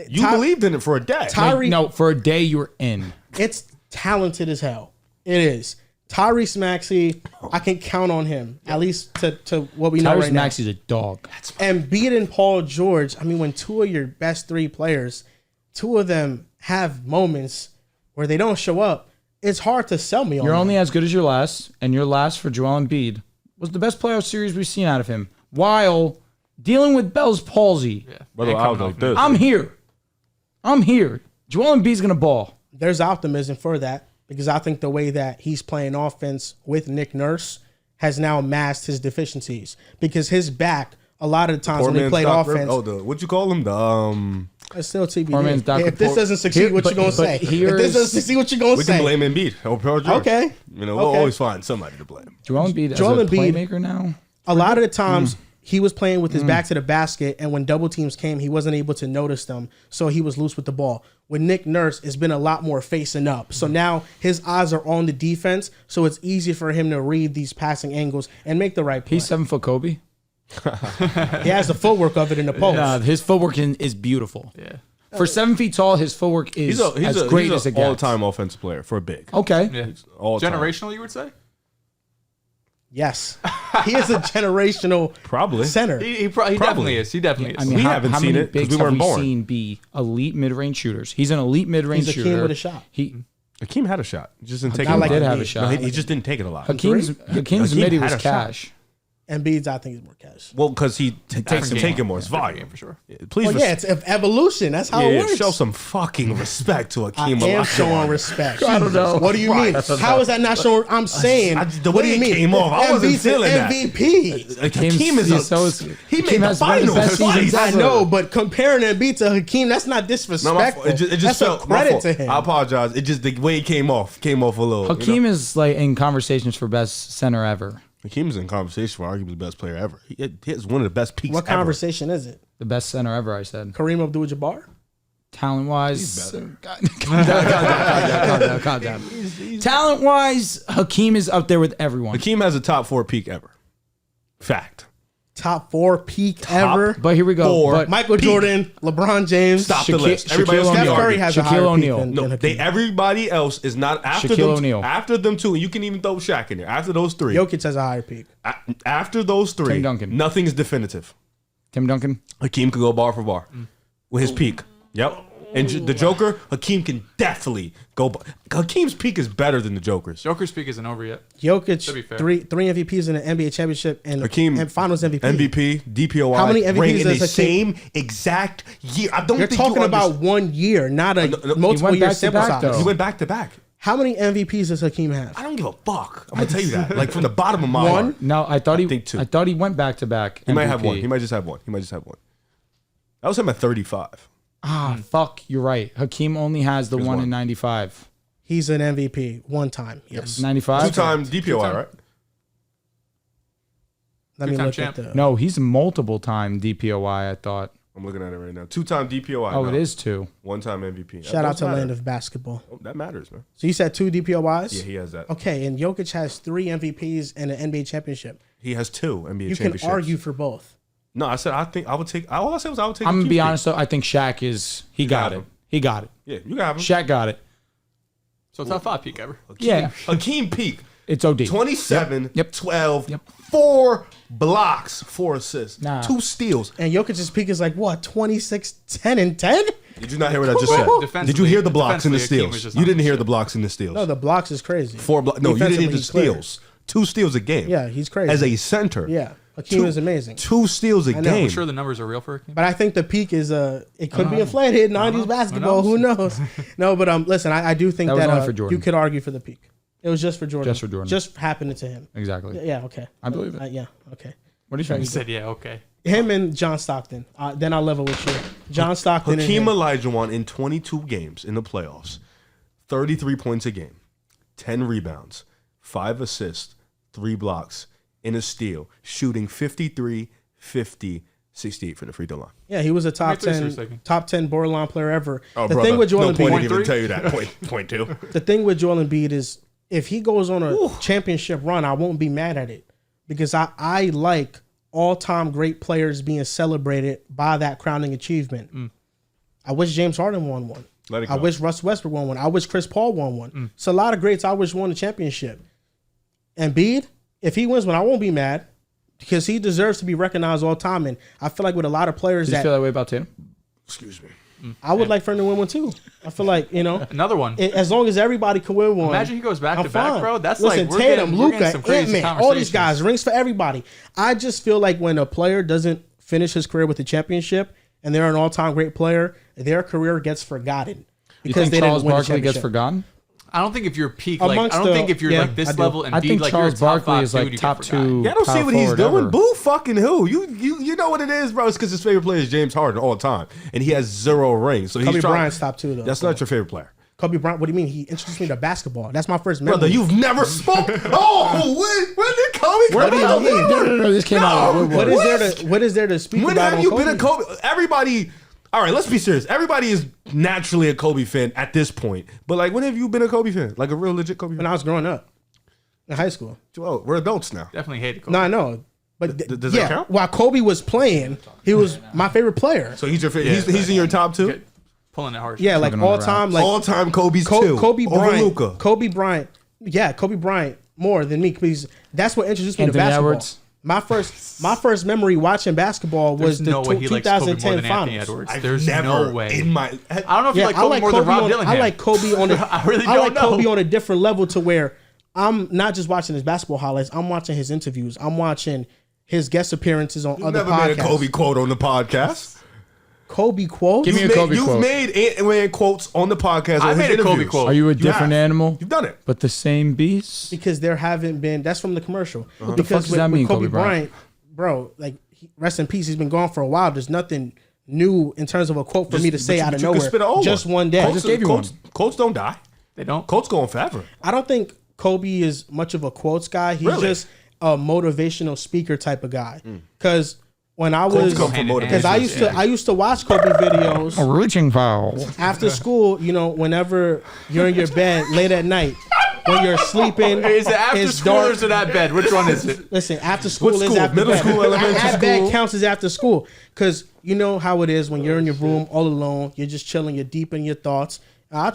You believed in it for a day. No, for a day you were in. It's talented as hell. It is. Tyrese Maxey, I can count on him, at least to what we know right now. Tyrese Maxey's a dog. And beating Paul George, I mean, when two of your best three players, two of them have moments where they don't show up, it's hard to sell me on You're that. only as good as your last, and your last for Joel Embiid was the best playoff series we've seen out of him, while dealing with Bell's palsy. Yeah. Brother, I was like this. I'm here. Joel Embiid's going to ball. There's optimism for that because I think the way that he's playing offense with Nick Nurse has now masked his deficiencies because his back, a lot of the times when he played offense. What you call him? It's still man's TBD. Dr. If this doesn't succeed, what you going to say? If this doesn't succeed, what you going to We say? can blame Embiid. Or Paul George. Okay. We'll Okay. always find somebody to blame. Joel Embiid as Joel a Embiid- playmaker now. A lot of the times he was playing with his back to the basket, and when double teams came, he wasn't able to notice them, so he was loose with the ball. With Nick Nurse, it's been a lot more facing up. So now his eyes are on the defense, so it's easy for him to read these passing angles and make the right play. He's 7 foot Kobe. He has the footwork of it in the post. His footwork is beautiful. Yeah. For 7 feet tall, his footwork is as great as it gets. all-time offensive player for a big. Okay. Yeah. All-time. Generational, you would say? Yes. He is a generational Probably. center. He definitely is. He definitely is. I mean, We how haven't seen many it 'cause bigs we weren't have born. seen be elite mid-range shooters? He's an elite mid-range He's a shooter. king with a shot. Hakeem had a shot. He just didn't take it. Not a like lot. did have a Embiid. shot. No, he just didn't take it a lot. Hakeem's Hakeem midi had was a shot. cash. Embiid's, I think, is more cash. Well, because he takes game. taking more. It's Different volume game for sure. Yeah, please, Well, yeah, it's evolution. That's how it works. show some fucking respect to I Hakeem am Olajuwon. showing respect. I don't know. What do you mean? How is that not showing? I'm saying. The what way do you it mean? came off, I wasn't MVP's feeling that. MVP. Hakeem is he Hakeem made the has one of the finals best twice. seasons I ever. know, but comparing Embiid to Hakeem, that's not No, my disrespectful. fault. It just that's felt a my credit fault. to him. I apologize. It just the way it came off a little. Hakeem is like in conversations for best center ever. Hakeem's in conversation for arguably the best player ever. He has one of the best peaks What ever. conversation is it? The best center ever, I said. Kareem Abdul-Jabbar? Talent wise, better. calm down. Talent wise, Hakeem is up there with everyone. Hakeem has a top 4 peak ever. Fact. Top 4 peak ever. But here we go. Four. But Michael Jordan, LeBron James. Stop the list. Everybody else Shaquille can Steph O'Neal. Curry has a Shaquille higher O'Neal. peak than No, Hakeem. everybody else is not after Shaquille them. O'Neal. After them two, and you can even throw Shaq in there. After those three, Jokic has a higher peak. after those three, Tim Duncan. nothing is definitive. Tim Duncan. Hakeem could go bar for bar with his peak. Yep. And the Joker, Hakeem can definitely go. Hakeem's peak is better than the Joker's. Joker's peak isn't over yet. To be Jokic, fair. three MVPs in the NBA championship and Hakeem, and Finals MVP. MVP, DPOY. How many MVPs ring in the does Hakeem- same exact year? I don't You're think talking you about understand. 1 year, not a no, multiple went year back to sample back, size. though. He went back to back. How many MVPs does Hakeem have? I don't give a fuck. I'm gonna tell you that. Like from the bottom of my One? heart. No, I thought think two. I thought he went back to back. He might have one. He might just have one. That was him at 35. Fuck, you're right. Hakeem only has the one one. in 95. He's an MVP one time. Yes. 95? 2-time DPOI, right? Let me Two-time look champ. at the. No, he's a multiple time DPOI, I thought. I'm looking at it right now. 2-time DPOI. Oh, no. it is 2. 1-time MVP. Shout out That to matter. Land of Basketball. Oh, that matters, man. So you said 2 DPOYs? Yeah, he has that. Okay, and Jokic has 3 MVPs and an NBA championship. He has 2 NBA You can championships. argue for both. No, I said I think I would take. All I said was I would take. I'm going to Hakeem's be peak. honest, though. I think Shaq is. He got have it. him. He got it. Yeah, you got him. Shaq got it. So top 5 peak ever. Yeah. Hakeem peak. It's OD. 27, Yep. 12, Yep. 4 blocks, 4 assists, Nah. 2 steals. And Jokic's peak is like what? 26, 10, and 10? Did you not hear what I just said? Defensively- Did you hear the blocks and the defensively, Hakeem was steals? just You on didn't his hear shit. the blocks and the steals. No, the blocks is crazy. 4 blocks. No, you didn't hear Defensively, the he's clear. steals. 2 steals a game. Yeah, he's crazy. As a center. Yeah, Hakeem is amazing. 2 steals a know. game. I'm sure the numbers are real for Hakeem. But I think the peak is it could be inflated. 90s basketball, who knows? No, but listen, I do think That was that only for Jordan. you could argue for the peak. It was just for Jordan. Just for Jordan. Just happening to him. Exactly. Yeah, okay. I believe it. Yeah, okay. What are you trying He to say? said, yeah, okay. Him and John Stockton. Then I'll level with you. John Stockton. Hakeem and him. Olajuwon in 22 games in the playoffs, 33 points a game, 10 rebounds, 5 assists, 3 blocks, and a steal, shooting 53, 50, 68 from the free throw line. Yeah, he was a top Wait, please, for a 10, second. top 10 borderline player ever. Oh, the brother, thing with Joel no point Embiid, didn't even 0.3? tell you that. Point 2. the thing with Joel Embiid is if he goes on a championship run, I won't be mad at it because I like all-time great players being celebrated by that crowning achievement. I wish James Harden won one. I wish Russ Westbrook won one. I wish Chris Paul won one. So a lot of greats I wish won a championship. Embiid, if he wins one, I won't be mad because he deserves to be recognized all time. And I feel like with a lot of players Did you feel that way about Tatum? Excuse me. I would like for him to win one too. I feel like, Another one. as long as everybody can win one. Imagine he goes back I'm to back, fine. bro. That's Listen, like we're Tatum, getting Luka, some crazy Ant-Man, all these conversations. guys, rings for everybody. I just feel like when a player doesn't finish his career with a championship and they're an all-time great player, their career gets forgotten because they Charles didn't win the Barkley gets championship. forgotten? I don't think if you're peak, like Amongst I don't the- think if you're yeah, like this I do. level and I beat think like Charles you're a top Barkley 5 is like dude, you top get forgotten. 2. Yeah, I don't see power what he's forward doing. ever. Boo fucking who? You know what it is, bro. It's because his favorite player is James Harden all the time, and he has 0 rings. So Kobe he's trying. Bryant's top 2 though. That's not your favorite player, Kobe Bryant. What do you mean? He introduced me to basketball. That's my first memory. brother. You've never spoke. Oh, when did Kobe? What do you mean? No, this came out of the What woodwork. is there to speak When about? have on you Kobe? been a Kobe? Everybody. All right, let's be serious. Everybody is naturally a Kobe fan at this point. But like, when have you been a Kobe fan? Like a real legit Kobe When fan? I was growing up in high school. Oh, we're adults now. Definitely hated Kobe. No, I know. But does that count? While Kobe was playing, he was my favorite player. So he's your he's in your top 2? Okay. Pulling it harsh. Yeah, like Talking on all the time, like All time Kobe's 2. Kobe over Bryant. Luka. Kobe Bryant. Yeah, Kobe Bryant more than me because that's what introduced me Anthony to basketball. Edwards. My first memory watching basketball was There's no the way he likes Kobe more 2010 than Anthony finals. Edwards. I've There's never no way. in my. I don't know if you Yeah, like Kobe more than Rob Dillingham. I like Kobe on a, I really I like don't know. Kobe on a different level to where I'm not just watching his basketball highlights. I'm watching his interviews. I'm watching his guest appearances on other Never podcasts. made a Kobe quote on the podcast. Kobe quote. Give me a Kobe You've quote. made Ant-Man quotes on the podcast. I on his made a Kobe interviews. quote. Are you a You different have. animal? You've done it. But the same beast? Because there haven't been. That's from the commercial. the Because fuck does with, that with mean, Kobe Kobe Bryant? Bryant, bro, like rest in peace. He's been gone for a while. There's nothing new in terms of a quote for me to say out of you can nowhere. spit it over. Just one day. Quotes, just gave you quotes, quotes don't die. They don't. Quotes going forever. I don't think Kobe is much of a quotes guy. He's Really? just a motivational speaker type of guy. Because when I Quotes was, come from because motivation. I used to watch Kobe videos A reaching foul. after school. Whenever you're in your bed late at night, when you're sleeping, Is it after it's school or dark. is it at bed? Which one is it? Listen, after school What is school? after Middle bed. school, elementary At bed school? counts as after school. Because you know how it is when you're in your room all alone. You're just chilling. You're deep in your thoughts. I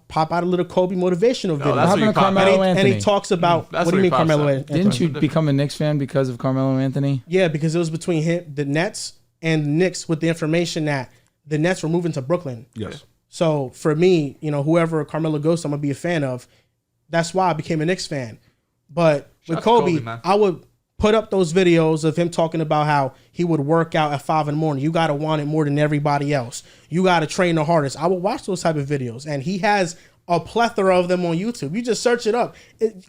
pop out a little Kobe motivational video. that's what happened you to pop Carmelo out. and Anthony? he talks about That's what do you where he mean pops Carmelo up. Anthony? Didn't you become a Knicks fan because of Carmelo Anthony? Yeah, because it was between him, the Nets, and the Knicks with the information that the Nets were moving to Brooklyn. Yes. So for me, whoever Carmelo goes to, I'm gonna be a fan of. That's why I became a Knicks fan. But with out to Kobe, Kobe, man. I would put up those videos of him talking about how he would work out at 5 a.m. You gotta want it more than everybody else. You gotta train the hardest. I would watch those type of videos, and he has a plethora of them on YouTube. You just search it up.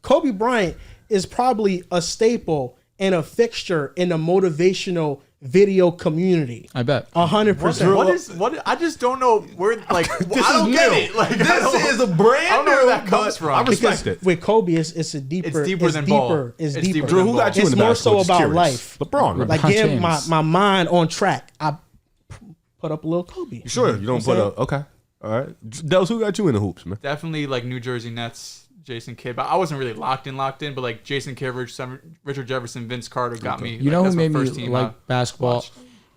Kobe Bryant is probably a staple and a fixture in the motivational video community. I bet. 100%. What? I just don't know where. Like, This I don't is get new. it. Like, This is a brand I don't know where that new, comes but from. I respect Because it. with Kobe, it's a deeper. It's deeper than ball. It's It's deeper. deeper Drew, than who got you It's in the more basketball? so Just about curious. life. LeBron. Like LeBron getting James. my mind on track. I put up a little Kobe. Sure, you don't You know put a okay. All right, Dehls, who got you in the hoops, man? Definitely like New Jersey Nets, Jason Kidd. But I wasn't really locked in, but like Jason Kidd, Richard Jefferson, Vince Carter got me. You know who that's my made me first team I like basketball watched.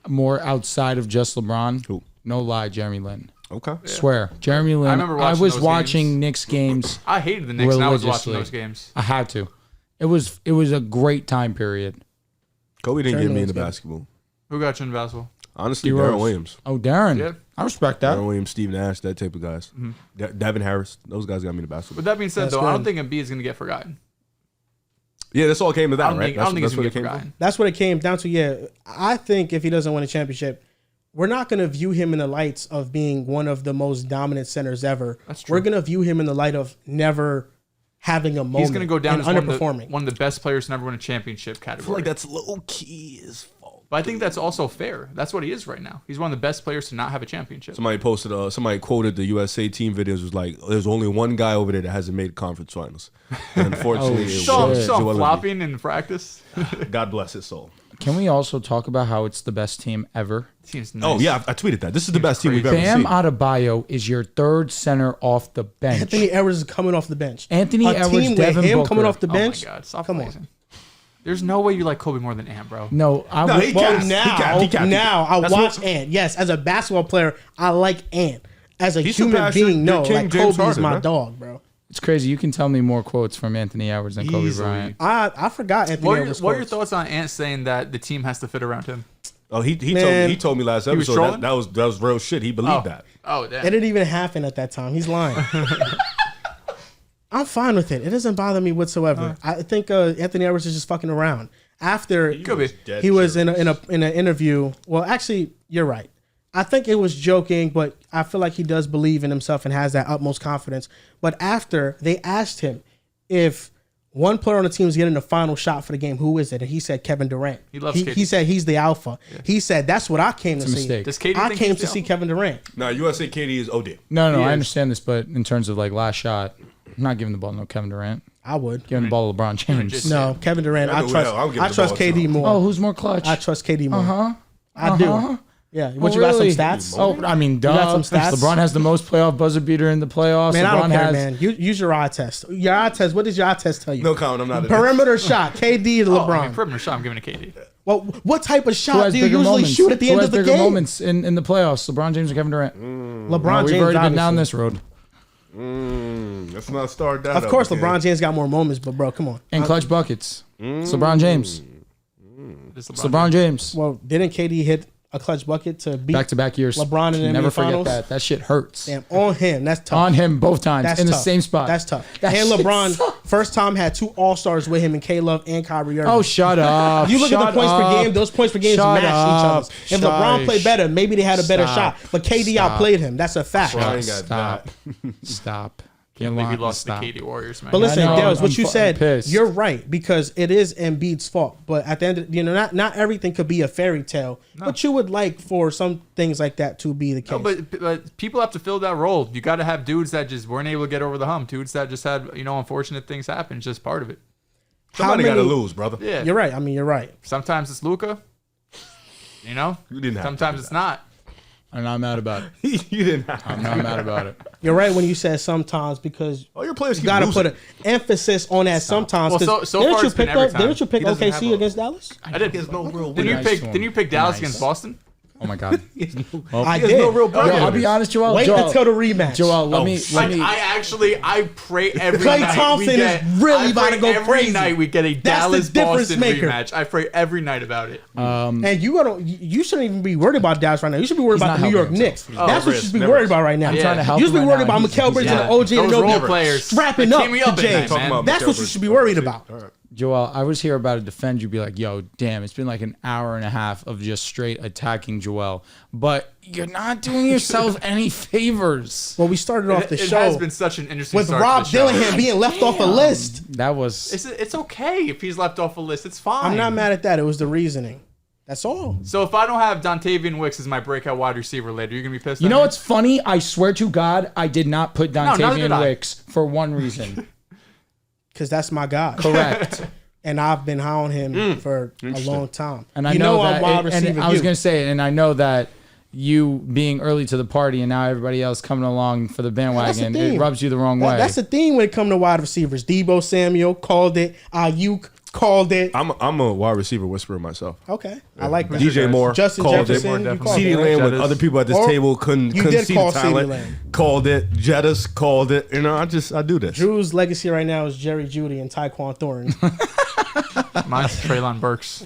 more outside of just LeBron? Who? No lie, Jeremy Lin. Okay. Swear. Jeremy Lin. remember I watching was those watching games. Knicks games. I hated the Knicks, and I was watching religiously. those games. I had to. It was a great time period. Kobe didn't get me Turnovers, into yeah. basketball. Who got you in basketball? Honestly, Steve Darren Rose. Williams. Oh, Darren. Yeah. I respect that. Darren Williams, Steve Nash, that type of guys. Devin Harris, those guys got me into basketball. With that being said, That's though, I don't good. think Embiid is going to get forgotten. Yeah, that's all it came to that, I don't right? think, I don't think he's that's going what to it get came forgotten. That's what it came down to. Yeah, I think if he doesn't win a championship, we're not going to view him in the lights of being one of the most dominant centers ever. That's true. We're going to view him in the light of never having a moment. He's going to go down and as underperforming. one of the best players to never win a championship I feel category. like that's low key as fuck. But I think that's also fair. That's what he is right now. He's one of the best players to not have a championship. Somebody posted, somebody quoted the USA team videos, was like, there's only one guy over there that hasn't made conference finals. And unfortunately, Oh, it shit. Saw was him Joel Embiid. flopping in practice. God bless his soul. Can we also talk about how it's the best team ever? Seems nice. Oh, yeah, I tweeted that. This is the best team we've ever Bam seen. Adebayo is your third center off the bench. Anthony Edwards is coming off the bench. Anthony a Edwards, team with Devin him Booker. coming off the Oh bench. my God. Stop Come on. blazing. There's no way you like Kobe more than Ant, bro. No, No, he Well, caps. now, He caps. now I That's watch what- Ant. Yes, as a basketball player, I like Ant. As a He human surpassed being, your no. King Like James Kobe's Harden, my man. dog, bro. it's crazy. You can tell me more quotes from Anthony Edwards than Kobe Easily. Bryant. I forgot Anthony What are, Edwards. what are your quotes. thoughts on Ant saying that the team has to fit around him? Oh, he Man. told me last was episode trolling? that was real shit. He believed that. Oh, damn. It didn't even happen at that time. He's lying. I'm fine with it. It doesn't bother me whatsoever. I think Anthony Edwards is just fucking around. After Could be. Dead he was serious. in an interview. Well, actually, you're right. I think it was joking, but I feel like he does believe in himself and has that utmost confidence. But after they asked him if one player on the team is getting the final shot for the game, who is it? And he said Kevin Durant. He loves KD. He said he's the alpha. He said that's what I came to It's a see. mistake. Does KD I think came he's to the see alpha? Kevin Durant. Nah, USA KD is OD. No, He I is. understand this, but in terms of like last shot, I'm not giving the ball to no Kevin Durant. I would. Giving the ball to LeBron James. just- No, Kevin Durant. I I know who the hell I'm trust. giving I the trust ball to. KD more. Oh, who's more clutch? I trust KD more. Uh-huh. I do. Yeah. What, you got some stats? Oh, I mean, duh. got some stats? LeBron has the most playoff buzzer beater in the playoffs. Man, I LeBron don't care, has. man. Use your eye test. Your eye test. What does your eye test tell you? No comment. I'm not. Perimeter shot. KD to Oh, LeBron. I mean, perimeter shot, I'm giving it to KD. Well, what type of Who shot has do you bigger usually moments? shoot at the Who end has of the bigger game? moments in the playoffs? LeBron James or Kevin Durant? LeBron We've James. already been down obviously. this road. Let's not start that. Of up course, again. LeBron James got more moments, but bro, come on. And clutch buckets. It's LeBron James. This It's LeBron James. Well, didn't KD hit a clutch bucket to beat Back-to-back years. LeBron in the Never NBA forget Finals? that. That shit hurts. Damn, on him. That's tough. On him both times That's in tough. the same spot. That's tough. That and shit LeBron, sucks. first time had 2 All-Stars with him, and K-Love and Kyrie Irving. Oh, shut up. You look at the Shut points per up. game; those points per game Shut match each up. other. If LeBron played better, maybe they had a better Stop. shot. But KD Stop. outplayed him. That's a fact. Brian got Stop. Stop. Can't believe he lost Stop. to the KD Warriors, man. But listen, I know, Dehls, what I'm you said, pissed. you're right, because it is Embiid's fault. But at the end, not everything could be a fairy tale. But you would like for some things like that to be the case. No, but people have to fill that role. You got to have dudes that just weren't able to get over the hump. Dudes that just had unfortunate things happen. It's just part of it. Somebody How got to many- lose, brother. Yeah. You're right. I mean, you're right. Sometimes it's Luka. You didn't have Sometimes it's not. I'm not mad about it. you didn't have. I'm not mad about it. You're right when you said sometimes, because All your players you keep got to losing. put an emphasis on that sometimes. Well, 'cause so didn't far you it's been pick every up? time. Didn't you pick He doesn't have OKC a- against Dallas? I did. There's no real Didn't you Nice pick? one. Didn't you pick Dallas Nice. against Boston? Oh my god. I There's did. no real Yo, brother. I'll be honest, Joel. Wait Joel, until the rematch. Joel, let me. I pray every Klay night Thompson we get. is really I about pray to go every crazy. night we get a That's the Dallas difference Boston maker. rematch. I pray every night about it. And you shouldn't even be worried about Dallas right now. You should be worried about not the New York helping Knicks. himself. That's what you Never should be is. worried Never about right now. I'm trying to help You should him be right worried now. about Mikal Bridges and Yeah. OG Those and role Anobi players strapping that up keep me to up at James. night, man. That's what you should be worried about. Joel, I was here about to defend you, be like, yo, damn, it's been like an hour and a half of just straight attacking Joel. But you're not doing yourself any favors. Well, we started off the It show has been such an interesting with start Rob to the show. Dillingham being left off a list. That was It's okay if he's left off a list. It's fine. I'm not mad at that. It was the reasoning. That's all. So if I don't have Dontavian Wicks as my breakout wide receiver later, you're gonna be pissed. You at know me? what's funny? I swear to God, I did not put neither did Dontavian I. Wicks for one reason. Because that's my guy. Correct. And I've been high on him for a long time. And I you know I'm that. wide And receiver. I was you. going to say, and I know that you being early to the party and now everybody else coming along for the bandwagon, theme. it rubs you the wrong way. That's the theme when it comes to wide receivers. Debo Samuel called it. Aiyuk called it. I'm a wide receiver whisperer myself. Okay, I like that. DJ Moore Justin called Jefferson, it. you called CeeDee it, right? Lamb with Jettis. other people at this Or table couldn't you did see call the CeeDee talent. Lamb. Called it. Jettis called it. I do this. Drew's legacy right now is Jerry Jeudy and Tyquan Thornton. Mine's Traylon Burks.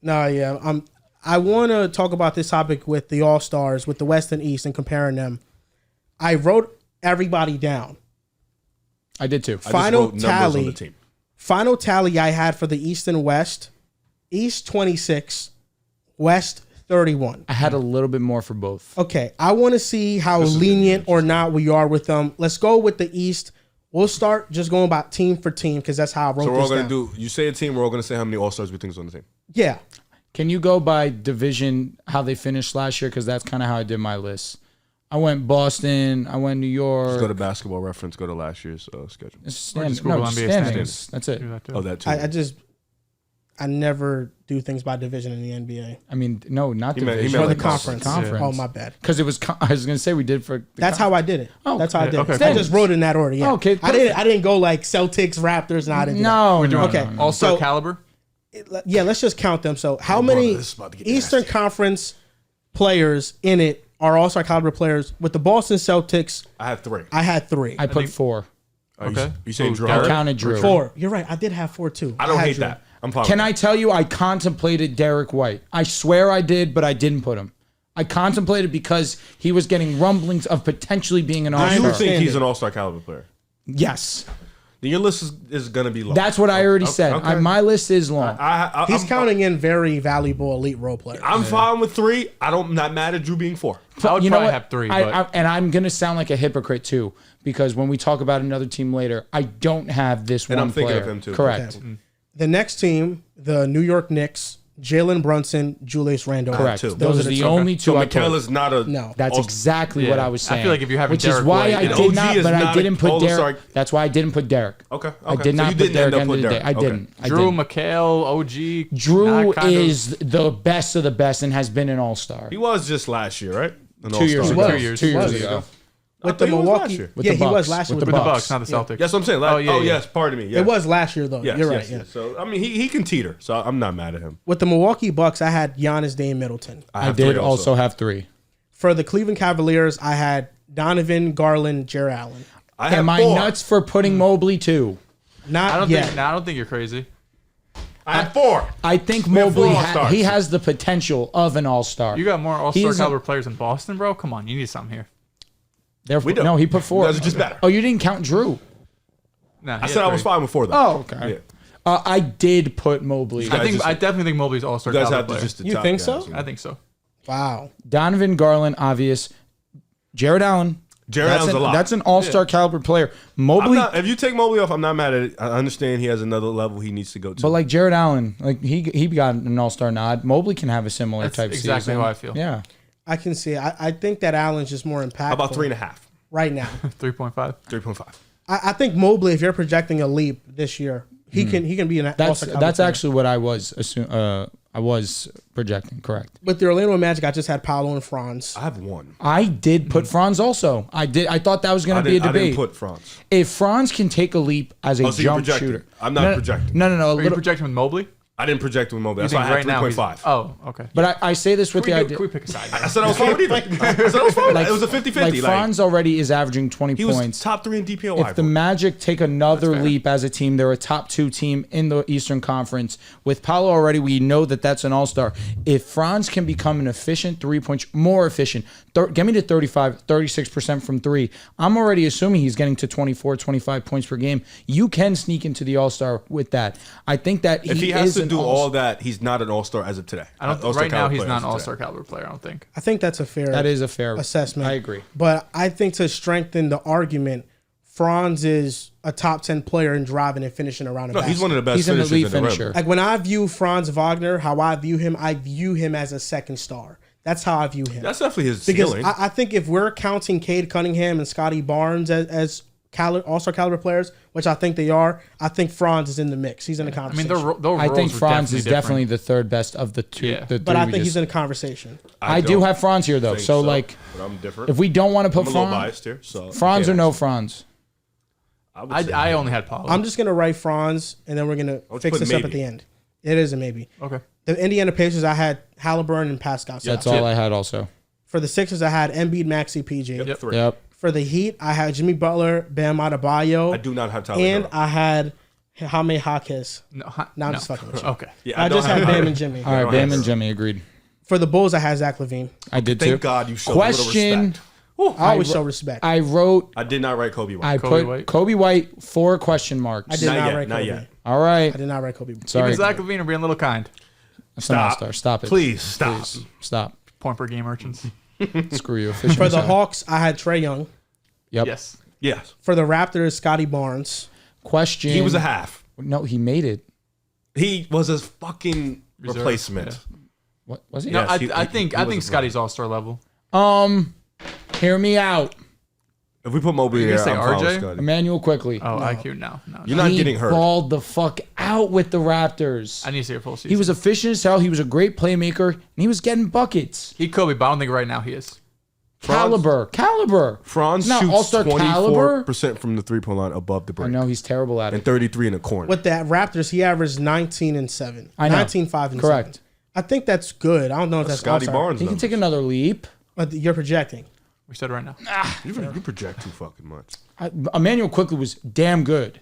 No, yeah. I want to talk about this topic with the All-Stars, with the West and East, and comparing them. I wrote everybody down. I did too. I just Final wrote numbers on tally. the team. Final tally I had for the East and West. East 26, West 31. I had a little bit more for both. Okay, I want to see how lenient or not we are with them. Let's go with the East. We'll start just going about team for team because that's how I wrote So we're all this gonna down. do. You say a team. We're all gonna say how many All Stars we think is on the team. Yeah. Can you go by division, how they finished last year? Because that's kind of how I did my list. I went Boston. I went New York. Just go to Basketball Reference. Go to last year's schedule. It's Or just standings. Google No, NBA standings. That's it. Do that too. Oh, that too. I never do things by division in the NBA. I mean, no, not He meant division. Or the like conference. conference. Oh, my bad. Because it was. I was gonna say we did for. That's how I did it. Oh, That's how I did okay, it. I cool. just wrote it in that order. Yeah. Okay, I didn't go like Celtics, Raptors, and I didn't do that. No, We're doing no, Okay. no, no. All-star So- caliber. Yeah, let's just count them. So, how many this is about to get Eastern Conference players in it are All-Star caliber players? With the Boston Celtics, I had 3. I had 3. I put 4. Okay. You saying Who, Drew? I Derek? counted Drew. 4. You're right. I did have 4 too. I don't had hate Drew. that. I'm fine. Can with I tell you, I contemplated Derek White. I swear I did, but I didn't put him. I contemplated because he was getting rumblings of potentially being an that. All-Star. You understand think he's it. an All-Star caliber player? Yes. Then your list is going to be long. That's what I already said. okay. My list is long. He's I'm, counting in very valuable elite role players. I'm fine with 3. I'm not mad at Drew being 4. I would You know probably what? have 3. And I'm going to sound like a hypocrite too, because when we talk about another team later, I don't have this And one I'm thinking player. of him too. Correct. Okay. The next team, the New York Knicks, Jalen Brunson, Julius Randle. Correct. Two. Those are the two. only two So I Mikel put. is not a. No. That's exactly what I was saying. I feel like if you're having which is Derek why White I and did OG not, is but I not didn't put All-Star. Derek. That's why I didn't put Derek. Okay. I did not you put didn't Derek end up end of with the day. Derek. I Okay. didn't. I Drew, didn't. Mikal, OG. Drew not kind of- is the best of the best and has been an All-Star. He was just last year, right? An 2 years All-Star. ago. Two years. 2 years Was. ago. With the I thought he was last Milwaukee. year. With Yeah, the he was Bucks. last year With with the With the Bucks. Bucks, not the Celtics. That's what I'm saying. Oh, yeah, yeah. Yes. Pardon me. Yes. It was last year, though. Yes, You're right. yes, Yeah. yes. So, I mean, he can teeter. So, I'm not mad at him. With the Milwaukee Bucks, I had Giannis Dame Middleton. I have did 3 also have 3. For the Cleveland Cavaliers, I had Donovan, Garland, Jarrett Allen. I have Am I 4. nuts for putting Mobley too? Not I don't yet. think. No, I don't think you're crazy. I have 4. I think have Mobley 4 All-Stars. he has the potential of an All-Star. You got more All-Star He's a- caliber players in Boston, bro. Come on, you need something here. Therefore, We do. no, he put 4. Those are just better. Oh, you didn't count Drew. Nah, I said I was fine with 4 though. Oh, okay. Yeah. I did put Mobley. I think. just- I definitely think Mobley's All-Star You guys caliber have player. just the You top think guys, so? you know. I think so. Wow. Donovan, Garland, obvious. Jarrett Allen. Jarrett Allen's a lot. That's an All-Star caliber player. I'm Mobley, not, if you take Mobley off, I'm not mad at it. I understand he has another level he needs to go to. but like Jarrett Allen, like he got an All-Star nod. Mobley can have a similar That's type exactly season. how I feel. Yeah. I can see it. I think that Allen's just more impactful. How about 3.5? right now? 3.5. 3.5. I think Mobley, if you're projecting a leap this year, he can be an That's All-Star that's player. actually what I was projecting. Correct. With the Orlando Magic, I just had Paolo and Franz. I have 1. I did put Franz also. I did. I thought that was going to be a I debate. didn't put France. If Franz can take a leap as a Oh, so you're jump projecting. shooter, I'm not projecting. No, a Are you little. projecting with Mobley? I didn't project with Mobley. You That's why think I right had now? 3.5. Oh, okay. But I say this with the idea. Can we pick a side? I said I was fine with either. I said I was fine. Like, It was a 50-50. Like Franz already is averaging 20 he was points. top 3 in DPOI. If the Magic take another fair. leap as a team, they're a top 2 team in the Eastern Conference. With Paolo already, we know that that's an all-star. If Franz can become an efficient more efficient, get me to 35, 36% from 3, I'm already assuming he's getting to 24, 25 points per game. You can sneak into the all-star with that. I think that if he has is to an do all-star. all that, he's not an all-star as of today. I don't. All-Star Right now, caliber he's player not as an of All-Star today. caliber player. I don't think. I think that's a fair That is a fair assessment. I agree. But I think to strengthen the argument, Franz is a top 10 player in driving and finishing around the No, basket. he's one of the best He's an finishers elite in the rim. finisher. Like when I view Franz Wagner, how I view him as a second star. That's how I view him. That's definitely his Because ceiling. I think if we're counting Cade Cunningham and Scotty Barnes as All-Star caliber players, which I think they are, I think Franz is in the mix. He's in the I mean, conversation. their I roles think are Franz is different. definitely the third best of the two. Yeah. The but three I we think he's just- in the conversation. I do have Franz here though. think So like, but I'm different. if we don't want to I'm put a little Franz, biased here. So Franz yeah, or no Franz? would say I only had Paolo. I'm just going to write Franz, and then we're going to would fix put this up at maybe. the end. It is a maybe. Okay. The Indiana Pacers, I had Halliburton and Pascal. That's Siakam. all I had also. For the Sixers, I had Embiid, Maxey, PG. Yep, Yep. 3. Yep. For the Heat, I had Jimmy Butler, Bam Adebayo, I do not have Tyler and Hero. I had Jaime Jaquez. No, No, I'm just fucking with you. Okay. Yeah, I don't just had have Bam Tyler. and Jimmy. All right, don't Bam have and Hero. Jimmy agreed. For the Bulls, I had Zach LaVine. I did Thank too. God you showed a little Question. respect. I always show respect. I wrote. I did not write Kobe White. I Kobe put White. Kobe White 4 question marks. I did not, Not yet, write not Kobe. yet. All right. I did not write Kobe. Sorry. Even Zach Levine are being a little kind. That's an all-star. Stop it. Please stop. Please. Stop. Point per game merchants. Screw you. For the Efficiency. Hawks, I had Trae Young. Yep. Yes. Yes. For the Raptors, Scotty Barnes. Question. He was a half. No, he made it. He was a fucking Reserve, replacement. What was he? No, Yes, I think he was a Scotty's All-Star level. Hear me out. If we put Mobley You there, gonna say I'm fine with RJ? Scotty. Emmanuel quickly. Oh, IQ no. You're not He getting hurt. balled the fuck out with the Raptors. I need to see a full season. He was efficient as hell. He was a great playmaker, and he was getting buckets. He could be, but I don't think right now he is. Caliber. Franz Not shoots all-star caliber. 24% from the 3-point line above the I break. know he's terrible at And it. 33 in the corner. With that Raptors, he averaged 19 and 7. I know. 19, 5 and Correct. 7. I think that's good. I don't know if that's Scotty all-star. Barnes. He can take another leap. But you're projecting. We said it right now. You project too fucking much. Emmanuel quickly was damn good.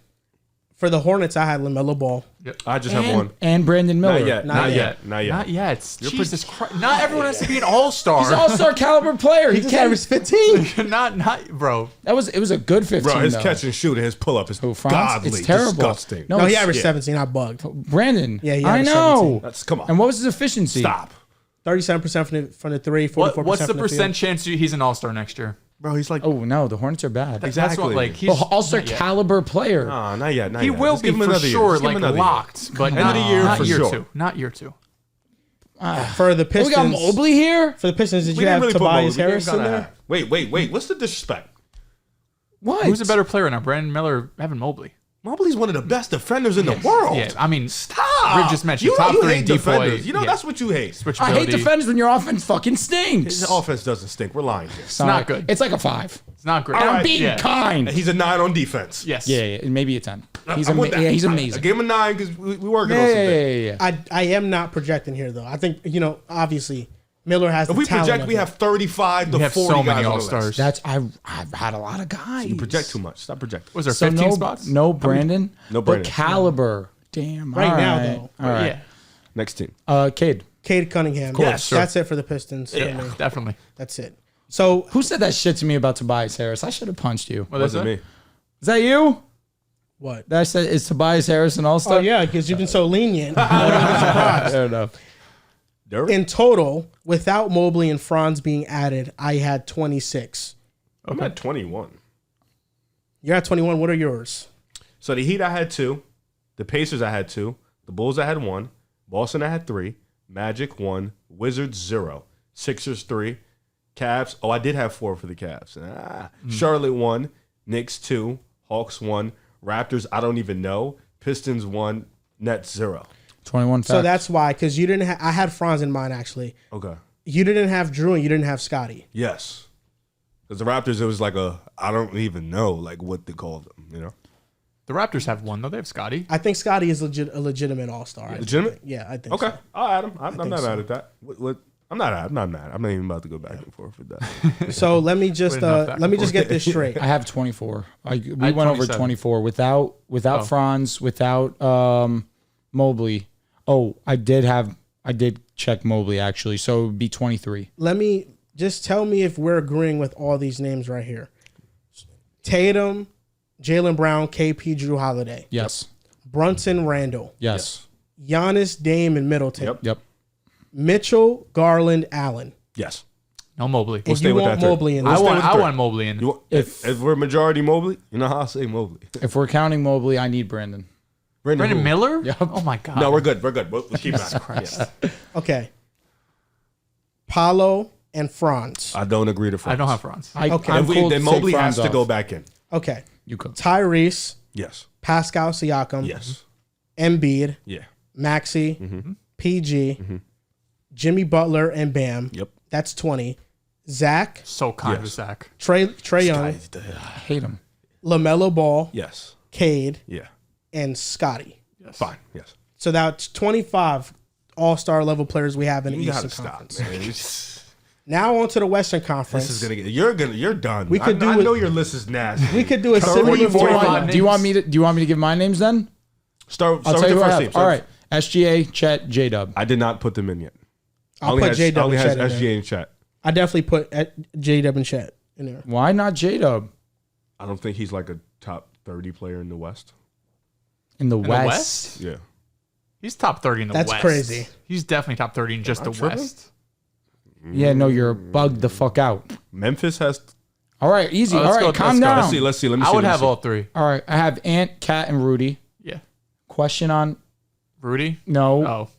For the Hornets, I had LaMelo Ball. I just have one. And Brandon Miller. Not yet. Not Not yet. yet. Not yet. Not yet. Jesus Christ. Not everyone has to be an all-star. He's an all-star caliber player. He He just can't. averaged 15. not, bro. It was a good 15. Bro, his though. catch and shoot and his pull up is Franz? godly. It's terrible. Disgusting. No, No, he it's- averaged yeah. 17. I bugged. Brandon. Yeah, he I averaged know. 17. Come on. And what was his efficiency? Stop. 37% from the 3, 44% What's the from the percent field. chance he's an all-star next year? Bro, he's like, Oh no, the Hornets are bad. That's what, Exactly. like, he's Well, all-star not yet. caliber player. nah, not yet. Not He yet. will Let's be give him for another year. sure, Let's give him like another year. locked, but End of not, the year not for year sure. 2. Not year 2. For the Oh, Pistons. we got Mobley here. For the Pistons, did We you didn't have really put Tobias Mobley. We Harris didn't in gotta there? have- Wait. What's the disrespect? What? Who's a better player now, Brandon Miller or Evan Mobley? Mobley's one of the best defenders in the world. Yeah, I mean, Stop. Riv just mentioned you top you 3 hate decoy. defenders. You know, yeah. that's what you hate. Switchability. I hate defenders when your offense fucking stinks. His offense doesn't stink. We're lying here. It's not good. It's like a 5. It's not great. And I'm right, being yeah. kind. He's a 9 on defense. Yes. Yeah, maybe a 10. He's I'm with that. he's I amazing. gave him a 9 because we working on Yeah, something. yeah. I am not projecting here, though. I think, obviously, Miller has If the we talent project, of we it. have 35 to We have 40 so guys many on the all-stars. list. That's I've had a lot of guys. You project too much. Stop projecting. Was there So 15 no, spots? no Brandon. No but Brandon. caliber. Damn. Right all now, right. though. All right. Yeah. Next team. Cade. Cade Cunningham. course, sure. That's it for the Pistons. for Yeah, me. definitely. That's it. So, Who said that shit to me about Tobias Harris? I should have punched you. What is Wasn't it? me. Is that you? what? That I said is Tobias Harris an all-star? Oh, yeah, because you've been so lenient. I wouldn't be surprised. Fair enough. Derek? In total, without Mobley and Franz being added, I had 26. I'm at 21. You're at 21. What are yours? So the Heat I had 2. The Pacers I had 2. The Bulls I had 1. Boston I had 3. Magic 1. Wizards 0. Sixers 3. Cavs. Oh, I did have 4 for the Cavs. Charlotte 1. Knicks 2. Hawks 1. Raptors I don't even know. Pistons 1. Nets 0. 21 facts. So that's why, because you didn't. I had Franz in mind actually. Okay. You didn't have Drew and you didn't have Scotty. Yes. Because the Raptors, it was like I don't even know like what they called them, you know? The Raptors have one, though. They have Scotty. I think Scotty is a legitimate all-star. Legitimate? Yeah, I think Okay. so. I'll add him. I'm think not so. mad at that. What? I'm not mad. I'm not even about to go back and forth with that. So let me just enough back let me and just get this straight. I have 24. We had went over 27. 24 without Franz, without Mobley. Oh, I did check Mobley actually, so it would be 23. Let me just tell me if we're agreeing with all these names right here. Tatum, Jaylen Brown, KP, Drew Holiday, Yes. Brunson, Randall, Yes. Giannis, Dame, and Middleton. Yep. Mitchell, Garland, Allen. Yes. No Mobley. And stay you with want that third. Mobley in I this. stay want with I three. want Mobley in. If we're majority Mobley, you know how I say Mobley. If we're counting Mobley, I need Brandon. Brandon who? Miller? Yep. Oh, my God. No, we're good. We're good. We'll keep that. Yeah. Okay. Paulo and Franz. I don't agree to France. I don't have Franz. Okay. I'm cool then to take Mobley has Franz to off. go back in. Okay. You could. Tyrese, Yes. Pascal Siakam, Yes. Embiid, Yeah. Maxey, PG, Jimmy Butler, and Bam. Yep. That's 20. Zach, So kind of Yes. Zach. Trey Young, Hate him. LaMelo Ball, Yes. Cade, Yeah. and Scotty. Fine. Yes. So that's 25 all-star level players we have in the You Eastern gotta stop, Conference. man. Now on to the Western Conference. This is gonna get. You're done. We could I do it- know your list is nasty. We could do a similar 45 Do you want me to give my names then? Start I'll with tell you the who I first have. team. All right. SGA, Chet, J-Dub. I did not put them in yet. I'll put J I only Dub has and Chet in there. SGA in chat. I definitely put J Dub and Chet in there. Why not J-Dub? I don't think he's like a top 30 player in the West. In the In West? the West? Yeah. He's top 30 in the That's West. crazy. He's definitely top 30 in just the tripping? West. Yeah, no, you're bugged the fuck out. Memphis has. All right, easy. Let's All right, go, calm let's go. down. Let's see. Let me see. I would let me have see. all three. All right, I have Ant, Cat, and Rudy. Yeah. Question on Rudy? no. Oh.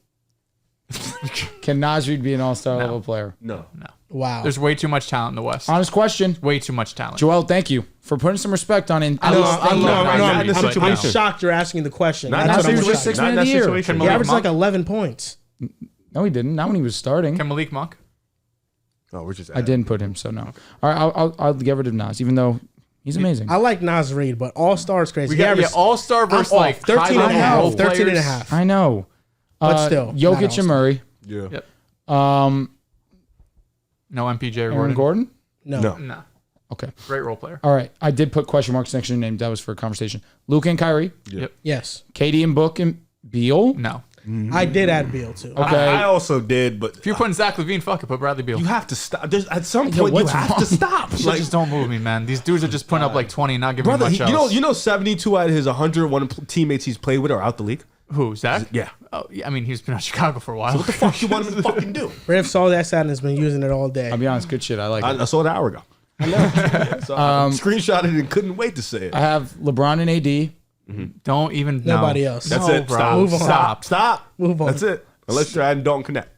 Can Nasrid be an all-star level player? No. No. Wow. There's way too much talent in the West. Honest question. Way too much talent. Joel, thank you for putting some respect on it. I'm shocked you're asking the question. Not That's in what that I'm six shocked. man of the year. He averaged like 11 points. No, he didn't. Not when he was starting. Can Malik Monk? No, we're just. I didn't put him, so no. All right, I'll get rid of Nas, even though he's amazing. I like Nas Reed, but All-Star is crazy. We got All-Star versus like 13 and a half. role 13 and a players. half. I know. But still, not Jokic All-Star. and Murray. Yeah. Yep. No MPJ or Aaron Gordon? No. No. Okay. Great role player. All right. I did put question marks next to your name. That was for a conversation. Luke and Kyrie. Yep. Yes. Katie and Book and Beal. No. I did add Beal too. Okay. I also did, but If you're putting Zach LaVine, fuck it, put Bradley Beal. you have to stop. There's at some point you what's have wrong? to stop. Shit, just don't move me, man. These dudes are just putting up like 20 and not giving brother, me much else. you know, 72 out of his 101 teammates he's played with are out the league. Who, Zach? Yeah. Oh, yeah. I mean, he's been out of Chicago for a while. What the fuck you want him to fucking do? Riv saw that stat and has been using it all day. I'll be honest. Good shit. I like it. I saw it an hour ago. I know. So I screenshotted it and couldn't wait to say it. I have LeBron and AD. Don't even. Nobody no. else. That's No, it. bro. Stop. Move on. Stop. Move on. That's it. Unless you're adding Dalton Connect.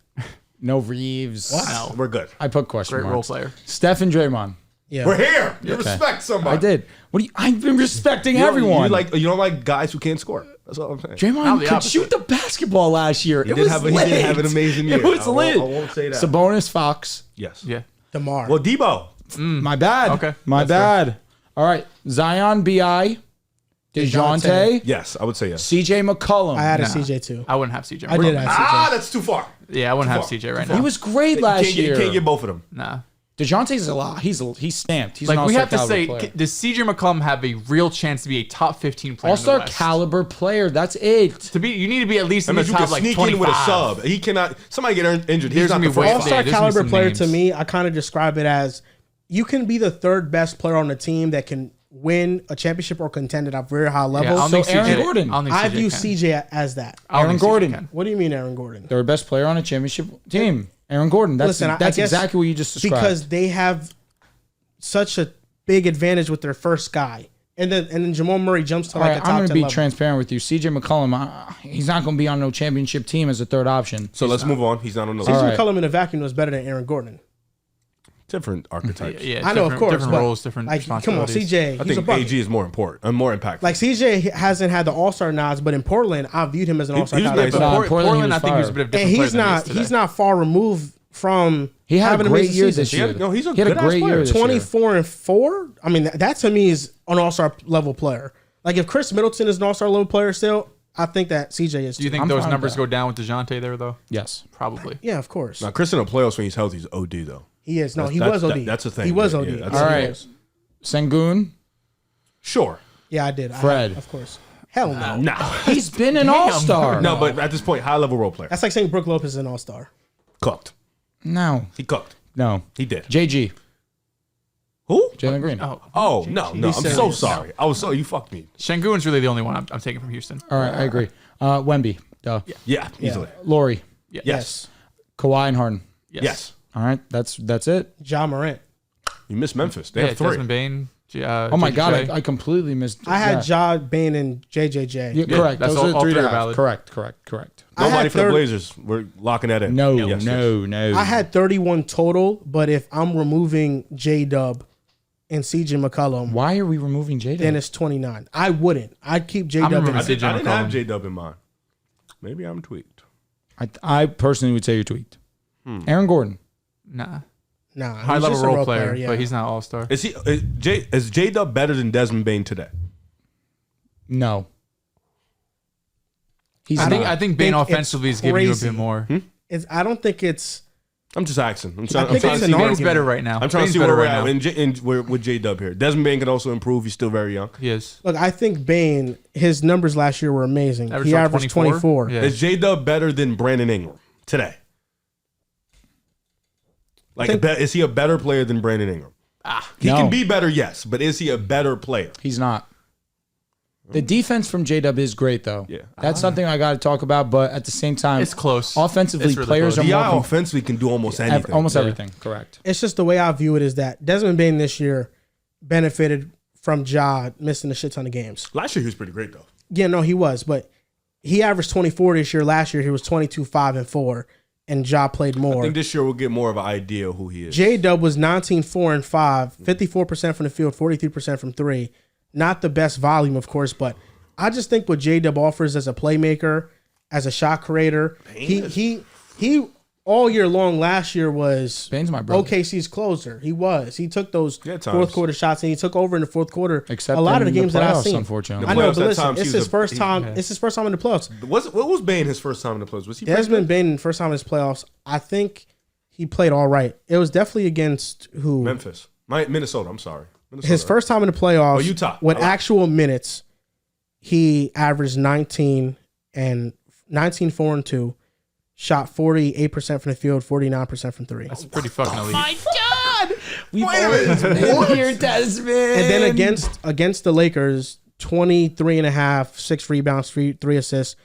No Reeves. No. We're good. I put question Great role marks. player. Steph and Draymond. Yeah. We're here. You respect somebody. I did. What do you? I've been respecting You don't- everyone. You don't like guys who can't score. That's all I'm saying. Draymond the could opposite. shoot the basketball last year. He It did was have lit. an amazing year. It was I lit. won't say that. Sabonis, Fox. Yes. Yeah. DeMar. Well, Debo. My bad. Okay. My That's bad. All right. Zion, Bi, DeJounte, Yes, I would say yes. CJ McCollum. I added Nah. CJ too. I wouldn't have CJ. I did add CJ. That's too far. Yeah, I wouldn't have far. CJ right he now. was great last You year. can't get both of them. Nah. DeJounte's a lot. He's stamped. He's Like, an we all-star have to caliber say, player. does CJ McCollum have a real chance to be a top 15 player? All-star in the West? caliber player. That's it. To be, you need to be at least That in the means you top can like sneak 25. in with a sub. He cannot. Somebody get injured. He's There's not gonna the be way- first. All-Star there's gonna be caliber some player names. to me, I kind of describe it as you can be the third best player on the team that can win a championship or contend at a very high Yeah, I level. don't So think Aaron CJ Gordon. don't think I CJ view can. CJ as that. I don't Aaron think CJ Gordon. can. What do you mean, Aaron Gordon? Third best player on a championship team. Aaron Gordon. That's Listen, I that's guess exactly what you just described. because they have such a big advantage with their first guy, and then Jamal Murray jumps to All like right, a top I'm going 10 to be level. transparent with you. CJ McCollum, he's not going to be on no championship team as a third option. So let's move on. He's not on the CJ list. All right. McCollum in a vacuum was better than Aaron Gordon. Different archetypes. Yeah, I know, of different- course, different but roles, different like, come on, responsibilities. CJ, I he's a think bucket. AG is more important and more impactful. Like CJ hasn't had the All-Star nods, but in Portland, I viewed him as an All-Star he was caliber nice. player. Nah, Portland, Portland, he was I think he was a fire. bit of a And different player he's than he is not today. he's not far removed from He had having a an great amazing year season. this year. No, he's a he had a good-ass great player. year this year. 24-4. I mean, that to me is an All-Star level player. Like if Chris Middleton is an All-Star level player still, I think that CJ is. Do you too. think I'm those fine with numbers that. go down with DeJounte there, though? Yes. Probably. Yeah, of course. Now, Chris in the playoffs when he's healthy is OD though. He is. No, he That's- was OD. that's the thing. He was Yeah, OD. yeah, that's Yeah, All he right. was. Sengun. Sure. Yeah, I did. Fred. Of course. Hell no. No. He's been an all-star. No, but at this point, high level role player. That's like saying Brook Lopez is an All-Star. Cooked. No. He cooked. No. He did. JG. Who? Jalen Green. Oh no, no. I'm so serious. sorry. You fucked me. Şengün's really the only one I'm taking from Houston. All right, I agree. Wemby. Duh. Yeah, easily. Laurie. Yes. Kawhi and Harden. Yes. All right, that's it. Ja Morant. You missed Memphis. They Yeah, have three. Desmond Bane. Oh my God, JJ. I completely missed. I had that. Ja, Bane, and JJJ. Yeah, correct. that's Those are the all three three to are have. valid. Correct. I Nobody had for the third- Blazers. We're locking that in. No, Yes, yes. no. I had 31 total, but if I'm removing J-Dub and CJ McCollum, Why are we removing Jada? then it's 29. I wouldn't. I'd keep I'm J-Dub in removing I, it. did, I didn't have McCollum. J-Dub in mind. Maybe I'm tweaked. I personally would say you're tweaked. Aaron Gordon. Nah. Nah, High he's level just a role player, yeah. but he's not all star. Is J-Dub better than Desmond Bane today? No. He's I not. think Bane think it's offensively is giving you a crazy. bit more. I don't think it's. I'm just asking. I'm I trying think to it's see. an Bane's argument. better right now. I'm trying to Bane's see where better we're right at with J-Dub here. Desmond Bane can also improve. He's still very young. He is. Look, I think Bane. His numbers last year were amazing. He averaged 24. Yeah. Is J-Dub better than Brandon Ingram today? Like, is he a better player than Brandon Ingram? He No. can be better, yes, but is he a better player? He's not. The defense from J-Dub is great, though. Yeah. That's something I got to talk about, but at the same time, It's close. offensively, It's really players close. are DI more offensively can do almost anything. almost Yeah. everything. Correct. It's just the way I view it is that Desmond Bane this year benefited from Ja missing a shit ton of games. Last year he was pretty great though. Yeah, no, he was, but he averaged 24 this year. Last year he was 22, 5, and 4. and Ja played more. I think this year we'll get more of an idea of who he is. J-Dub was 19-4-5, 54% from the field, 43% from three. Not the best volume, of course, but I just think what J-Dub offers as a playmaker, as a shot creator, he all year long last year was Bane's my brother. OKC's closer. He was. He took those times. fourth quarter shots and he took over in the fourth quarter. Except a lot of the in games the that I've playoffs, seen. unfortunately. I know, playoffs, but at listen, times it's he was his first time. It's his first time in the playoffs. What was Bane his first time in the playoffs? Was he Desmond Bane, first time in his playoffs. I think he played all right. It was definitely against who? Minnesota. I'm sorry. Minnesota, His first time in the playoffs. Utah. With actual minutes, he averaged 19-4-2. Shot 48% from the field, 49% from three. That's pretty fucking elite. My God! We've always been here, Desmond. And then against the Lakers, 23.5, 6 rebounds, 3 assists,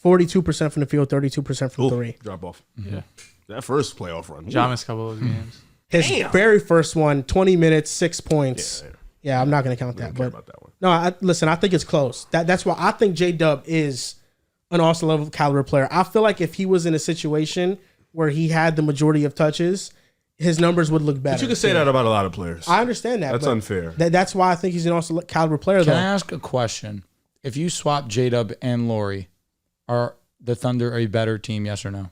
42% from the field, 32% from three. Drop off. Yeah. That first playoff run. Ja missed a couple of those games. His very first one, 20 minutes, 6 points. Yeah. Yeah, I'm not going to count that. Care But about that one. no, listen, I think it's close. That's why I think J-Dub is an awesome level caliber player. I feel like if he was in a situation where he had the majority of touches, his numbers would look better. But you can say that about a lot of players. I understand that. That's but unfair. That's why I think he's an awesome caliber player, Can I though. ask a question? If you swap J-Dub and Laurie, are the Thunder a better team, yes or no?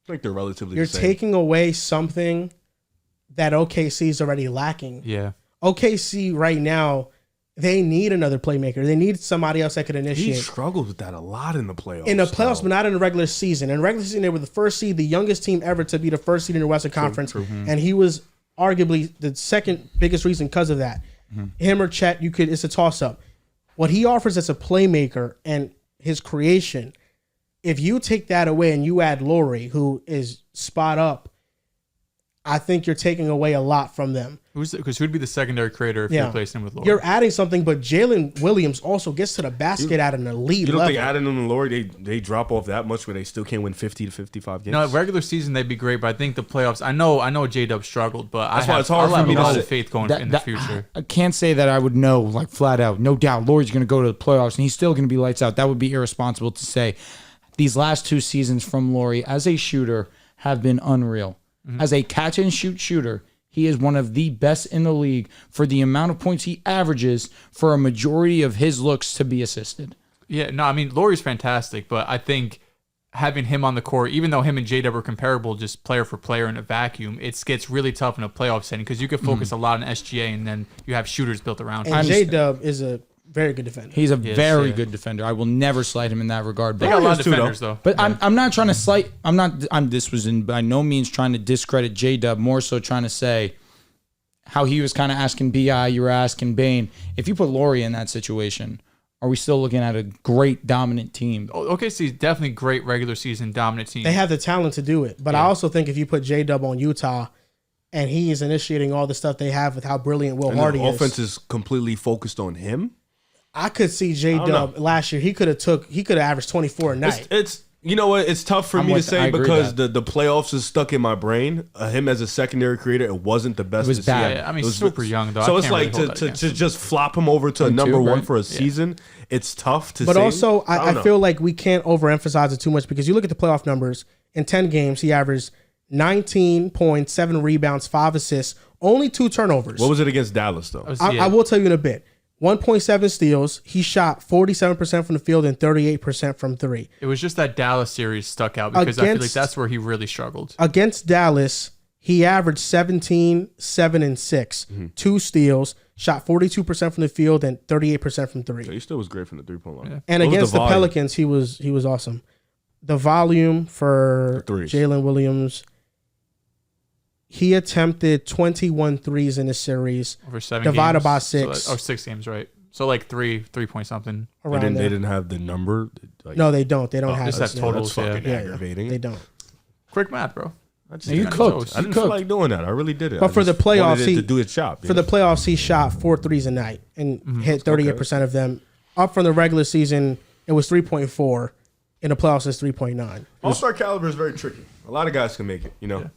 I think they're relatively You're the same. taking away something that OKC is already lacking. Yeah. OKC right now, they need another playmaker. They need somebody else that could He initiate. struggled with that a lot in the playoffs. In the playoffs, though. but not in the regular season. In the regular season, they were the first seed, the youngest team ever to be the first seed in the Western Conference. And he was arguably the second biggest reason because of that. Him or Chet, it's a toss-up. What he offers as a playmaker and his creation, if you take that away and you add Laurie, who is spot up, I think you're taking away a lot from them. Because who'd be the secondary creator if you replaced him with Laurie? You're adding something, but Jalen Williams also gets to the basket at an elite You don't level. think adding them to Laurie, they drop off that much where they still can't win 50 to 55 games? No, regular season they'd be great, but I think the playoffs. I know J-Dub struggled, but That's why it's hard I'll for have me a to lot say. of faith going in the future. I can't say that I would know, like, flat out. No doubt, Laurie's going to go to the playoffs, and he's still going to be lights out. That would be irresponsible to say. These last 2 seasons from Laurie as a shooter have been unreal. As a catch-and-shoot shooter, he is one of the best in the league for the amount of points he averages for a majority of his looks to be assisted. Yeah, no, I mean Laurie's fantastic, but I think having him on the court, even though him and J-Dub are comparable, just player for player in a vacuum, it gets really tough in a playoff setting because you can focus a lot on SGA and then you have shooters built around him. And J-Dub is a very good defender. He's a very good defender. I will never slight him in that regard. They got a lot of defenders though. But I'm not trying to slight. This was by no means trying to discredit J-Dub. More so trying to say how he was kind of asking Bi, you were asking Bane. If you put Laurie in that situation, are we still looking at a great dominant team? OKC is definitely great regular season dominant team. They have the talent to do it. But I also think if you put J-Dub on Utah and he is initiating all the stuff they have with how brilliant Will Hardy the is. offense is completely focused on him. I could see J-Dub last year. He could have averaged 24 a night. It's you know what? It's tough for me to say because that. the playoffs is stuck in my brain. Him as a secondary creator, it wasn't the best. It was to see. bad. Yeah, I mean, It was super young though. So I it's can't like really hold that to against him. just flop him over to a number 22, one right? for a season. It's tough to. But say. also, I don't feel know. like we can't overemphasize it too much because you look at the playoff numbers. In 10 games, he averaged 19 points, 7 rebounds, 5 assists, only 2 turnovers. What was it against Dallas though? I will tell you in a bit. 1.7 steals. He shot 47% from the field and 38% from three. It was just that Dallas series stuck out because I feel like that's where he really struggled. Against Dallas, he averaged 17, 7, and 6. 2 steals, shot 42% from the field and 38% from three. He still was great from the 3-point line. Yeah. And What was against the the volume? Pelicans, he was awesome. The volume for The threes. Jalen Williams, he attempted 21 threes in this series. Over 7 divided games. by So 6. 6 games, right? So like 3 point something. Around They there. didn't have the number. Like, No, they don't. They don't have just this. have totals, That's fucking yeah. aggravating. They don't. Quick math, bro. I just You didn't- cooked. I didn't feel like doing that. I really did it. But I for the just playoffs, wanted it to do its job. For the playoffs, he shot 4 threes a night and hit 38% of them. Up from the regular season, it was 3.4. In the playoffs, it's 3.9. All-star caliber is very tricky. A lot of guys can make it. You know.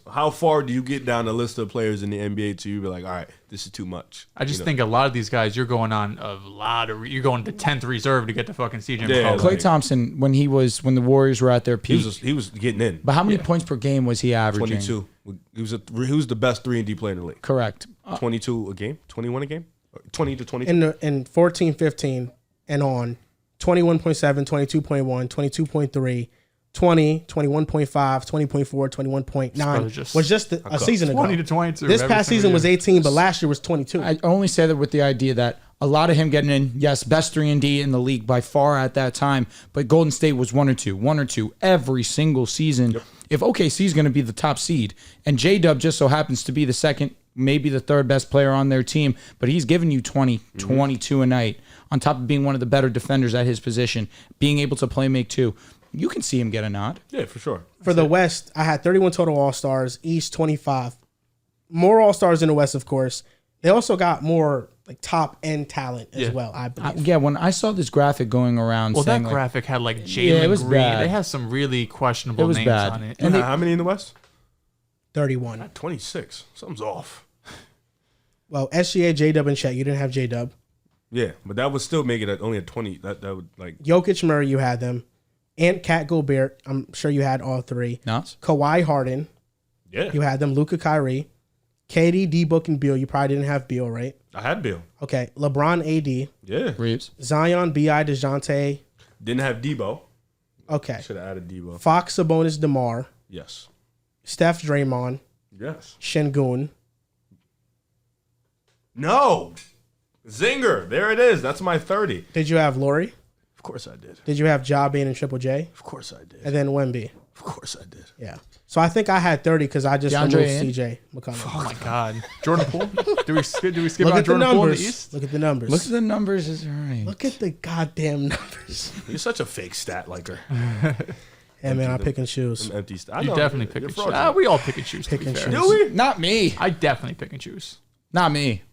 How far do you get down the list of players in the NBA to you be like, all right, this is too much? I just think a lot of these guys, you're going on a lot of, you're going to 10th reserve to get to fucking CJ McCollum. Klay Thompson, when the Warriors were at their peak, he was getting in. But how many points per game was he averaging? 22. He was the best 3-and-D player in the league. Correct. 22 a game, 21 a game, 20 to 22. In 14, 15, and on, 21.7, 22.1, 22.3. 20, 21.5, 20.4, 21.9 was just a season ago. 20 to 22. This past season was 18, but last year was 22. I only say that with the idea that a lot of him getting in, yes, best 3-and-D in the league by far at that time, but Golden State was 1 or 2 every single season. Yep. If OKC is going to be the top seed, and J-Dub just so happens to be the second, maybe the third best player on their team, but he's giving you 20, 22 a night, on top of being one of the better defenders at his position, being able to play make too. You can see him get a nod. Yeah, for sure. For the West, I had 31 total All-Stars, East 25. More All-Stars in the West, of course. They also got more like top-end talent as well, I believe. When I saw this graphic going around, well, saying that graphic had like Jalen Green. Bad. They have some really questionable names bad. on it. And how many in the West? 31. 26. Something's off. Well, SGA, J-Dub, and Chet. You didn't have J-Dub. Yeah, but that would still make it only a 20. That would like Jokic, Murray, you had them. And Cat Gobert, I'm sure you had all three. Nice. Kawhi Harden, yeah, you had them. Luka, Kyrie, KD, D-Book, and Beal. You probably didn't have Beal, right? I had Beal. Okay. LeBron, AD. Yeah. Reeves. Zion, B.I., DeJounte. Didn't have Debo. Okay. Should have added Debo. Fox, Sabonis, DeMar. Yes. Steph, Draymond. Yes. Şengün. No. Zinger. There it is. That's my 30. Did you have Laurie? Of course I did. Did you have Ja Bain and Triple J? Of course I did. And then Wemby? Of course I did. Yeah. So I think I had 30 because I just DeAndre removed Ayton? CJ McCollum. Oh my God, Jordan Poole. Do we skip Look on at the Jordan Poole in the numbers. East? Look at the numbers. Look at the numbers. Is right. Look at the goddamn numbers. You're such a fake stat liker. Hey, man, I pick and choose. Some empty stat. You definitely pick and choose. We all pick and choose. Pick and choose. Do we? Not me. I definitely pick and choose. Not me.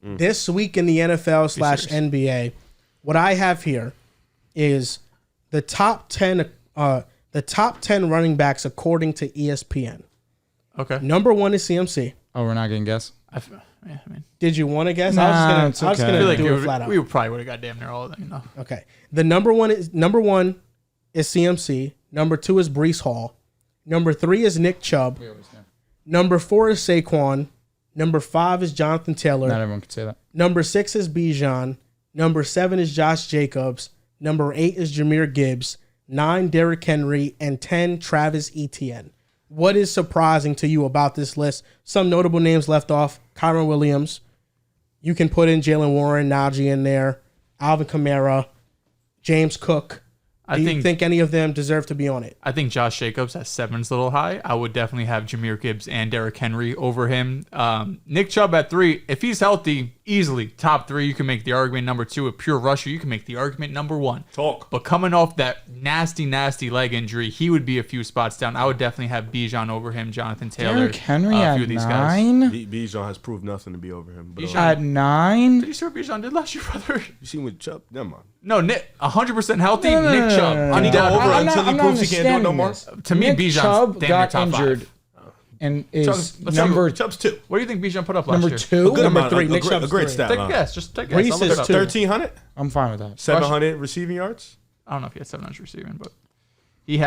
This week in the NFL/NBA, what I have here is the top 10 running backs according to ESPN. Okay. Number 1 is CMC. Oh, we're not going to guess? I mean, Did you want to guess? Nah, I was it's just okay. gonna I feel like do it flat out. we probably would have got damn near all of them. You know. Okay. The number one is CMC. Number 2 is Breece Hall. Number 3 is Nick Chubb. Number 4 is Saquon. Number 5 is Jonathan Taylor. Not everyone can say that. Number 6 is Bijan. Number 7 is Josh Jacobs. Number 8 is Jahmyr Gibbs. 9, Derrick Henry. And 10, Travis Etienne. What is surprising to you about this list? Some notable names left off. Kyron Williams. You can put in Jalen Warren, Najee in there. Alvin Kamara. James Cook. Do you think any of them deserve to be on it? I think Josh Jacobs at 7's a little high. I would definitely have Jahmyr Gibbs and Derrick Henry over him. Nick Chubb at 3. If he's healthy, easily top 3. You can make the argument. Number 2, a pure rusher. You can make the argument. Number 1. Talk. But coming off that nasty leg injury, he would be a few spots down. I would definitely have Bijan over him, Jonathan Taylor. Derrick Henry a at few of these 9? guys. Bijan has proved nothing to be over him. But Bijan- At 9? Did you see what Bijan did last year, brother? you seen with Chubb? Never mind. No, Nick, 100% healthy. No, Nick Chubb. no, no. I need to go over undoubtedly. until he proves he can't do it no more. To me, Nick Bijan's Chubb damn near got top injured 5. and is Chubb's number Chubb's 2. What do you think Bijan put up last number year? 2. Good Number amount. 3, A Nick great- Chubb's a great 3. stat. Take a line. guess. Just take a Reese guess. I'll look is it up. 2. 1,300? I'm fine with that. 700 receiving yards? I don't know if he had 700 receiving, but he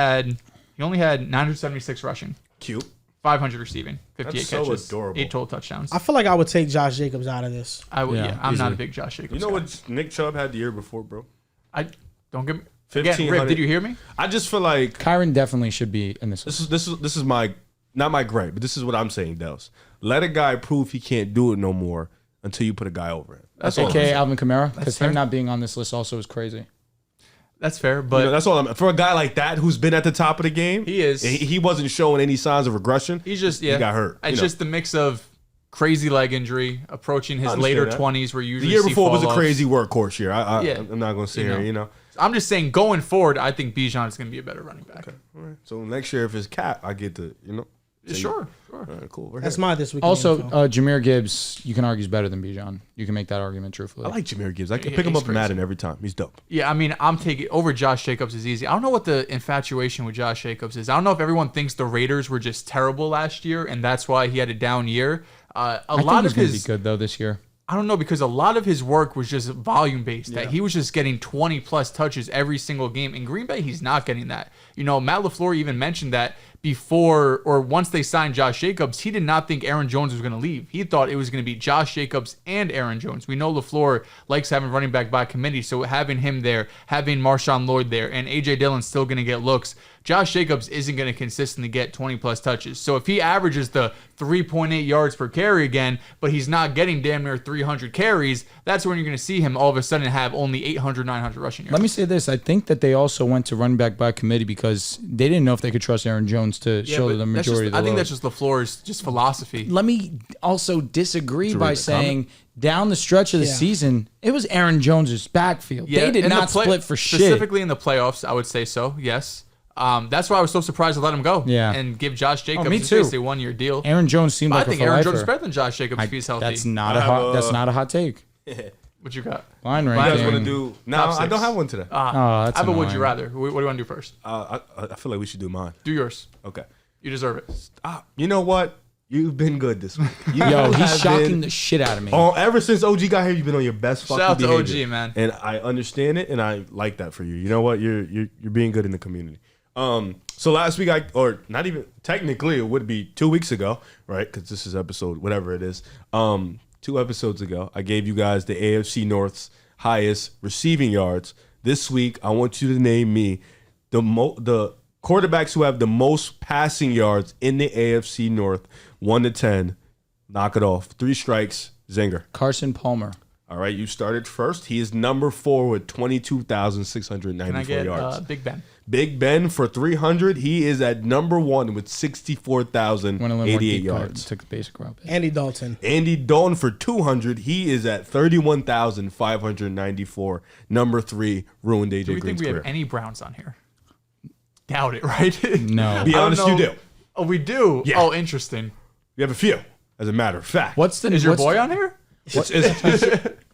only had 976 rushing, Cute. 500 receiving, 58 That's so catches, adorable. 8 total touchdowns. I feel like I would take Josh Jacobs out of this. I would, Yeah, I'm not easily. a big Josh Jacobs. You know guy. what Nick Chubb had the year before, bro? I don't give me. Again, 1,500. Riv, did you hear me? I just feel like Kyron definitely should be in this. this is my not my gripe, but this is what I'm saying, Dehls. Let a guy prove he can't do it no more until you put a guy over him. That's all. AKA Alvin Kamara, because fair. him not being on this list also is crazy. That's fair, but That's all. For a guy like that who's been at the top of the game, He is. He wasn't showing any signs of regression. he's just He got hurt. It's you know. just the mix of crazy leg injury, approaching his understand later that. 20s, where you The usually year see before was a fall-offs. crazy workhorse year. Yeah. I'm not going to sit You here, know. you know. I'm just saying, going forward, I think Bijan is going to be a better running back. All right. So next year, if it's Cat, I get to, you know. Sure. All right, cool. That's my this week. Also, info. Jameer Gibbs, you can argue is better than Bijan. You can make that argument truthfully. I like Jameer Gibbs. I can pick him he's up in Madden every time. He's dope. Yeah, I mean, I'm taking over Josh Jacobs is easy. I don't know what the infatuation with Josh Jacobs is. I don't know if everyone thinks the Raiders were just terrible last year and that's why he had a down year. I think he's going to be good though this year. I don't know, because a lot of his work was just volume based. That he was just getting 20 plus touches every single game. In Green Bay, he's not getting that. You know, Matt LaFleur even mentioned that before or once they signed Josh Jacobs, he did not think Aaron Jones was going to leave. He thought it was going to be Josh Jacobs and Aaron Jones. We know LaFleur likes having running back by committee, so having him there, having Marshawn Lloyd there, and A.J. Dillon's still going to get looks. Josh Jacobs isn't going to consistently get 20 plus touches. So if he averages the 3.8 yards per carry again, but he's not getting damn near 300 carries, that's when you're going to see him all of a sudden have only 800, 900 rushing yards. Let me say this. I think that they also went to running back by committee because they didn't know if they could trust Aaron Jones to shoulder the majority of the I think load. that's just LaFleur's just philosophy. Let me also disagree by saying down the stretch of the season, it was Aaron Jones' backfield. They did not split for shit. Specifically in the playoffs, I would say so, yes. That's why I was so surprised to let him go and give Josh Jacobs basically a 1 year deal. Aaron Jones seemed like I think Aaron Jones is better than Josh Jacobs if he's healthy. That's not a hot take. What you got? Line You ranking. guys want to do? No, I don't have one today. That's I have a would annoying. you rather. What do you want to do first? I feel like we should do mine. Do yours. Okay. You deserve it. You know what? You've been good this week. Yo, he's shocking the shit out of me. Ever since OG got here, you've been on your best fucking Shout out to behavior. OG, man. And I understand it, and I like that for you. You know what? You're being good in the community. So last week, or not even technically, it would be 2 weeks ago, right? Because this is episode whatever it is. 2 episodes ago, I gave you guys the AFC North's highest receiving yards. This week, I want you to name me the quarterbacks who have the most passing yards in the AFC North, 1 to 10. Knock it off. 3 strikes. Zinger. Carson Palmer. All right, you started first. He is number 4 with 22,694 Can I get yards. Big Ben? Big Ben for 300. He is at number 1 with Went a little more 64,088 deep yards. Took the basic route. Andy Dalton. Andy Dalton for 200. He is at 31,594. Number 3 ruined AJ Do we Green's think we career. have any Browns on here? Doubt it, right? No. Be I don't honest, know. you do. Oh, we do? Yeah. Oh, interesting. You have a few, as a matter of fact. Is your boy on here? It's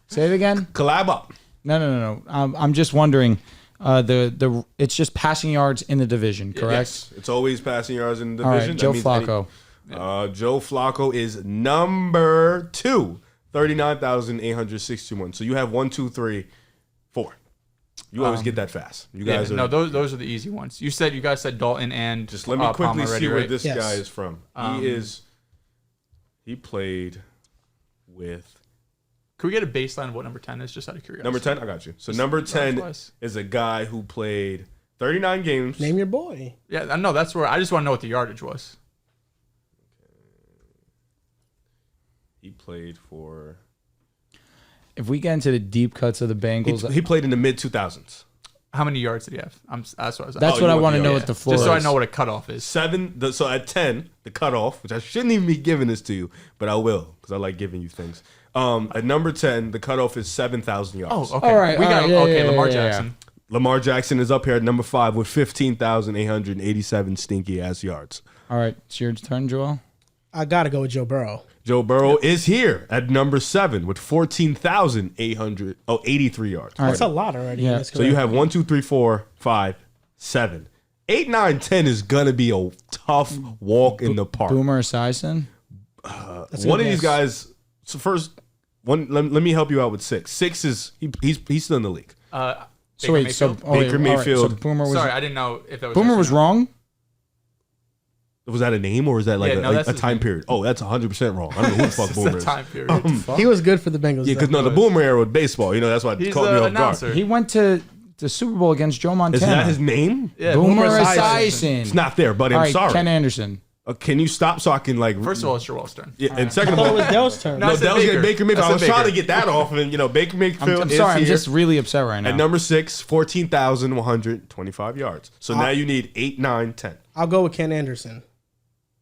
Say it again. collab up. No. I'm just wondering. It's just passing yards in the division, correct? Yes, it's always passing yards in the All division. right, Joe That means Flacco. Joe Flacco is number 2, 39,861. So you have 1, 2, 3, 4. You always get that fast. You guys are. No, those are the easy ones. You guys said Dalton and Just let me quickly Palmer see already, where right? this Yes. guy is from. He played with Can we get a baseline of what number 10 is, just out of curiosity? number 10. I got you. So number 10 twice. is a guy who played 39 games. Name your boy. Yeah, I know. That's where I just want to know what the yardage was. He played for. If we get into the deep cuts of the Bengals, He played in the mid 2000s. How many yards did he have? That's what I was that's asking. what I you want to want know the- what the floor Just so I is. know what a cutoff is. 7. So at 10, the cutoff, which I shouldn't even be giving this to you, but I will because I like giving you things. At number 10, the cutoff is 7,000 yards. Oh, okay. All right, We got yeah, Lamar yeah. Jackson. Lamar Jackson is up here at number 5 with 15,887 stinky ass yards. All right, it's your turn, Joel. I gotta go with Joe Burrow. Joe Burrow is here at number 7 with 14,83 yards. That's a lot already. Yeah. in his So you career. have 1, 2, 3, 4, 5, 7. 8, 9, 10 is gonna be a tough walk in the park. Boomer Esiason. That's a One good of these guess. guys. So first, let me help you out with 6. 6 is he's still in the league. So wait, Mayfield? Baker Mayfield. So Boomer was Sorry, I didn't know if that was. Boomer yes or was no. wrong. Was that a name or is that like Yeah, no, a that's his time name. period? Oh, that's 100% wrong. I don't know who the fuck It's Boomer that is. time period. He was good for the Bengals. Yeah, because though. no, the Boomer era with baseball. That's why it He's caught me an off announcer. guard. He went to the Super Bowl against Joe Montana. Is that his name? Yeah, Boomer Esiason. Esiason. It's not there, buddy. All I'm right, sorry. Ken Anderson. Can you stop so I can like? First of all, it's Joel's turn. yeah, and second of I all, thought it was Dell's turn. No, no, I said that was Baker. Baker Mayfield. I I was said trying to Baker. get that off, and Baker Mayfield I'm is sorry, I'm here. just really upset right now. At number 6, 14,125 yards. So now you need 8, 9, 10. I'll go with Ken Anderson.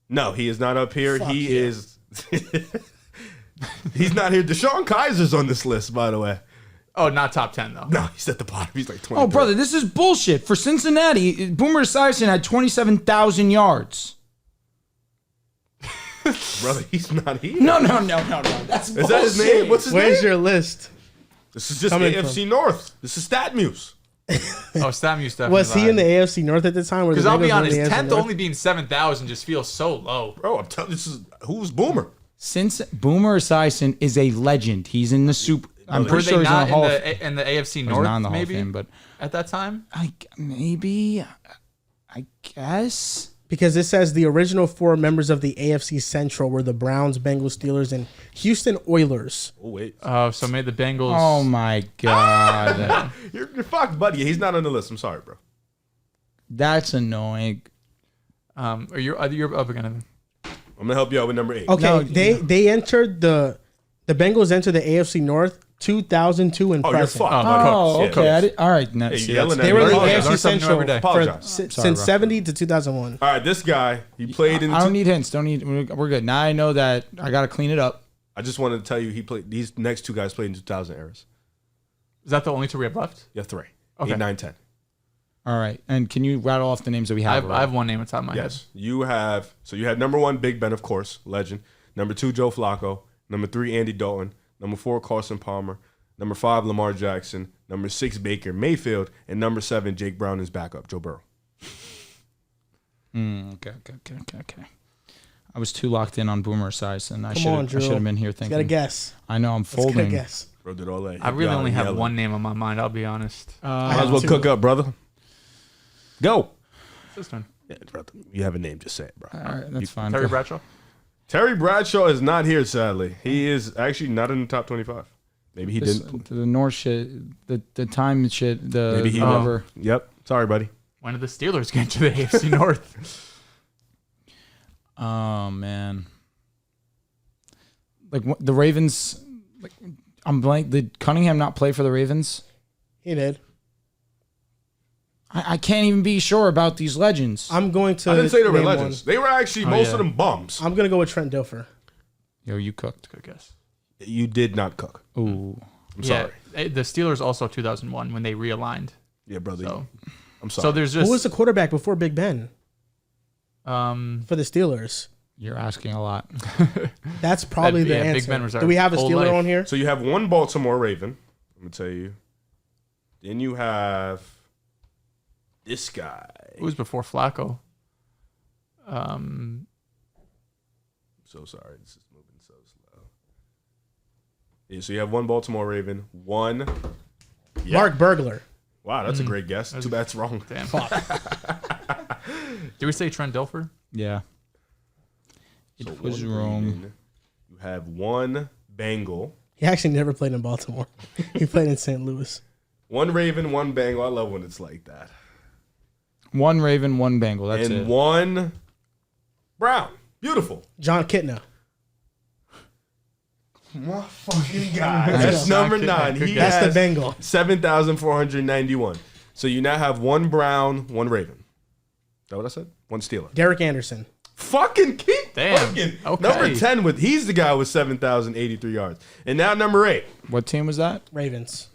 No, he is not up here. Fuck He yeah. is. He's not here. Deshaun Kaiser's on this list, by the way. Oh, not top 10 though. No, he's at the bottom. He's like 20. Oh, brother, this is bullshit. For Cincinnati, Boomer Esiason had 27,000 yards. Brother, he's not here. No. That's Is that his name? What's his Where's name? your list? This is just coming AFC North. This is StatMuse. Stamuse definitely. Was he in the AFC North at the time? Because I'll be honest, 10th only being 7,000 just feels so low. Bro, I'm telling you, who's Boomer? Since Boomer Esiason is a legend, he's in the Super. I'm Were pretty they sure he's in the not Hall of in the AFC he's North, not in the Hall of maybe, Fame, but at that time? I guess. Because it says the original 4 members of the AFC Central were the Browns, Bengals, Steelers, and Houston Oilers. Oh, wait. Oh, so made the Bengals. Oh my God. You're fucked, buddy. He's not on the list. I'm sorry, bro. That's annoying. You're up again. I'm going to help you out with number 8. Okay, No, they entered the Bengals entered the AFC North 2002 and Oh, you're present. fucked. Oh, Yeah, okay. All right. No, Hey, see, you yelling that's- at They were me. the Learn AFC something new Central every day. for, Apologize. since Sorry, bro. 70 to 2001. All right, this guy, he played in. I don't need hints. Don't need. We're good. Now I know that I got to clean it up. I just wanted to tell you, he played. These next 2 guys played in 2000 eras. Is that the only 2 we have left? Yeah, 3. Okay. 8, 9, 10. All right. And can you rattle off the names that we have? I have one name on top of my Yes, you have. So you had number 1, Big Ben, of course, legend. Number 2, Joe Flacco. Number 3, Andy Dalton. Number 4, Carson Palmer. Number 5, Lamar Jackson. Number 6, Baker Mayfield. And number 7, Jake Brown, his backup, Joe Burrow. Okay. I was too locked in on Boomer Esiason. I on, should have been here You thinking. got to guess. I know I'm Let's get a folding. guess. Bro did all that. I really only have yelling. one name on my mind, I'll be honest. Might as well cook up, brother. Go. This one. Yeah, brother. You have a name, just say it, bro. All right, that's fine. Terry Bradshaw? Terry Bradshaw is not here, sadly. He is actually not in the top 25. Maybe he This- didn't. the North shit, the time shit, the Maybe he whatever. Yep. Sorry, buddy. When did the Steelers get to the AFC North? Oh man, like the Ravens. Like I'm blank. Did Cunningham not play for the Ravens? He did. I can't even be sure about these legends. I'm going to. I didn't say they were name legends. one. They were actually most of them bums. I'm going to go with Trent Dilfer. Yo, you cooked. Good guess. You did not cook. Ooh. I'm sorry. The Steelers also 2001 when they realigned. Yeah, brother. So, I'm sorry. so there's just Who was the quarterback before Big Ben for the Steelers? You're asking a lot. That's probably the yeah, answer. Big Ben was our Do we have a whole Steeler life. on here? So you have 1 Baltimore Raven. I'm gonna tell you. Then you have this guy. Who was before Flacco? So sorry, this is moving so slow. Yeah, so you have 1 Baltimore Raven, 1. Yeah. Mark Burglar. Wow, that's a great guess. Too bad it's wrong. Damn. Did we say Trent Dilfer? Yeah. It So was 1 wrong. Raven. You have 1 Bengal. He actually never played in Baltimore. He played in St. Louis. 1 Raven, 1 Bengal. I love when it's like that. 1 Raven, 1 Bengal. That's and it. 1 Brown. Beautiful. John Kitna. My fucking guy. That's number 9. He That's the has Bengal. 7,491. So you now have 1 Brown, 1 Raven. Is that what I said? 1 Steeler. Derek Anderson. Fucking keep Damn. fucking. Okay. Number 10 he's the guy with 7,083 yards. And now number 8. What team was that? Ravens.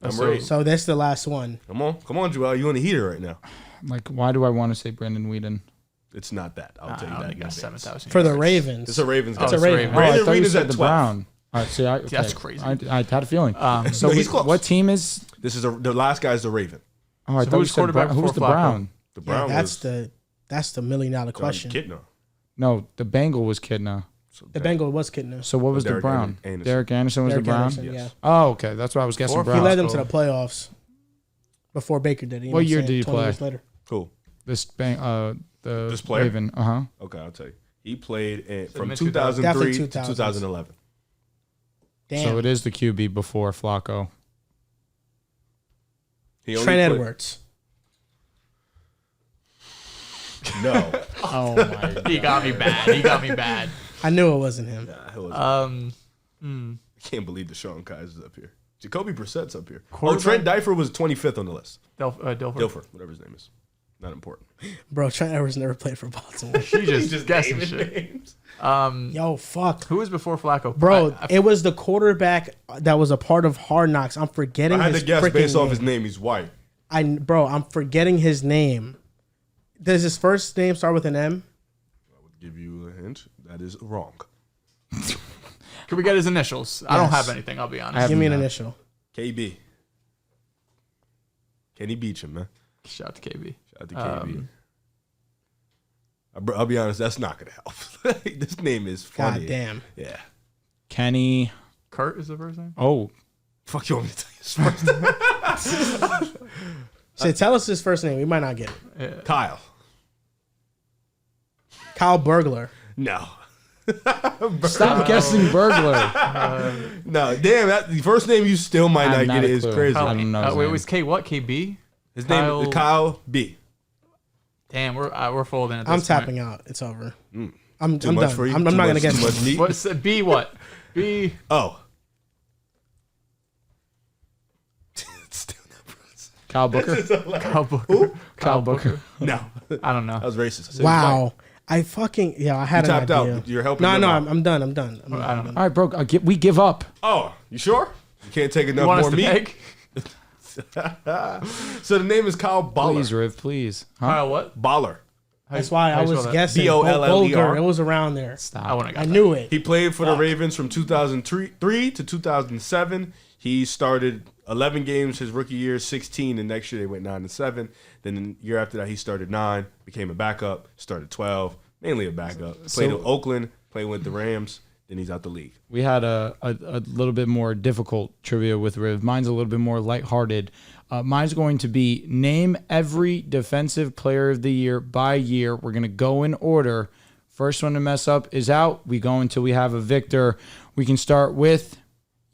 Number 8. So that's the last one. Come on, Joel. You in the heater right now. Like, why do I want to say Brandon Whedon? It's not that. I'll tell you I don't that. think that's in advance. 7,000. For the Ravens. It's a Ravens guy. It's a Raven. Oh, I Brandon thought you Whedon's said at the 12. Brown. All right, see, okay. That's crazy. I had a feeling. So he's close. what team is? This is the last guy's the Raven. Oh, I So thought you who's said quarterback Brown. Who's the before Flacco? Brown? The Yeah, Brown that's the $1 million question. Kitna. No, the Bengal was Kidna. So The Bengal was Kitna. So what was the Derek Brown? Anderson. Derek Anderson was Derek the Brown. Anderson, Yes. yeah. Oh, okay. That's why I was guessing Four. Brown. He led them to Cool. the playoffs before Baker did. You know What I'm year saying? did he 20 play? years later. Cool. This This player? Raven. Okay, I'll tell you. He played from mid- 2003 Definitely to 2011. Damn. So it is the QB before Flacco. He only Trent played- Edwards. No. Oh my god. He got me bad. I knew it wasn't him. Nah, it wasn't. I can't believe Deshaun Kaiser's up here. Jacoby Brissett's up here. Oh, Trent Dilfer was 25th on the list. Dilfer. Dilfer, whatever his name is. Not important. Bro, Trent Edwards never played for Baltimore. He just guessing shit. Yo, fuck. Who was before Flacco? Bro, it was the quarterback that was a part of Hard Knocks. I'm forgetting I had his to guess freaking based off name. his name. He's white. Bro, I'm forgetting his name. Does his first name start with an M? I would give you a hint. That is wrong. Can we get his initials? I don't have anything. I'll be honest. Give me an initial. KB. Kenny Beecham, man. Shout out to KB. Shout out to KB. I'll be honest, that's not gonna help. This name is funny. God damn. Yeah. Kenny. Kurt is the first name. Oh, Fuck, you want me to tell you his first name? So tell us his first name. We might not get it. Kyle. Kyle Burglar. No. stop guessing burglar. No, damn, that the first name you still might I have not not get a it is clue. crazy. I don't know his Wait, it name. was K what? KB? His name is Kyle B. Damn, we're folding at this I'm point. tapping out. It's over. I'm Too much done. for you? I'm Too not much- gonna too guess. much meat? What's B what? B. Oh. Kyle Booker. Kyle Booker. Kyle Booker. No. I don't know. That was racist. I said Wow. I fucking I had You an tapped idea. out. You're helping No, them no, out. I'm done. I'm done. I don't know. All right, bro. We give up. Oh, you sure? You can't take You enough want us more to meat? beg? So the name is Kyle Baller. Please, Riv, please. Huh? Kyle what? Baller. That's why How I you spell was that? guessing. Boller. Bulgar. It was around there. Stop. I wouldn't have I got knew it. He played for the Ravens from 2003 to 2007. He started 11 games his rookie year, 16, and next year they went 9-7. Then the year after that, he started 9, became a backup, started 12, mainly a backup. Played in Oakland, played with the Rams, then he's out the league. We had a little bit more difficult trivia with Riv. Mine's a little bit more lighthearted. Mine's going to be name every defensive player of the year by year. We're going to go in order. First one to mess up is out. We go until we have a victor. We can start with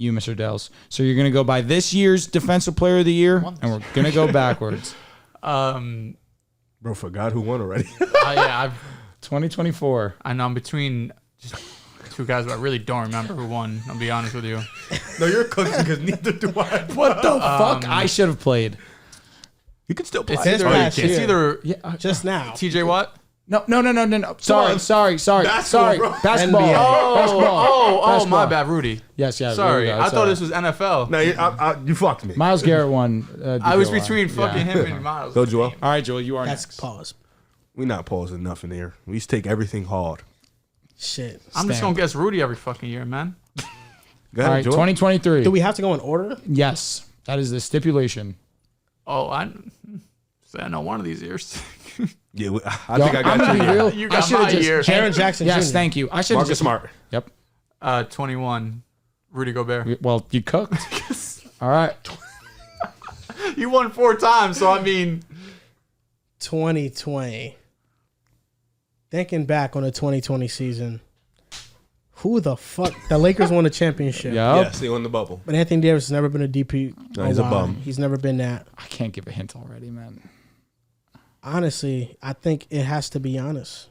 you, Mr. Dehls. So you're going to go by this year's defensive player of the year, and we're going to go backwards. Bro, forgot who won already. Yeah, 2024. I know I'm between just two guys, but I really don't remember who won. I'll be honest with you. No, you're cooked because neither do I. What the fuck? I should have played. You can still play. It's This either, past it's year. either Yeah. Just now. TJ Watt. No. Sorry. Basketball, bro. Basketball. NBA. Basketball. Oh, my bad, Rudy. Yes. Sorry, there we go. I It's thought all this was NFL. No, you fucked me. Myles Garrett won. I was DPOY. between fucking Yeah. him and Miles. Go, Joel. All right, Joel, you are That's next. pause. We not pausing nothing here. We used to take everything hard. Shit. I'm just gonna guess Rudy every fucking year, man. Go All ahead, right, Joel. 2023. Do we have to go in order? Yes, that is the stipulation. Oh, I know one of these years. Yeah, I Yo, think I I'm got gonna you. be real. You I got should've my year. Jaren Jackson Yes, Jr. thank you. I should Marcus just. Smart. Yep. 21. Rudy Gobert. Well, you cooked. All right. You won 4 times, so I mean, 2020. Thinking back on the 2020 season, who the fuck? The Lakers won the championship. Yep. Yes, they won the bubble. But Anthony Davis has never been a DP. No, he's a bum. He's never been that. I can't give a hint already, man. Honestly, I think it has to be Giannis.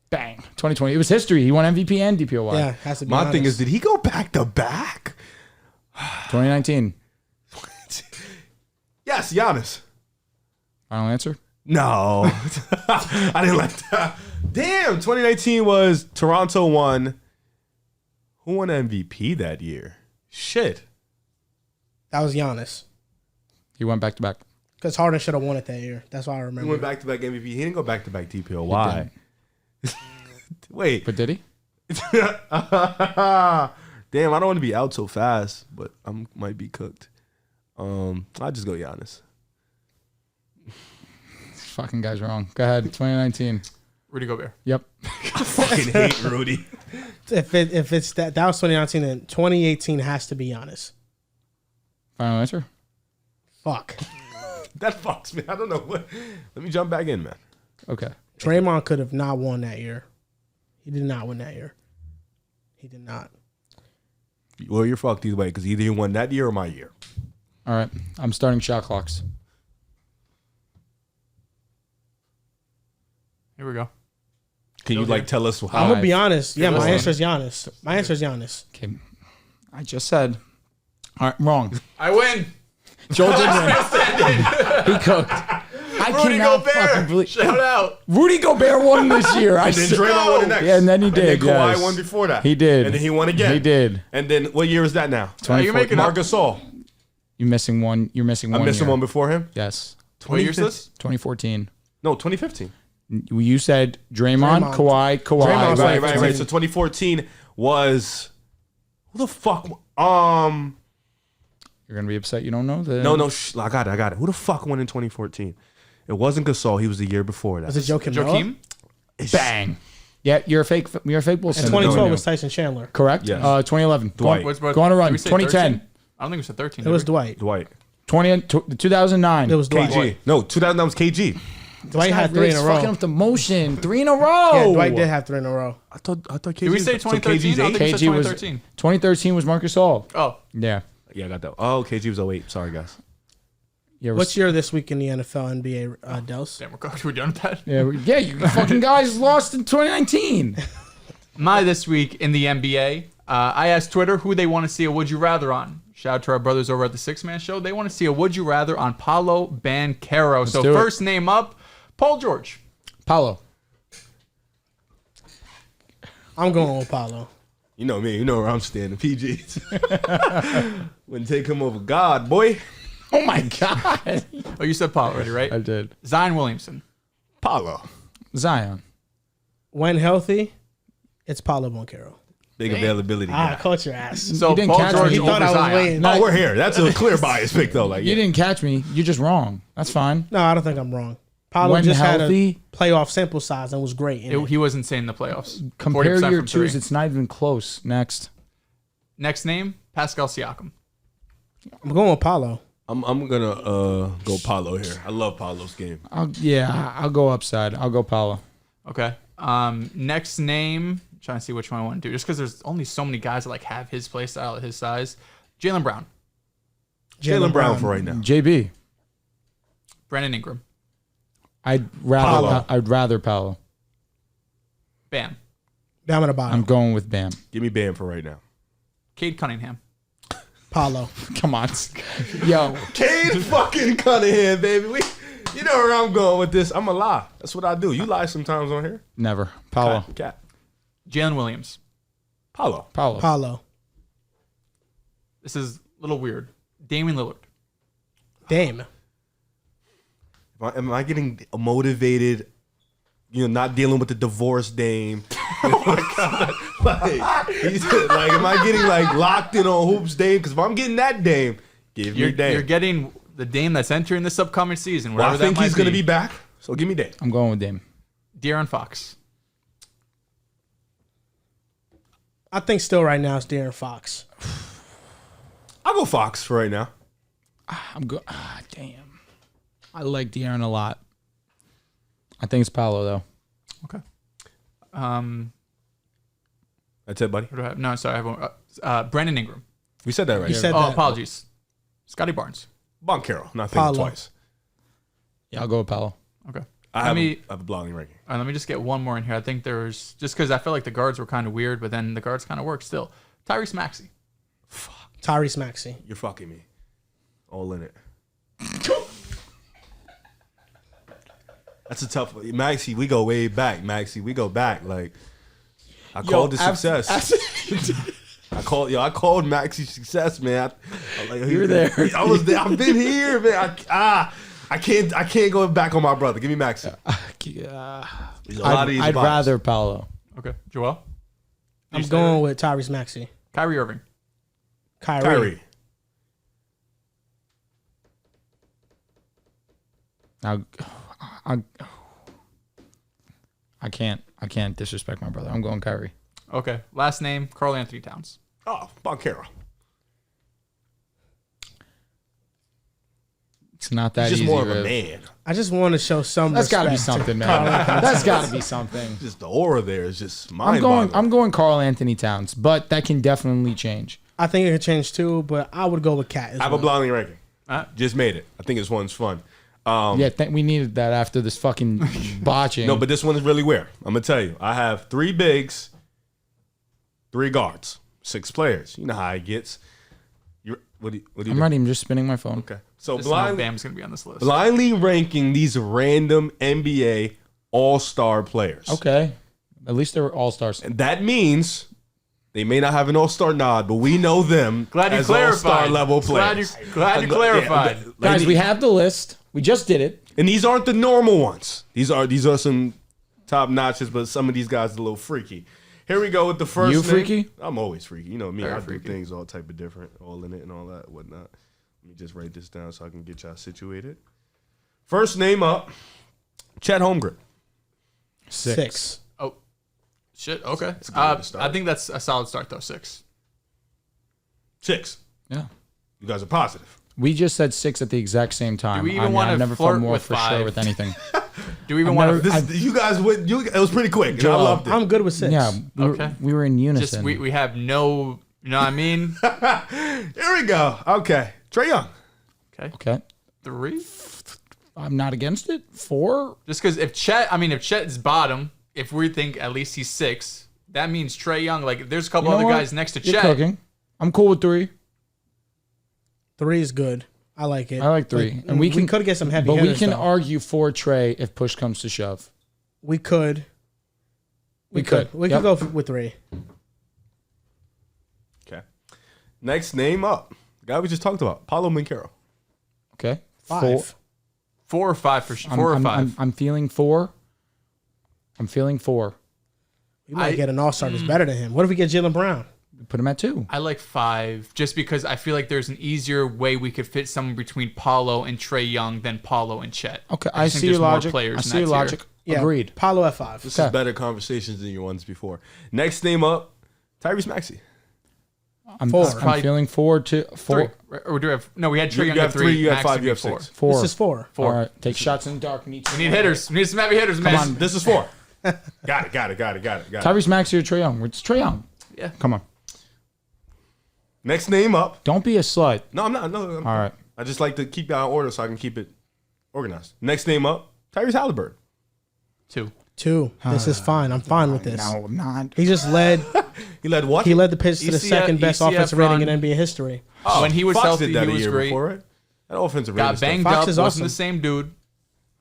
Bang. 2020. It was history. He won MVP and DPOY. Yeah, it has to be My Giannis. thing is, did he go back to back? 2019. Yes, Giannis. Final answer. No, I didn't like that. Damn, 2019 was Toronto won. Who won MVP that year? Shit. That was Giannis. He went back to back. Because Harden should have won it that year. That's why I He remember. went back to back MVP. He didn't go back to back TPO. Why? Wait. But did he? Damn, I don't want to be out so fast, but I might be cooked. I'll just go Giannis. This fucking guy's wrong. Go ahead. 2019. Rudy Gobert. Yep. I fucking hate Rudy. If it's that was 2019, then 2018 has to be Giannis. Final answer. Fuck. That fucks me. I don't know what. Let me jump back in, man. Okay. Draymond could have not won that year. He did not win that year. He did not. Well, you're fucked either way because either you won that year or my year. All right. I'm starting shot clocks. Here we go. Can you like tell us I'm how? gonna be honest. Yeah, my Listen. answer is Giannis. My answer is Giannis. Okay. I just said. All right. Wrong. I win. Joel did win. He cooked. I Rudy cannot fucking Gobert. believe. Shout out. Rudy Gobert won this year. And then Draymond won the next. Yeah, and then he did. And then Kawhi yes. won before that. He did. And then he won again. He did. And then what year is that now? You're making up. Marc Gasol. You're missing one. You're missing one. I'm missing year. one before him. Yes. What year is this? 2014. No, 2015. You said Draymond. Kawhi. Draymond's Right. 2014. So 2014 was who the fuck? You're gonna be upset you don't know that. No. I got it. Who the fuck won in 2014? It wasn't Gasol. He was the year before that. Was it Joakim Noah? Joakim? Bang. Yeah, you're a fake. You're a fake bull. And 2012 was Tyson Chandler. Correct. Yes. 2011. Dwight. Go on a run. Did we say 2010. 13? I don't think we said 13. It was Dwight. 2009. It was Dwight. KG. No, 2009 was KG. Dwight had 3 in a row. Fucking up the motion. 3 in a row. Yeah, Dwight did have 3 in a row. I thought KG. Did we say 2013? So KG's I don't think we said KG was 2013. 2013 was Marcus All. Oh, Yeah. Yeah, I got that. Oh, KG was 08. Sorry, guys. Yeah. What's your this week in the NFL, NBA, Dehls? damn, we're done with that. Yeah, you fucking guys lost in 2019. My this week in the NBA, I asked Twitter who they want to see a Would You Rather on. Shout out to our brothers over at the Six Man Show. They want to see a Would You Rather on Paolo Banchero. So do it. first name up, Paul George. Paulo. I'm going with Paulo. You know me. You know where I'm standing. PGs. Wouldn't take him over God, boy. Oh my God. Oh, you said Paul already, right? I did. Zion Williamson. Paulo. Zion. When healthy, it's Paulo Banchero. Big availability guy. Caught your ass. So didn't Paul catch me. George He over thought I was Zion. waiting. Oh, we're here. That's a clear bias pick, though. Like, You yeah. didn't catch me. You're just wrong. That's fine. No, I don't think I'm wrong. Paulo When just healthy- had a playoff sample size and was great. In it. He was insane in the playoffs. Compare 40% your from three. twos. It's not even close. Next. Next name, Pascal Siakam. I'm going with Paulo. I'm gonna go Paulo here. I love Paulo's game. I'll go upside. I'll go Paulo. Okay. Next name, trying to see which one I want to do. Just because there's only so many guys that like have his play style at his size. Jaylen Brown. Jaylen Brown for right now. JB. Brandon Ingram. I'd Paulo. rather Paulo. Bam. Down at the I'm bottom. going with Bam. Give me Bam for right now. Cade Cunningham. Paulo. Come on. Yo. Cade fucking Cunningham, baby. You know where I'm going with this. I'm a lie. That's what I do. You lie sometimes on here. Never. Paulo. Cat. Jalen Williams. Paulo. Paulo. Paulo. This is a little weird. Damian Lillard. Damn. Am I getting motivated? You know, not dealing with the divorce Dame. Oh my God. Like, am I getting like locked in on hoops Dame? Because if I'm getting that Dame, give me Dame. You're getting the Dame that's entering this upcoming season. Well, Whatever I think that he's might going to be back. So give me Dame. I'm going with Dame. De'Aaron Fox. I think still right now it's De'Aaron Fox. I'll go Fox for right now. I'm good. Damn. I like De'Aaron a lot. I think it's Paulo though. Okay. That's it, buddy. What do I have? No, sorry. I have one. Brandon Ingram. We said that right. You said Oh, that. apologies. Scotty Barnes. Boncaro. Not thinking Paulo. twice. Yeah, I'll go with Paulo. Okay. I have a blogging ranking. All right, let me just get one more in here. I think there's just because I feel like the guards were kind of weird, but then the guards kind of work still. Tyrese Maxey. Tyrese Maxey. You're fucking me. All in it. That's a tough one. Maxie, we go way back. Maxie, we go back. Like, I called the success. I called Maxie success, man. You were there. I was there. I've been here, man. I can't go back on my brother. Give me Maxie. There's a lot of these I'd vibes. rather Paulo. Okay. Joel. I'm going with Tyrese Maxey. Kyrie Irving. Kyrie. I can't disrespect my brother. I'm going Kyrie. Okay. Last name, Karl Anthony Towns. Oh, Boncaro. It's not that He's just easy. more of a Riv. man. I just want to show some That's got to be respect something, man. That's got to be something. Just the aura there is just mind-boggling. I'm going Karl Anthony Towns, but that can definitely change. I think it could change too, but I would go with Cat as I have a well. blogging ranking. Just made it. I think this one's fun. We needed that after this fucking botching. No, but this one is really weird. I'm gonna tell you. I have 3 bigs, 3 guards, 6 players. You know how it gets. What do you I'm do? ready. I'm just spinning my phone. Okay. So Just know Bam's going to be on this list. blindly ranking these random NBA All-Star players. Okay. At least they were all stars. And that means they may not have an All-Star nod, but we know them Glad you as clarified. All-Star level players. Glad you clarified. Guys, we have the list. We just did it. And these aren't the normal ones. These are some top notches, but some of these guys are a little freaky. Here we go with the first You name. freaky? I'm always freaky. You know me. Very I freaky. do things all type of different, all in it and all that, whatnot. Let me just write this down so I can get y'all situated. First name up, Chet Holmgren. 6. Oh, shit. Okay. a good way to start. I think that's a solid start though. 6. 6. Yeah. You guys are positive. We just said 6 at the exact same time. Do we even wanna I've never flirt felt more with for 5? sure with anything. Do we even I've want never- to? You guys went. It was pretty quick. And I Joel, loved it. I'm good with 6. Yeah, Okay. we were in Just unison. we have no. You know what I mean? Here we go. Okay, Trae Young. okay. 3. I'm not against it. 4. Just because if Chet is bottom, if we think at least he's 6, that means Trae Young. Like there's a couple You know other what? guys next to You're Chet. cooking. I'm cool with 3. 3 is good. I like it. I like 3. Like, And we could get some heavy But we hitters, can though. argue for Trae if push comes to shove. We could. We could. We Yep. could go with 3. Okay. Next name up, the guy we just talked about, Paulo Banchero. Okay. 5. 4 or 5 for sure. 4 or 5. I'm feeling 4. I'm feeling 4. We might I- get an all-star that's better than him. What if we get Jaylen Brown? Put him at 2. I like 5 just because I feel like there's an easier way we could fit someone between Paulo and Trae Young than Paulo and Chet. Okay, I I just think see your there's more logic. players I in see that your tier. logic. Yeah, Agreed. Paulo at 5. This Okay. is better conversations than your ones before. Next name up, Tyrese Maxey. I'm 4. Probably- 4 to 4. 3. Or do we have? No, we had Trae Young You at have 3. 3, you have Max 5, would you be have 4. 6. 4. This is 4. All right, take shots in the dark. We We need hitters. We need some heavy hitters, man. on. This is 4. Got it. Tyrese Maxey or Trae Young? It's Trae Young. Yeah. Come on. Next name up. Don't be a slut. No, I'm not. No, All right. I just like to keep y'all in order so I can keep it organized. Next name up, Tyrese Halliburton. 2. 2. This is fine. I'm fine with this. No, I'm not. He just led. He led what? He led the Pistons to the ECF second best offensive run. rating in NBA history. When he was Fox healthy, did that he a was year great. before, right? That offensive rating Got stuff. banged Fox up. is Wasn't awesome. the same dude.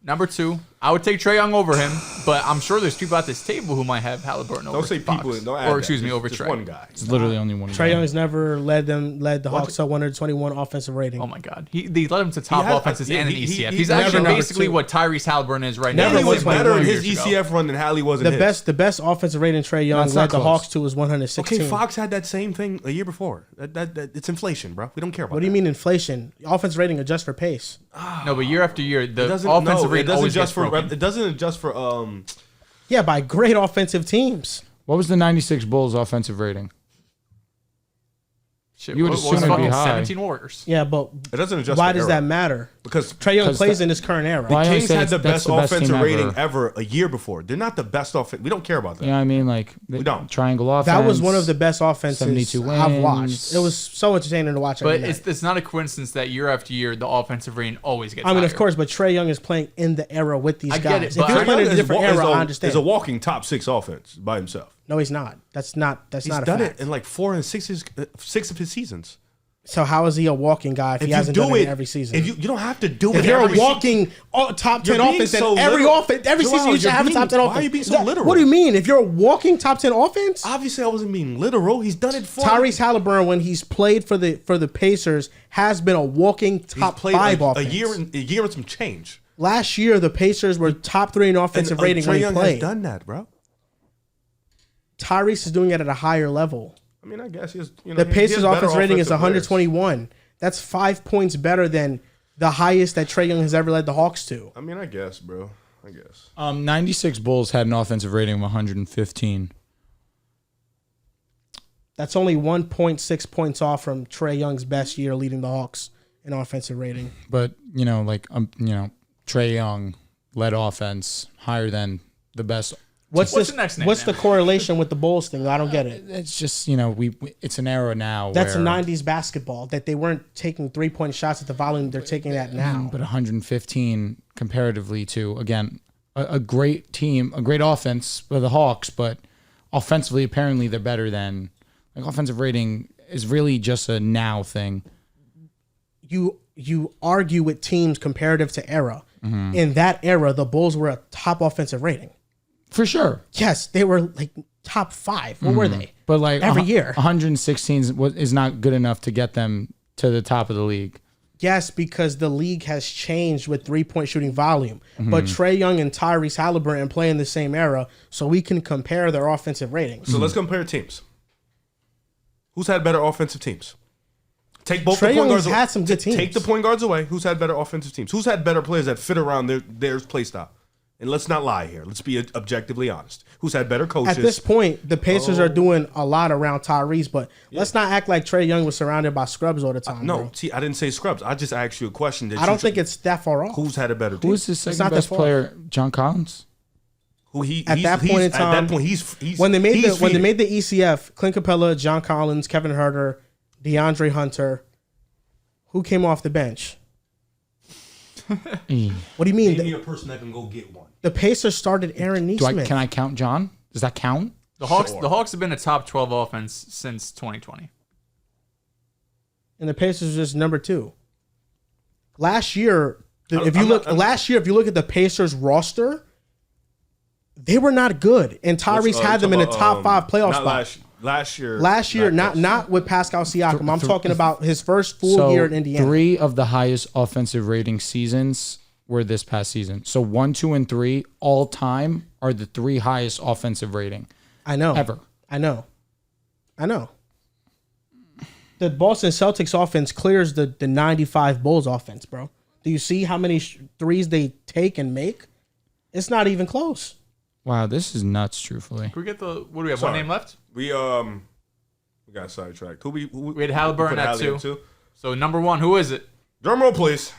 Number 2, I would take Trae Young over him, but I'm sure there's people at this table who might have Halliburton over Don't say Fox. people. Don't add Or that. excuse me, Just- over just Trae. one guy. It's literally only one. Trae Young has never led the Hawks to 121 offensive rating. Oh my God, he led him to top had- offenses yeah, and an he- ECF. he He's never actually number basically 2. what Tyrese Halliburton is right Never now. He was was better in 21 his years ago. ECF run than Hallie was in his. The best offensive rating Trae Young That's not led the close. Hawks to was 116. Okay, Fox had that same thing a year before. That it's inflation, bro. We don't care about What do you mean inflation? Offense rating adjusts for pace. No, but year after year, the It doesn't, offensive no, it rating doesn't always adjust gets for. broken. It doesn't adjust for. Yeah, by great offensive teams. What was the 96 Bulls offensive rating? Shit, You would what assume was it'd be fucking high. 17 Warriors. Yeah, but It doesn't adjust. why for does era. that matter? Because Trae Young 'Cause plays the- in his current era. Why- I Kings say had the that's best the best offensive team rating ever. ever a year before. They're not the best offense. We don't care about that. You know what I mean? Like, the don't. triangle offense. That was one of the best offenses 72 I've watched. wins. It was so entertaining to watch. But every night. it's not a coincidence that year after year, the offensive rating always gets I mean, of higher. course, but Trae Young is playing in the era with these I guys. get it, If but he was Trae playing in Young a different is era, I understand. Is a walking top 6 offense by himself. No, he's not. That's not He's a done fact. it in like 4 and 6 of his seasons. So how is he a walking guy if he hasn't done it every season? If you don't have to do it. If you're a every walking top 10 You're being offense, then so every literal. every Joel, season you should you're have a being- top 10 why offense. are you being so literal? What do you mean? If you're a walking top 10 offense, Obviously, I wasn't being literal. He's done it for Tyrese Halliburton, when he's played for the Pacers, has been a walking He's top played 5 a offense. year and some change. Last year, the Pacers were top 3 in offensive And, rating when Trae he Young played. has done that, bro. Tyrese is doing it at a higher level. I mean, I guess he's. The Pacers' offense rating is 121. That's 5 points better than the highest that Trae Young has ever led the Hawks to. I mean, I guess, bro. I guess. 96 Bulls had an offensive rating of 115. That's only 1.6 points off from Trae Young's best year leading the Hawks in offensive rating. But, Trae Young led offense higher than the best. What's the next name, What's man? the correlation with the Bulls thing? I don't get it. It's just, it's an era now. That's where, 90s basketball, that they weren't taking 3-point shots at the volume they're taking that now. But 115 comparatively to, again, a great team, a great offense for the Hawks, but offensively, apparently they're better than, offensive rating is really just a now thing. You argue with teams comparative to era. Mm-hmm. In that era, the Bulls were a top offensive rating. For sure. Yes, they were top 5. What were they? But every year. 116 is not good enough to get them to the top of the league. Yes, because the league has changed with 3-point shooting volume. But Trae Young and Tyrese Halliburton play in the same era, so we can compare their offensive ratings. So let's compare teams. Who's had better offensive teams? Take both Trae the point Young's guards. had some good teams. Take the point guards away. Who's had better offensive teams? Who's had better players that fit around their play style? And let's not lie here. Let's be objectively honest. Who's had better coaches? At this point, the Pacers are doing a lot around Tyrese, but let's not act like Trae Young was surrounded by scrubs all the time. No, bro. see, I didn't say scrubs. I just asked you a question. I don't think it's that far off. Who's had a better team? Who is the second not that best far. player? John Collins? Who he At that point in time, at that point, he's when they made he's the feeding. ECF, Clint Capella, John Collins, Kevin Huerter, DeAndre Hunter, who came off the bench? What do you mean? Name me a person that can go get one. The Pacers started Aaron Nesmith. Can I count John? Does that count? The Hawks have been a top 12 offense since 2020. And the Pacers are just number 2. Last year, if you look at the Pacers roster, they were not good, and Tyrese had them in a top 5 playoff spot. Last year, not with Pascal Siakam. I'm talking about his first full year in Indiana. 3 of the highest offensive rating seasons were this past season. So 1, 2, and 3 all time are the 3 highest offensive rating. I know. Ever. I know. The Boston Celtics offense clears the 95 Bulls offense, bro. Do you see how many threes they take and make? It's not even close. Wow, this is nuts, truthfully. Can we get what do we have? One name left? We got sidetracked. Who We had Halliburton at Hallie 2. So number 1, who is it? Drum roll, please.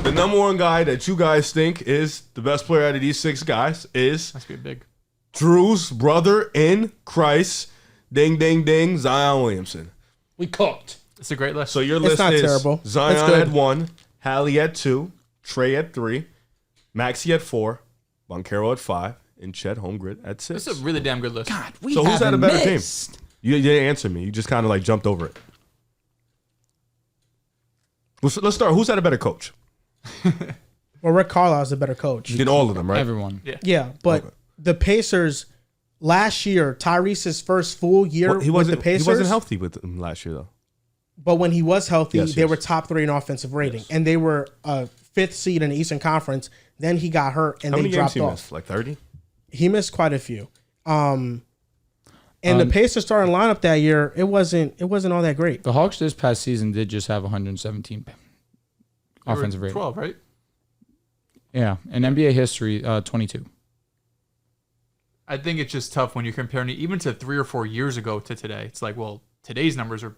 The number 1 guy that you guys think is the best player out of these 6 guys is Must be big. Drew's brother in Christ. Ding, ding, ding. Zion Williamson. We cooked. It's a great list. So your list not is terrible. Zion It's good. at 1, Hallie at 2, Trey at 3, Maxey at 4, Boncaro at 5, and Chet Holmgren at 6. This is a really damn good list. God, So who's had a better team? You didn't answer me. You just kind of like jumped over it. Let's start. Who's had a better coach? Well, Rick Carlisle's a better coach. Did all of them, right? Everyone. Yeah, but the Pacers last year, Tyrese's first full year Well, with the Pacers. He wasn't healthy with them last year, though. But when he was healthy, Yes, they yes. were top 3 in offensive rating, and they were a 5th seed in the Eastern Conference. Then he got hurt, and How they many games dropped he off. missed? Like 30? He missed quite a few. And the Pacers starting lineup that year, it wasn't all that great. The Hawks this past season did just have 117 offensive rating. 12, right? Yeah, in NBA history, 22. I think it's just tough when you're comparing it even to 3 or 4 years ago to today. It's like, well, today's numbers are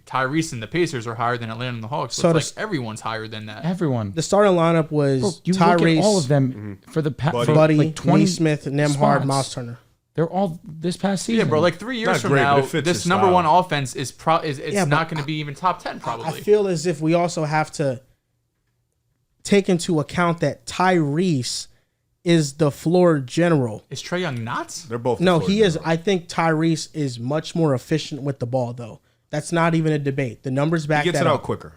Tyrese and the Pacers are higher than Atlanta and the Hawks. So it's like everyone's higher than that. Everyone. The starting lineup was Bro, you look at Tyrese, all of them for the Buddy. for Buddy, like 20 Nesmith, Nemhard, spots. Miles Turner. They're all this past season. Yeah, bro. Like 3 years Not from great, but now, it fits this his number style. 1 offense is Yeah, not but going to be even top 10 probably. I feel as if we also have to take into account that Tyrese is the floor general. Is Trae Young not? They're both. No, the he floor is. general. I think Tyrese is much more efficient with the ball, though. That's not even a debate. The numbers back He gets that it out up. quicker.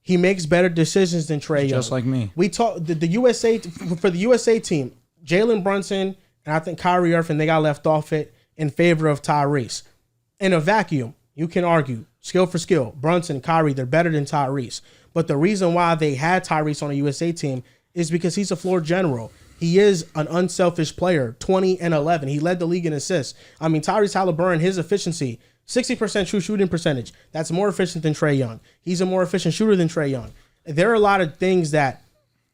He makes better decisions than Trae Young. just like me. We talk the USA for the USA team. Jalen Brunson and I think Kyrie Irving, they got left off it in favor of Tyrese. In a vacuum, you can argue skill for skill. Brunson, Kyrie, they're better than Tyrese. But the reason why they had Tyrese on a USA team is because he's a floor general. He is an unselfish player, 20 and 11. He led the league in assists. I mean, Tyrese Halliburton, his efficiency, 60% true shooting percentage. That's more efficient than Trae Young. He's a more efficient shooter than Trae Young. There are a lot of things that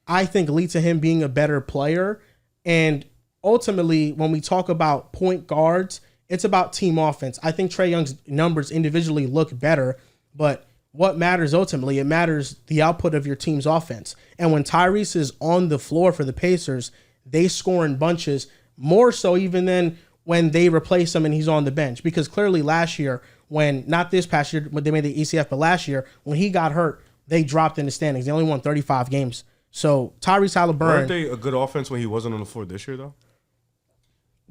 I think lead to him being a better player. And ultimately, when we talk about point guards, it's about team offense. I think Trae Young's numbers individually look better, but what matters ultimately, it matters the output of your team's offense. And when Tyrese is on the floor for the Pacers, they score in bunches, more so even than when they replace him and he's on the bench. Because clearly last year, when, not this past year, when they made the ECF, but last year, when he got hurt, they dropped in the standings. They only won 35 games. So Tyrese Halliburton, Weren't they a good offense when he wasn't on the floor this year, though?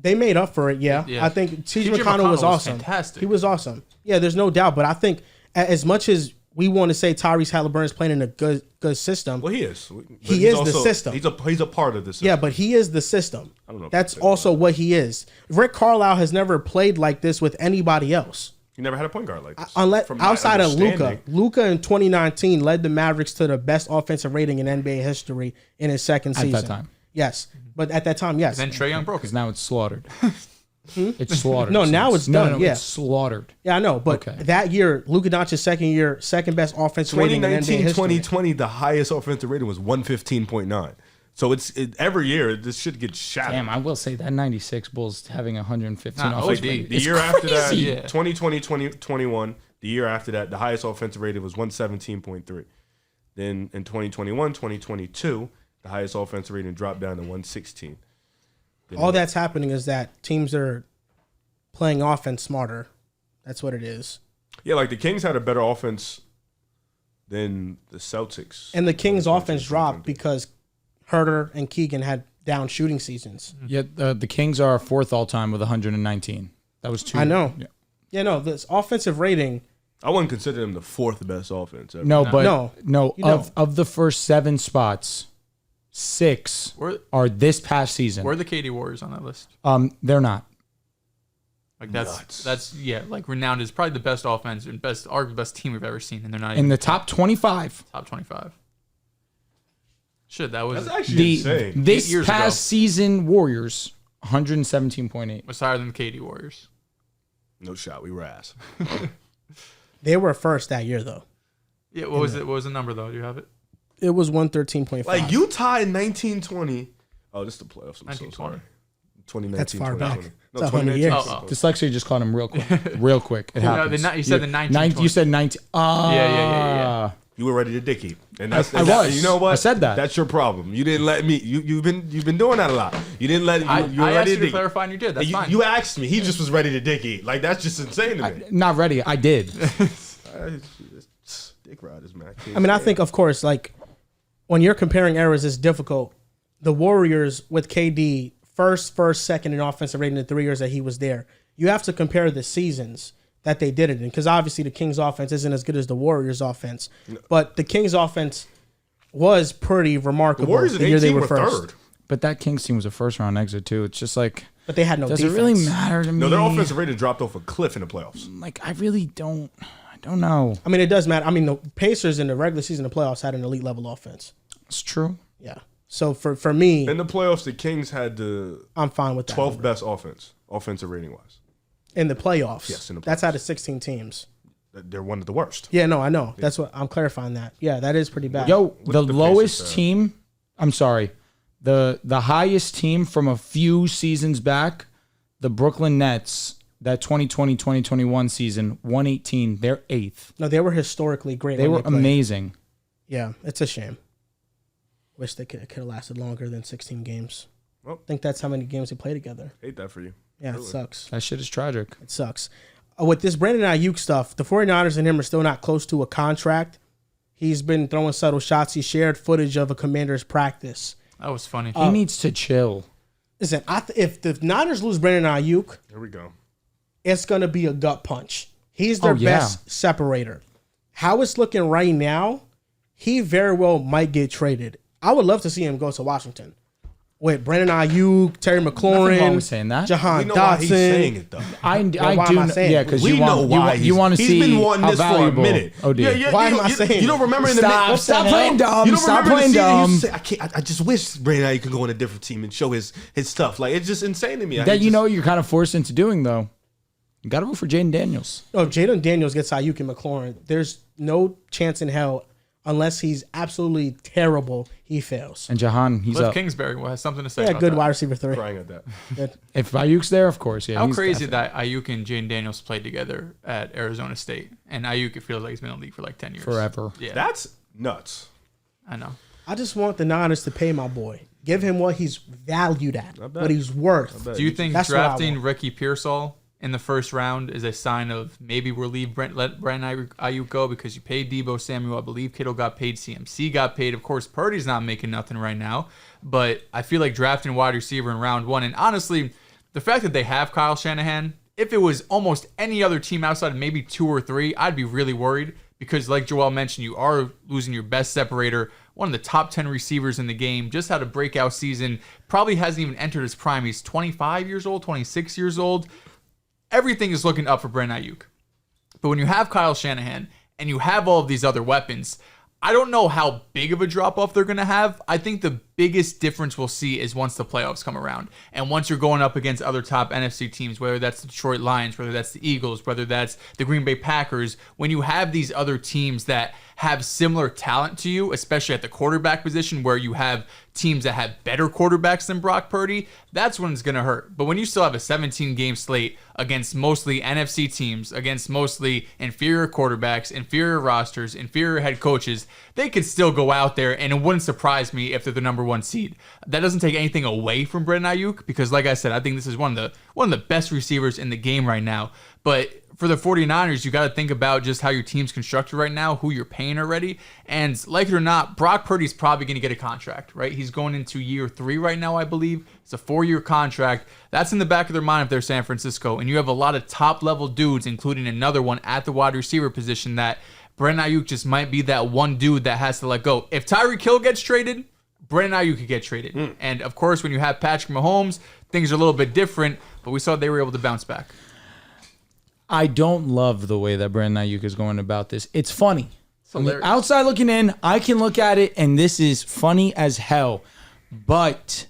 they made up for it, yeah. Yeah. I think T.J. T.J. McConnell was McConnell was awesome. fantastic. He was awesome. Yeah, there's no doubt. But I think as much as we want to say Tyrese Halliburton is playing in a good system, Well, he is. But He he's is the system. He's a part of the system. yeah, but he is the system. I don't know if That's I can say also what he is. Rick Carlisle has never played like this with anybody else. He never had a point guard like this. Outside of understanding. Luka in 2019 led the Mavericks to the best offensive rating in NBA history in his second season. At that time. Yes. But at that time, yes. Then Trae Young broke it. Because now it's slaughtered. It's slaughtered. No, now it's done. Yeah. It's slaughtered. Yeah, I know. But that year, Luka Doncic's second best offensive rating in NBA 2019, history. 2020, the highest offensive rating was 115.9. So every year this should get shattered. Damn, I will say that 96 Bulls having 115 Nah, offensive OD. rating. The It's year after that, crazy. Yeah. 2020, 2021, the year after that, the highest offensive rating was 117.3. Then in 2021, 2022, the highest offensive rating dropped down to 116. All that's happening is that teams are playing offense smarter. That's what it is. Yeah, like the Kings had a better offense than the Celtics. And the Kings' offense dropped because Herter and Keegan had down shooting seasons. Yet the Kings are fourth all time with 119. That was 2. I know. Yeah. Yeah, no, this offensive rating. I wouldn't consider them the fourth best offense ever. No, but No. of the first 7 spots, 6 are this past season. Where are the KD Warriors on that list? They're not. Like that's like renowned as probably the best offense and arguably best team we've ever seen, and they're not In even the top 25. top 25. Shit, that was That's actually insane. This 8 years past ago. season, Warriors 117.8. was higher than the KD Warriors. No shot. We were ass. They were first that year, though. Yeah, what was it? What was the number though? Do you have it? It was 113.5. Like Utah in 1920. Oh, this is the playoffs. I'm so 1920. sorry. 2019, That's far 2020. back. No, It's 100 2019. years. Oh. Dyslexia just caught him real quick. Real quick. It No, happens. you said the 1920. You said 19. Yeah. You were ready to dick eat, and that's I was. You know what? I said that. That's your problem. You didn't let me. You've been doing that a lot. You didn't let. You were I ready asked to you to dick. clarify, and you did. That's fine. You asked me. He just was ready to dick eat. Like that's just insane to me. Not ready. I did. Dick riders, man. I mean, I think, of course, like when you're comparing eras, it's difficult. The Warriors with KD first, second in offensive rating in the 3 years that he was there. You have to compare the seasons that they did it in, because obviously the Kings' offense isn't as good as the Warriors' offense. But the Kings' offense was pretty remarkable. The Warriors in the year they 18 were were first. third. But that Kings team was a first round exit too. It's just like, But they had no does defense. it really matter to me? No, their offensive rating dropped off a cliff in the playoffs. Like, I really don't. I don't know. I mean, it does matter. I mean, the Pacers in the regular season and playoffs had an elite level offense. It's true. Yeah. So for me, In the playoffs, the Kings had the I'm fine with that. 12th best offensive rating wise. In the playoffs. Yes, in the That's playoffs. out of 16 teams. They're one of the worst. Yeah, no, I know. That's what I'm clarifying that. Yeah, that is pretty bad. Yo, the the lowest Pacers, team. I'm sorry. The highest team from a few seasons back, the Brooklyn Nets, that 2020-2021 season, 118. They're 8th. No, they were historically great. They when were played. amazing. Yeah, it's a shame. Wish they could have lasted longer than 16 games. Well. I think that's how many games they play together. Hate that for you. Yeah, Really. it sucks. That shit is tragic. It sucks. With this Brandon Aiyuk stuff, the 49ers and him are still not close to a contract. He's been throwing subtle shots. He shared footage of a Commander's practice. That was funny. He needs to chill. Listen, if the Niners lose Brandon Aiyuk, Here we go. it's going to be a gut punch. He's their best separator. How it's looking right now, he very well might get traded. I would love to see him go to Washington with Brandon Ayuk, Terry Nothing wrong McLaurin, with saying that. Jahan We know why he's saying Dotson. it though. I why do. am I saying Yeah, it? because We you know want why you want to he's see been wanting how this for a valuable. minute. Oh dear. Why am I saying You don't remember in the Stop. what Stop the hell? playing dumb. You don't Stop remember the playing season you dumb. used to say, I just wish Brandon Ayuk could go on a different team and show his stuff. Like it's just insane to me. That you know you're kind of forced into doing though. You got to root for Jaden Daniels. No, if Jaden Daniels gets Ayuk and McLaurin, there's no chance in hell, unless he's absolutely terrible, he fails. And Jahan, he's Cliff up. Kingsbury has something to say Yeah, about good that. wide receiver 3. crying at that. Good. If Ayuk's there, of course. Yeah. How he's crazy definitely- that Ayuk and Jaden Daniels played together at Arizona State. And Ayuk, it feels like he's been in the league for like 10 years. Forever. Yeah, That's nuts. I know. I just want the Niners to pay my boy. Give him what he's valued at, bet. what he's worth. bet. Do you think That's what I drafting want. Ricky Pearsall in the first round is a sign of maybe we'll let Brandon Ayuk go because you paid Debo Samuel? I believe Kittle got paid. CMC got paid. Of course, Purdy's not making nothing right now. But I feel like drafting wide receiver in round 1. And honestly, the fact that they have Kyle Shanahan, if it was almost any other team outside of maybe 2 or 3, I'd be really worried. Because like Joel mentioned, you are losing your best separator, one of the top 10 receivers in the game, just had a breakout season, probably hasn't even entered his prime. He's 25 years old, 26 years old. Everything is looking up for Brandon Ayuk. But when you have Kyle Shanahan and you have all of these other weapons, I don't know how big of a drop-off they're going to have. I think the biggest difference we'll see is once the playoffs come around. And once you're going up against other top NFC teams, whether that's the Detroit Lions, whether that's the Eagles, whether that's the Green Bay Packers, when you have these other teams that have similar talent to you, especially at the quarterback position, where you have teams that have better quarterbacks than Brock Purdy, that's when it's going to hurt. But when you still have a 17-game slate against mostly NFC teams, against mostly inferior quarterbacks, inferior rosters, inferior head coaches, they could still go out there, and it wouldn't surprise me if they're the number one seed. That doesn't take anything away from Brandon Aiyuk, because like I said, I think this is one of the best receivers in the game right now. But for the 49ers, you got to think about just how your team's constructed right now, who you're paying already. And like it or not, Brock Purdy's probably going to get a contract, right? He's going into year 3 right now, I believe. It's a 4-year contract. That's in the back of their mind if they're San Francisco. And you have a lot of top-level dudes, including another one at the wide receiver position, that Brandon Aiyuk just might be that one dude that has to let go. If Tyreek Hill gets traded, Brandon Aiyuk could get traded. And, of course, when you have Patrick Mahomes, things are a little bit different, but we saw they were able to bounce back. I don't love the way that Brandon Aiyuk is going about this. It's funny. I mean, outside looking in, I can look at it, and this is funny as hell. But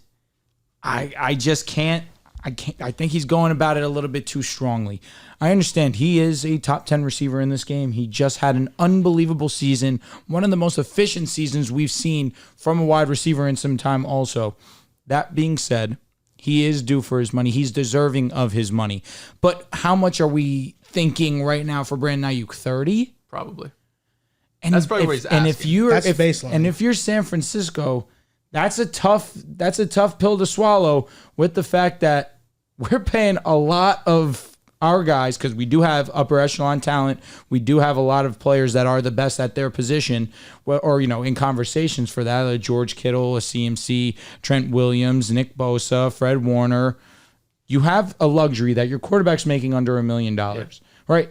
I just can't. I think he's going about it a little bit too strongly. I understand he is a top 10 receiver in this game. He just had an unbelievable season, one of the most efficient seasons we've seen from a wide receiver in some time also. That being said, he is due for his money. He's deserving of his money. But how much are we thinking right now for Brandon Aiyuk? 30? Probably. And that's probably what he's asking. And if you're That's baseline. And if you're San Francisco, that's a tough pill to swallow, with the fact that we're paying a lot of our guys, because we do have upper echelon talent. We do have a lot of players that are the best at their position, or in conversations for that, like George Kittle, a CMC, Trent Williams, Nick Bosa, Fred Warner. You have a luxury that your quarterback's making under $1 million, right?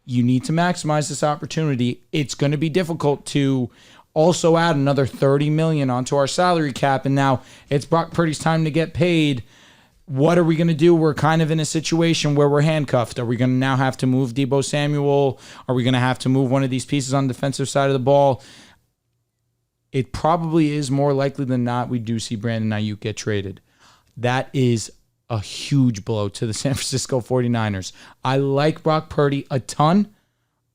You need to maximize this opportunity. It's going to be difficult to also add another $30 million onto our salary cap, and now it's Brock Purdy's time to get paid. What are we going to do? We're kind of in a situation where we're handcuffed. Are we going to now have to move Deebo Samuel? Are we going to have to move one of these pieces on the defensive side of the ball? It probably is more likely than not we do see Brandon Aiyuk get traded. That is a huge blow to the San Francisco 49ers. I like Brock Purdy a ton.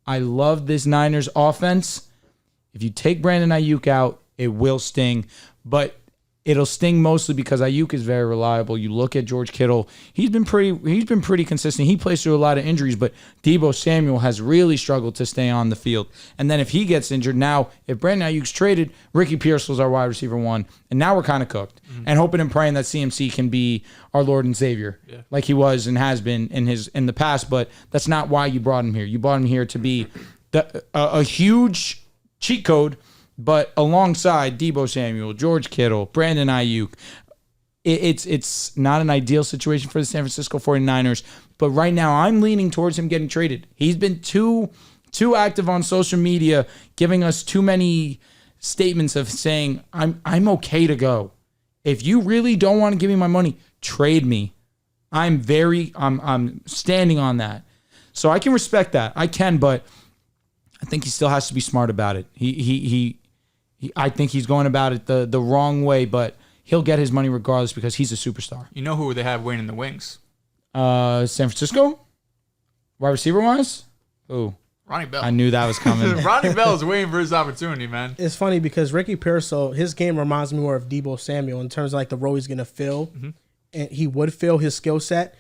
I love this Niners offense. If you take Brandon Aiyuk out, it will sting. But it'll sting mostly because Aiyuk is very reliable. You look at George Kittle; he's been pretty consistent. He plays through a lot of injuries, but Deebo Samuel has really struggled to stay on the field. And then if he gets injured, now if Brandon Ayuk's traded, Ricky Pearsall's our wide receiver 1, and now we're kind of cooked. And hoping and praying that CMC can be our Lord and Savior, like he was and has been in the past. But that's not why you brought him here. You brought him here to be a huge cheat code. But alongside Deebo Samuel, George Kittle, Brandon Aiyuk, it's not an ideal situation for the San Francisco 49ers. But right now, I'm leaning towards him getting traded. He's been too active on social media, giving us too many statements of saying, I'm okay to go. If you really don't want to give me my money, trade me. I'm standing on that. So I can respect that. I can, but I think he still has to be smart about it. I think he's going about it the wrong way, but he'll get his money regardless because he's a superstar. You know who they have waiting in the wings? San Francisco? Wide receiver wise? Oh, Ronnie Bell. I knew that was coming. Ronnie Bell is waiting for his opportunity, man. It's funny because Ricky Pearsall, his game reminds me more of Deebo Samuel in terms of like the role he's going to fill. And he would fill his skill set.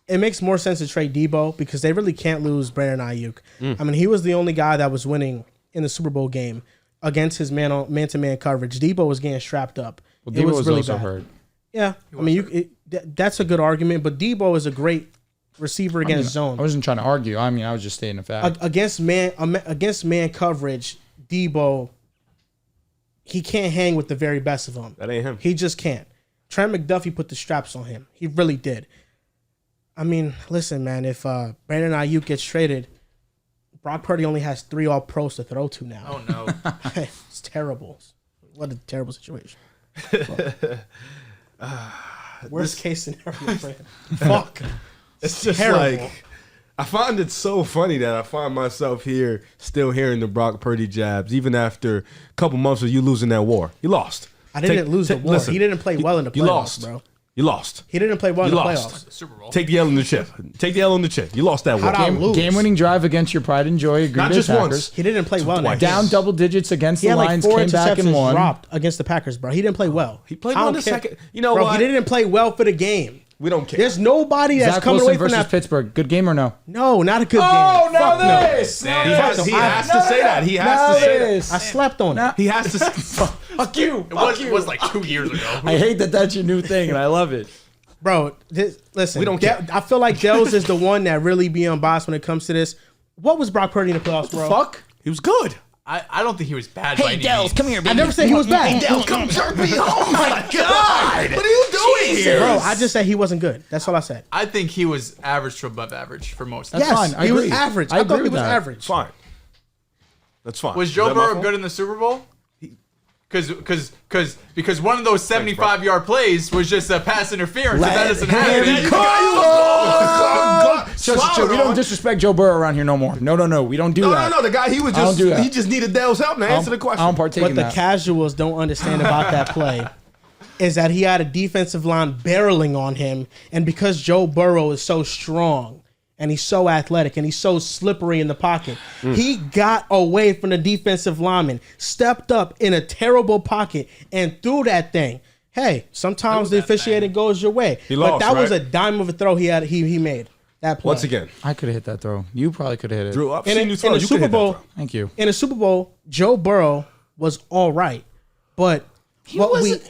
It makes more sense to trade Deebo because they really can't lose Brandon Aiyuk. I mean, he was the only guy that was winning in the Super Bowl game against his man-to-man coverage. Deebo was getting strapped up. Well, Deebo was really also hurt. Yeah, I mean, that's a good argument, but Deebo is a great receiver against zone. I wasn't trying to argue. I mean, I was just stating a fact. Against man coverage, Deebo, he can't hang with the very best of them. That ain't him. He just can't. Trent McDuffie put the straps on him. He really did. I mean, listen, man, if Brandon Aiyuk gets traded, Brock Purdy only has 3 All-Pros to throw to now. Oh, no. It's terrible. What a terrible situation. Worst case scenario for him. Fuck. It's just terrible. like, I find it so funny that I find myself here still hearing the Brock Purdy jabs, even after a couple months of you losing that war. You lost. I didn't lose the war. He didn't play well in the playoffs, you lost. bro. You lost. He didn't play well in the playoffs. Super Bowl. Take the L in the chin. Take the L in the chin. You lost that war. How'd I lose? Game-winning drive against your pride and joy. Not just once. He didn't play well in that game. Down double digits against He the had like Lions, 4 came back and interceptions won. dropped against the Packers, bro. He didn't play well. He played I well don't in the care. second. You know bro, what? he didn't play well for the game. We don't care. There's nobody that's Zach coming Wilson away from versus that. Pittsburgh. Good game or no? No, not a good game. Oh, Fuck now no. this. He has to say that. He has to say that. I slept on it. He has to. Fuck you. It was like 2 years ago. I hate that that's your new thing, and I love it. Bro, listen. We don't care. I feel like Dehls is the one that really be unbiased when it comes to this. What was Brock Purdy in the playoffs, bro? Fuck. He was good. I don't think he was bad by any means. come here, baby. I never said he was bad. Dehls, come jerk me. Oh my God. What are you doing here? Bro, I just said he wasn't good. That's all I said. I think he was average to above average for most. That's fine. I he was agree. average. I I agree thought he with was that. average. Fine. That's fine. Was Is Joe that my Burrow fault? good in the Super Bowl? Because one of those 75-yard plays was just a pass interference. If that doesn't happen. We don't disrespect Joe Burrow around here no more. No. We don't do that. No. The guy, he was I don't just, do that. he just needed Dell's help to answer the question. I don't partake What in the that. casuals don't understand about that play is that he had a defensive line barreling on him, and because Joe Burrow is so strong and he's so athletic and he's so slippery in the pocket, he got away from the defensive lineman, stepped up in a terrible pocket, and threw that thing. Hey, sometimes the officiating goes your way, He but lost, that was a right? dime of a throw he made. That play. Once again, I could have hit that throw. You probably could have hit it. Drew, I've in seen you a throw. You Super could hit that Bowl, throw. Thank you. in a Super Bowl, Joe Burrow was all right, but he wasn't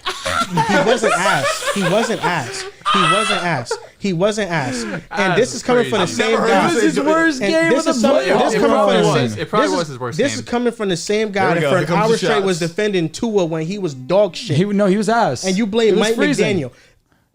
asked. And this is coming from the same guy. This is his worst And game this of is the some- playoffs. this It coming probably from the was. same- It probably this was is- his worst This game. is coming from the same guy There we that go. for Here an comes hour the straight was shots. defending Tua when he was dog shit. He was ass. And you blame It was Mike freezing. McDaniel.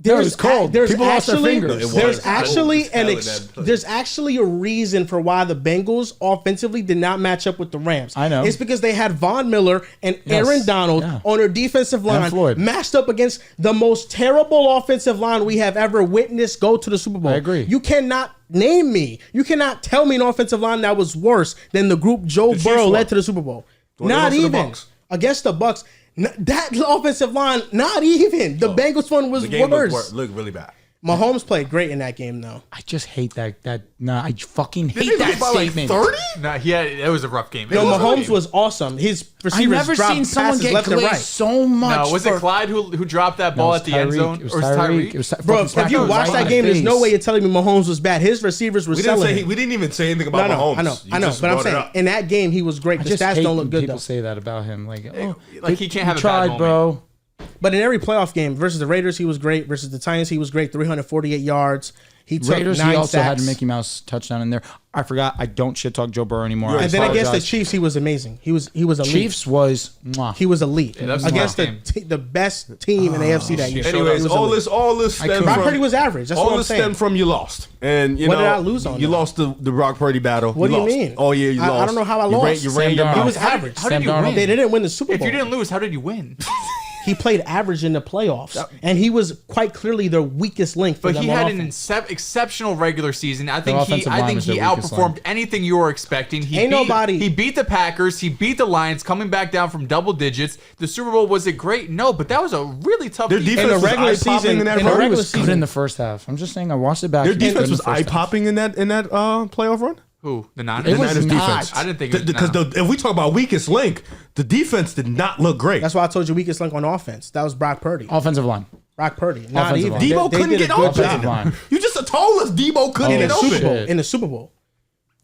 No, it was cold. People lost their fingers. It was. There's It actually was cold as hell in that place. there's actually a reason for why the Bengals offensively did not match up with the Rams. I know. It's because they had Von Miller and Yes. Aaron Donald Yeah. on their defensive line Floyd. matched up against the most terrible offensive line we have ever witnessed go to the Super Bowl. I agree. You cannot name me. You cannot tell me an offensive line that was worse than the group Joe Chiefs Burrow won. led to the Super Bowl. When they Not lost to the even. Bucs. Against the Bucks. That offensive line, not even. The Bengals one was The game worse. looked really bad. Mahomes played great in that game, though. I just hate that. I fucking hate Didn't they that lose by like statement. 30? Nah, it was a rough game. No, It was a rough Mahomes game. was awesome. His I receivers never dropped seen someone passes get left and glazed right. so much. No, was it Clyde who dropped that No, ball it was at the end Tyreek. zone? It was Or Tyreek. It was Bro, fucking if you Tyreek watch right that in game, the there's no face. way you're telling me Mahomes was bad. His receivers were We didn't selling say him. we didn't even say anything No, about no, Mahomes. I know, You I know. just But I'm brought it saying, up. in that game, he was great. I The just stats hate don't when look good, people though. say that about him. Like, Like he can't have you a tried, bad moment. bro. But in every playoff game, versus the Raiders, he was great. Versus the Titans, he was great. 348 yards. He took Raiders, 9 he also sacks. had a Mickey Mouse touchdown in there. I forgot. I don't shit talk Joe Burrow anymore. I And then against the apologize. Chiefs, he was amazing. He was elite. Chiefs was mwah. He was elite that was a against tough game. the best team in the AFC that year. Anyways, He was all elite. this stemmed couldn't. Brock from Purdy was average. That's all what I'm this saying. stemmed from you lost, and you What know did I lose on You that? lost the Brock Purdy battle. What do you lost. mean? Oh yeah, you I lost. don't know how I You lost. You ran your Sam He mouth. was average. How did you Sam win? They didn't win the Super If Bowl. you didn't lose, how did you win? He played average in the playoffs, and he was quite clearly their weakest link. For But them he on had an offense. exceptional regular season. I think offensive line was their weakest outperformed link. anything you were expecting. He beat the Packers. He beat the Lions, coming back down from double digits. The Super Bowl, was it great? No, but that was a really tough Their defense. defense the was regular eye-popping season- in that in the run. regular was good season. in the first half. I'm just saying. I watched it back. Their He was good defense in was the first eye half. popping in that playoff run. Who? The Niners? It was Niners not. defense. I didn't think it was because if we talk about weakest link, the defense did not look great. That's why I told you weakest link on offense. That was Brock Purdy. Offensive line. Brock Purdy. Not Offensive even. line. Debo They couldn't did a get good open. Offensive line. You just told us Debo couldn't in get the open. Super Bowl. Shit. In the Super Bowl.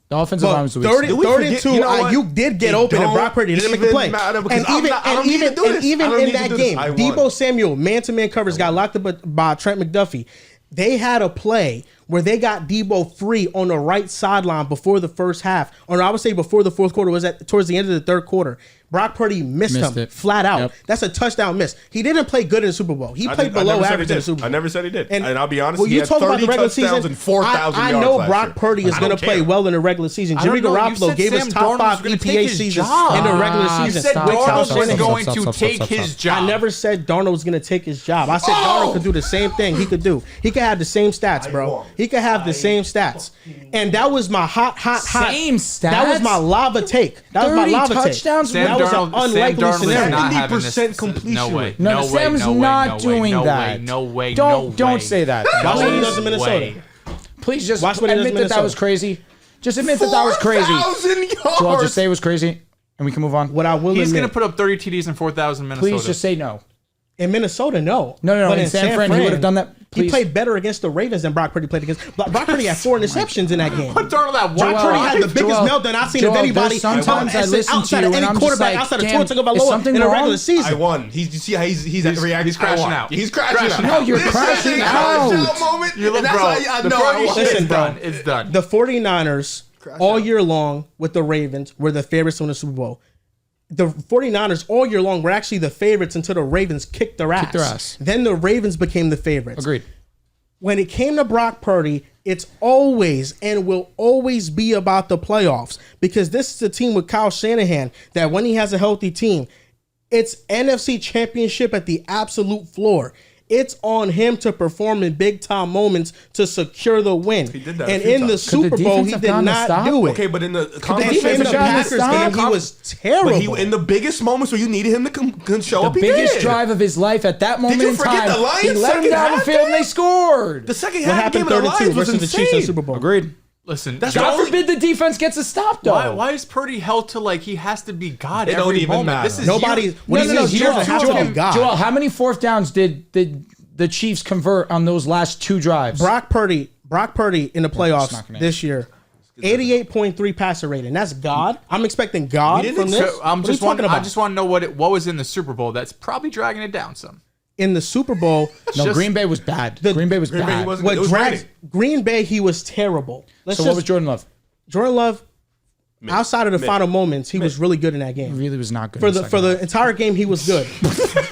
The offensive line But was the 30, weakest. we 32, forget- you know what? Ayuk did get It open, and don't Brock Purdy didn't make a even play. matter because And I'm even, not- I don't and need to even, do and this. even I don't in need to that do this. game, I won. Debo Samuel, man-to-man coverage, got locked up by Trent McDuffie. They had a play where they got Debo free on the right sideline before the first half, or I would say before the fourth quarter, was at towards the end of the third quarter. Brock Purdy missed him it. flat out. Yep. That's a touchdown miss. He didn't play good in the Super Bowl. He I played did- I below never said he average in the did. Super Bowl. I never said he did. And I'll be honest, Well, he you had talk 30 about the regular touchdowns season. and 4,000 I yards know last Brock year. Purdy is I going to don't play care. well in the regular season. I Jimmy don't know. You Garoppolo said gave us Sam top Darnold 5 was gonna take EPA his season job. in the regular Ah, season. You said Stop, With stop, Darnold Kyle was stop, going stop, to stop, take stop, his stop. job. I never said Darnold was going to take his job. I said Darnold could do the same thing he could do. He could have the same stats, bro. He could have the same stats. And that was my hot. Same stats? That was my lava take. That was my 30 lava touchdowns? take. That was an unlikely scenario. not having this. 70% completion No way. rate. No, Sam's not doing that. No way. Don't say that. Watch what he Please, does in Minnesota. please just Watch what he does in admit that was Minnesota. crazy. Just admit that was crazy. 4,000 yards. Joel, just say it was crazy, and we can move on. What I will He's admit, going to put up 30 TDs in 4,000 Minnesota. Please just say no. in Minnesota, no. No. But In San Fran, he would have done that. He Please. played better against the Ravens than Brock Purdy played against. Brock Purdy had 4 interceptions in that game. What Darnold had Brock one Purdy had the biggest Joel, meltdown I've seen Joel, of anybody. there's sometimes I listen to outside you of and any I'm just quarterback like, outside of damn, Tua is Tagovailoa something in a wrong? regular I season. won. You see how he's reacting? he's crashing I won. out. He's crashing out. No, you're crashing out. Moment, You look, and that's bro. how I The know. Fergie I shit Listen, is bro. done. It's done. The 49ers all year long with the Ravens were the favorites to win the Super Bowl. The 49ers all year long were actually the favorites until the Ravens kicked their ass. Then the Ravens became the favorites. Agreed. When it came to Brock Purdy, it's always and will always be about the playoffs because this is a team with Kyle Shanahan that when he has a healthy team, it's NFC Championship at the absolute floor. It's on him to perform in big time moments to secure the win. He did that a And few in the times. Super the Bowl, defense he have did gone to not stop? do it. Okay, but in the And conference in the defense Packers gone to game, he was terrible. But he, in the biggest moments where you needed him to show The up, he biggest did. drive of his life at that moment you in forget time, the Lions he let him second down the half field and game? they scored. The second What half happened game of the 32 Lions was versus the insane. Chiefs in the Super Bowl? Agreed. Listen, That's God not- forbid the defense gets a stop, though. why is Purdy held to like he has to be God It don't every even moment? matter. This is Nobody's. What do you mean? He doesn't have to be God. Joel, how many fourth downs did the Chiefs convert on those last 2 drives? Brock Purdy in the playoffs not gonna this year, 88.3 passer rating. That's God. I'm expecting God didn't from this. So, What are you talking about? I just want to know what was in the Super Bowl that's probably dragging it down some. In the Super Bowl, No, just- Green Bay was bad. Green Bay was Green Bay bad. wasn't- what it was drags raining. Green Bay, he was terrible. So what was Jordan Love? Jordan Love? Outside of the final moments, he was really good in that game. Really was not good. For in the second half. entire game, he was good.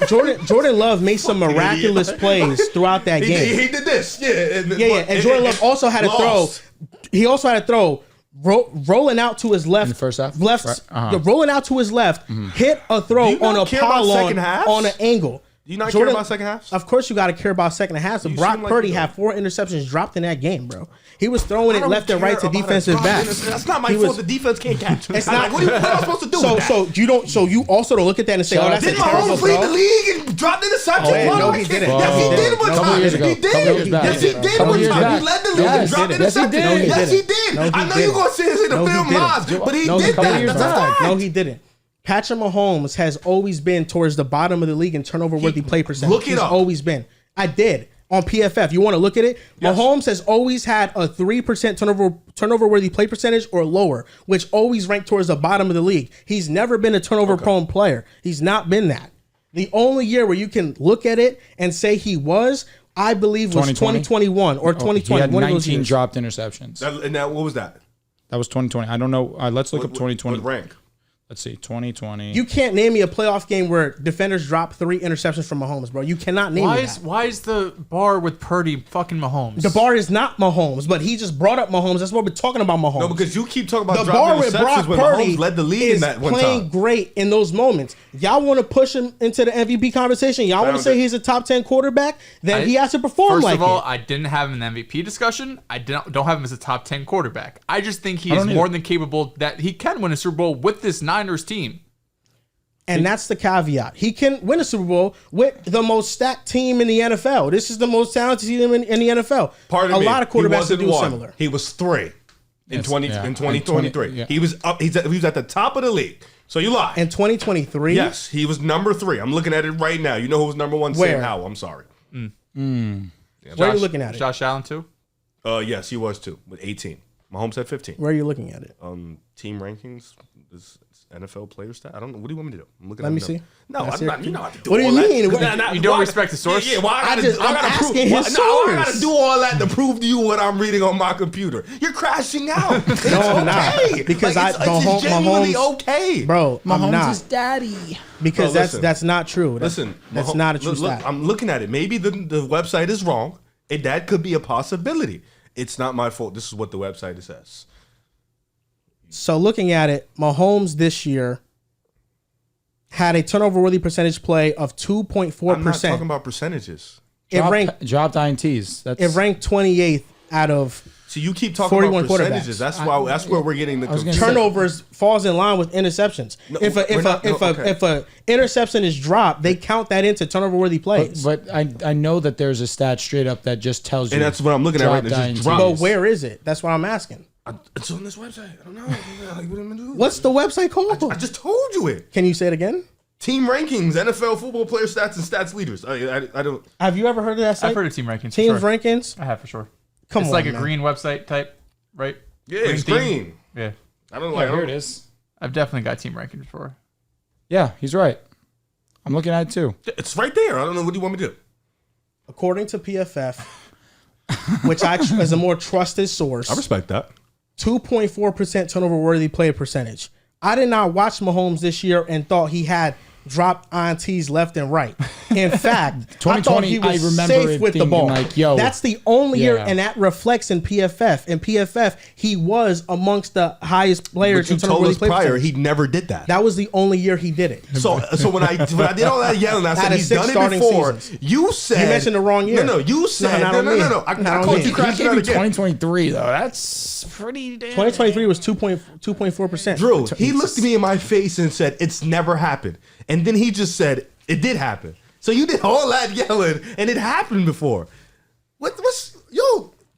Jordan Love made some miraculous plays throughout that game. He did this. Yeah. And Jordan Love also had a throw. He also had a throw rolling out to his left. In the first half? Left, Right. Uh-huh. rolling out to his left, hit a throw Do you not on a care about pylon second halves? on an angle. Do you not care about second halves? Of course, you got to care about second halves. You Brock seem like Purdy you don't. had 4 interceptions dropped in that game, bro. He was throwing I it don't left and care right to about a defensive drop backs. in. That's not my He fault. was- The defense can't catch. It's I'm not. like, what am I supposed to do with that? So you also don't look at that and say, Shout "Oh, out that's a Did terrible Mahomes lead the throw." league and dropped interceptions? Oh, yeah, Why no, do I he care? didn't. Yes, he No, did one no, time. couple years ago. He Couple did. years back. Yes, he did Couple one years time. back. He led the league Yes, and dropped yes, he interceptions. did. No, he Yes, he didn't. did. No, he I know didn't. you're going to say this in No, the he film didn't. lies, but he No, he did didn't. that. That's a fact. No, he didn't. Patrick Mahomes has always been towards the bottom of the league in turnover-worthy play percentage. Look it He's up. always been. I did on PFF. You want to look at it? Yes. Mahomes has always had a 3% turnover-worthy play percentage or lower, which always ranked towards the bottom of the league. He's never been a turnover-prone player. He's not been that. The only year where you can look at it and say he was, I believe, was 2021 or 2020. He had one of those 19 years. dropped interceptions. And now, what was that? That was 2020. I don't know. Let's look up 2020. What rank? Let's see. 2020. You can't name me a playoff game where defenders drop 3 interceptions from Mahomes, bro. You cannot name me that. Why is the bar with Purdy fucking Mahomes? The bar is not Mahomes, but he just brought up Mahomes. That's what we're talking about Mahomes. No, because you keep talking about the dropping bar with Brock interceptions when Purdy Mahomes led the league is in that one playing time. great in those moments. Y'all want to push him into the MVP conversation? Y'all want to say he's a top 10 quarterback? Then he has to perform First like of all, it. I didn't have him in the MVP discussion. I don't have him as a top 10 quarterback. I just think he I is don't more either. than capable that he can win a Super Bowl with this Niners team. And that's the caveat. He can win a Super Bowl with the most stacked team in the NFL. This is the most talented team in the NFL. Pardon a me. lot of He quarterbacks wasn't do one. similar. He was 3 in Yes, 2023. yeah. He was up. He was at the top of the league. So you lie. In 2023? Yes, he was number 3. I'm looking at it right now. You know who was number 1? Where? Sam Howell. I'm sorry. Where are you looking at it? Josh Allen too? Yes, he was too with 18. Mahomes had 15. Where are you looking at it? Team rankings. This NFL player stat. I don't know. What do you want me to do? I'm looking. Let at me them see. now. No, Let's I'm hear not. it. You know how to do What do you all that. mean? You don't respect the source? Yeah, well, I I'm gotta asking his I gotta source. do all that to prove to you what I'm reading on my computer. You're crashing out. It's No, I'm not. okay. Because Like, it's genuinely okay. Bro, I'm Mahomes not. is daddy. Because Bro, listen. that's not true. Listen, That's Mahomes- not a true look, stat. I'm looking at it. Maybe the website is wrong, and that could be a possibility. It's not my fault. This is what the website says. So looking at it, Mahomes this year had a turnover-worthy percentage play of 2.4%. I'm not talking about percentages. It ranked Dropped INTs. That's it ranked 28th out of So you keep talking 41 about percentages. That's where we're getting the confusion. turnovers falls in line with interceptions. No, if a interception is dropped, they count that into turnover worthy plays. But I know that there's a stat straight up that just tells you. And that's what I'm looking at right now. drop Just down. drop. But where is it? That's what I'm asking. It's on this website. I don't know. Like, what am I doing? What's the website called? I just told you it. Can you say it again? Team rankings, NFL football player stats and stats leaders. I don't. Have you ever heard of that site? I've heard of team rankings. Teams for sure. rankings. I have for sure. Come It's on, like a man. green website type, right? Yeah, it's theme? green. Yeah, I don't Yeah, like. here it is. I've definitely got team rankings before. Yeah, he's right. I'm looking at it too. It's right there. I don't know. What do you want me to do? According to PFF, which is a more trusted source, I respect that. 2.4% turnover worthy play percentage. I did not watch Mahomes this year and thought he had dropped INTs left and right. In fact, I thought 2020, he was I remember safe it with the thinking ball. like, yo, that's the only year, yeah. and that reflects in PFF. In PFF, he was amongst the highest players But you in turnover told worthy us play prior percentage. he never did that. That was the only year he did it. So when I did all that yelling, I said Out of he's 6 done it starting before. seasons. You said You mentioned the wrong year. No, you said not no. on me. I Not on called me. you He crashing gave out you again. 2023 though. That's pretty damn. 2023 was 2.4%. Drew, he looked me in my face and said, "It's never happened," and then he just said, "It did happen." So you did all that yelling, and it happened before.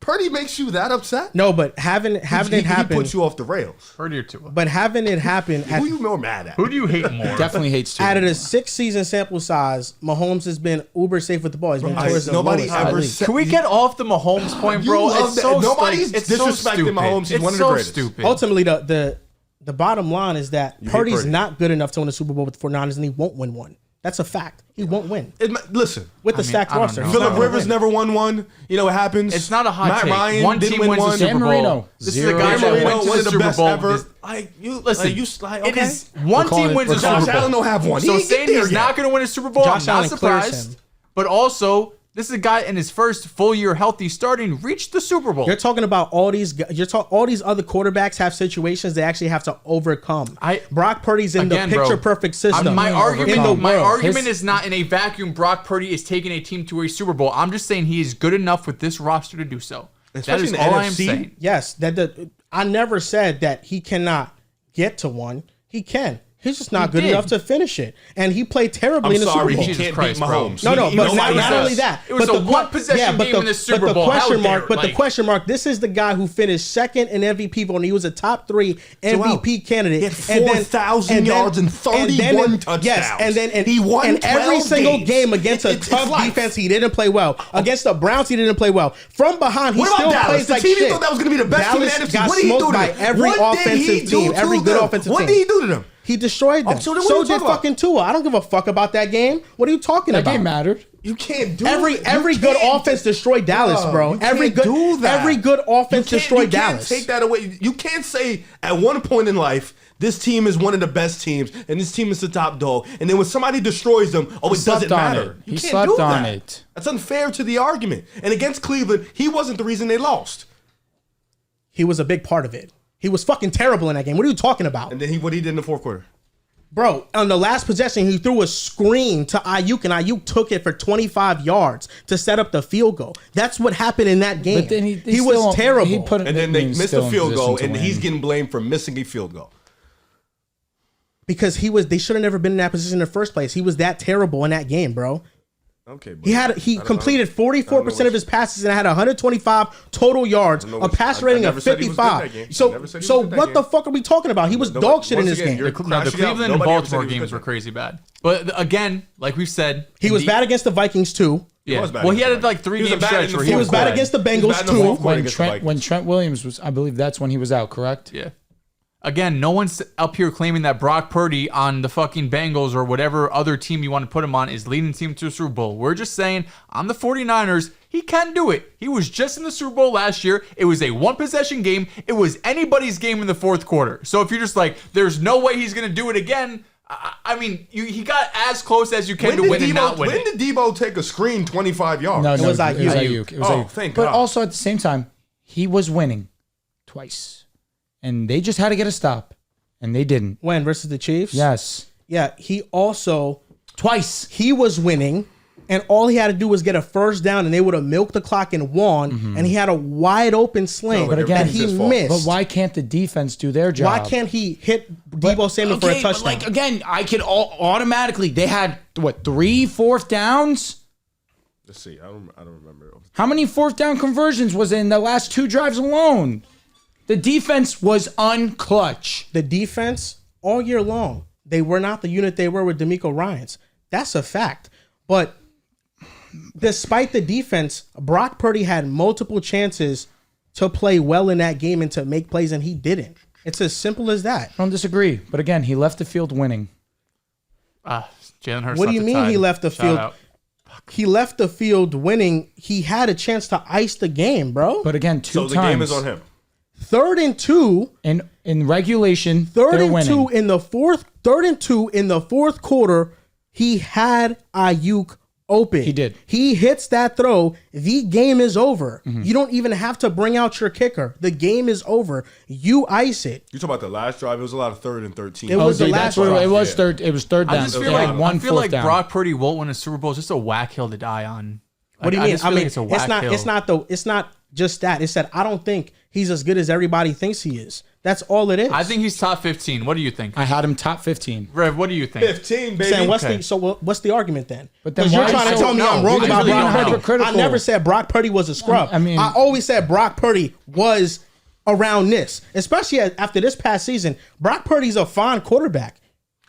Purdy makes you that upset? No, but having it He happen, puts you off the rails. Purdy or Tua? but having it happen Who you more mad at? Who do you hate more? Definitely hates to. out of the 6-season sample size, Mahomes has been uber safe with the ball. He's been towards the Nobody lowest out of the ever league. said. Can we get off the Mahomes point, bro? You love It's that. so Nobody's it's so disrespecting stupid. Mahomes. He's It's one of the so greatest. stupid. Ultimately, the bottom line is that Purdy's Purdy. not good enough to win a Super Bowl with the 49ers, and he won't win one. That's a fact. He won't win Listen, with the I mean, stacked I don't roster. know. He's not Phillip gonna Rivers win. never won one. You know what happens? It's not a hot Matt take. Ryan One didn't team win wins the one. Super Dan Bowl. Marino, This is a zero. guy Dan that Marino, went one to of the the Super best Bowl. ever. Listen, it is one calling team it- wins a we're Super calling Bowl. Josh Allen don't have one. He So didn't get saying there he's yet. not going to win a Super Bowl, Josh I'm Allen not clears surprised. him. But also, this is a guy in his first full year healthy starting reached the Super Bowl. You're talking about all these. All these other quarterbacks have situations they actually have to overcome. Brock Purdy's in Again, the bro, picture-perfect system. My in the argument world. is not in a vacuum. Brock Purdy is taking a team to a Super Bowl. I'm just saying he is good enough with this roster to do so. That Especially is in the all I am NFC. saying. Yes, I never said that he cannot get to one. He can. He's just not good did. enough to finish it, and he played terribly I'm in the sorry, Super Bowl. he Jesus can't Christ, beat bro. Mahomes. No, He- but nobody not does. only that. It was but a the one-possession game in the Super Bowl. But How the question dare, mark. But the like- question mark. This is the guy who finished second in MVP voting. He was a top 3 MVP candidate. He had 4,000 yards and 31 touchdowns. Yes, and then he won and every 12 single games. game against a It's tough life. defense, he didn't play well. Against the Browns, he didn't play well. From behind, he What about still Dallas? plays The like team shit. you thought that was going to be the best team in the Dallas NFC. got What did he do smoked to by them? every What did he offensive do team, to every good them? offensive What team. did he do to them? He destroyed them. so then what are So you did talking about? fucking Tua. I don't give a fuck about that game. What are you talking That about? game mattered. You can't do Every it. good offense destroyed Dallas, bro. You Every can't good do that. every good offense destroyed You can't Dallas. take that away. You can't say at one point in life this team is one of the best teams and this team is the top dog, and then when somebody destroys them, it doesn't slept on matter. it. You He can't slept do on that. it. That's unfair to the argument. And against Cleveland, he wasn't the reason they lost. He was a big part of it. He was fucking terrible in that game. What are you talking about? And then what he did in the fourth quarter. Bro, on the last possession, he threw a screen to Aiyuk, and Aiyuk took it for 25 yards to set up the field goal. That's what happened in that game. But then he was still- terrible. He put it, And then they he's missed still a in field goal, position and to he's win. getting blamed for missing a field goal. because they should have never been in that position in the first place. He was that terrible in that game, bro. Okay, bro. He completed 44% of his passes and had 125 total yards, a passer rating of 55. So what the fuck are we talking about? He was dog shit in this game. The Cleveland and Baltimore games were crazy bad. But again, like we've said, He was bad against the Vikings too. Yeah. was bad Well, he against had the like Vikings. He 3 game was bad stretch in the where He was bad bad. against the He was bad Bengals in the fourth too. quarter against the Vikings. When Trent Williams was, I believe that's when he was out, correct? Yeah. Again, no one's up here claiming that Brock Purdy on the fucking Bengals or whatever other team you want to put him on is leading the team to a Super Bowl. We're just saying on the 49ers, he can do it. He was just in the Super Bowl last year. It was a one-possession game. It was anybody's game in the fourth quarter. So if you're just like, there's no way he's going to do it again, I mean, he got as close as you can to win and not win. When did Debo take a screen 25 yards? No, It was Aiyuk. It was Aiyuk. It was Aiyuk. Thank But God. also at the same time, he was winning twice. And they just had to get a stop. And they didn't. When versus the Chiefs? Yes. Yeah, he also Twice. he was winning and all he had to do was get a first down, and they would have milked the clock and won. And he had a wide open sling, but again, he missed. But why can't the defense do their job? Why can't he hit Deebo Samuel for a touchdown? But like again, I could automatically. They had what 3 4th downs. Let's see. I don't remember. How many 4th down conversions was in the last 2 drives alone? The defense was unclutch. The defense all year long, they were not the unit they were with D'Amico Ryans. That's a fact. But despite the defense, Brock Purdy had multiple chances to play well in that game and to make plays, and he didn't. It's as simple as that. I don't disagree. But again, he left the field winning. Jalen Hurts. What do you mean he left the Shout field? out. He left the field winning. He had a chance to ice the game, bro. But again, 2 times. So the game is on him. 3rd and 2. In regulation, 3rd they're and winning. 2 in the 4th. 3rd and 2 in the 4th quarter. He had Aiyuk open. He did. He hits that throw. The game is over. You don't even have to bring out your kicker. The game is over. You ice it. You talk about the last drive. It was a lot of 3rd and 13. It was the last drive. It was third. It was 3rd down. I just They feel had like, one I feel 4th like down. Brock Purdy won't win a Super Bowl. It's just a whack hill to die on. What do you mean? just feel like it's a whack hill. It's not just that. It's that I don't think he's as good as everybody thinks he is. That's all it is. I think he's top 15. What do you think? I had him top 15. Rev, what do you think? 15, baby. Saying, Okay. what's the argument then? But then Because you're why trying to so- tell me no, I'm wrong we about really Brock don't know. Purdy. I never said Brock Purdy was a scrub. I mean- I always said Brock Purdy was around this, especially after this past season. Brock Purdy's a fine quarterback.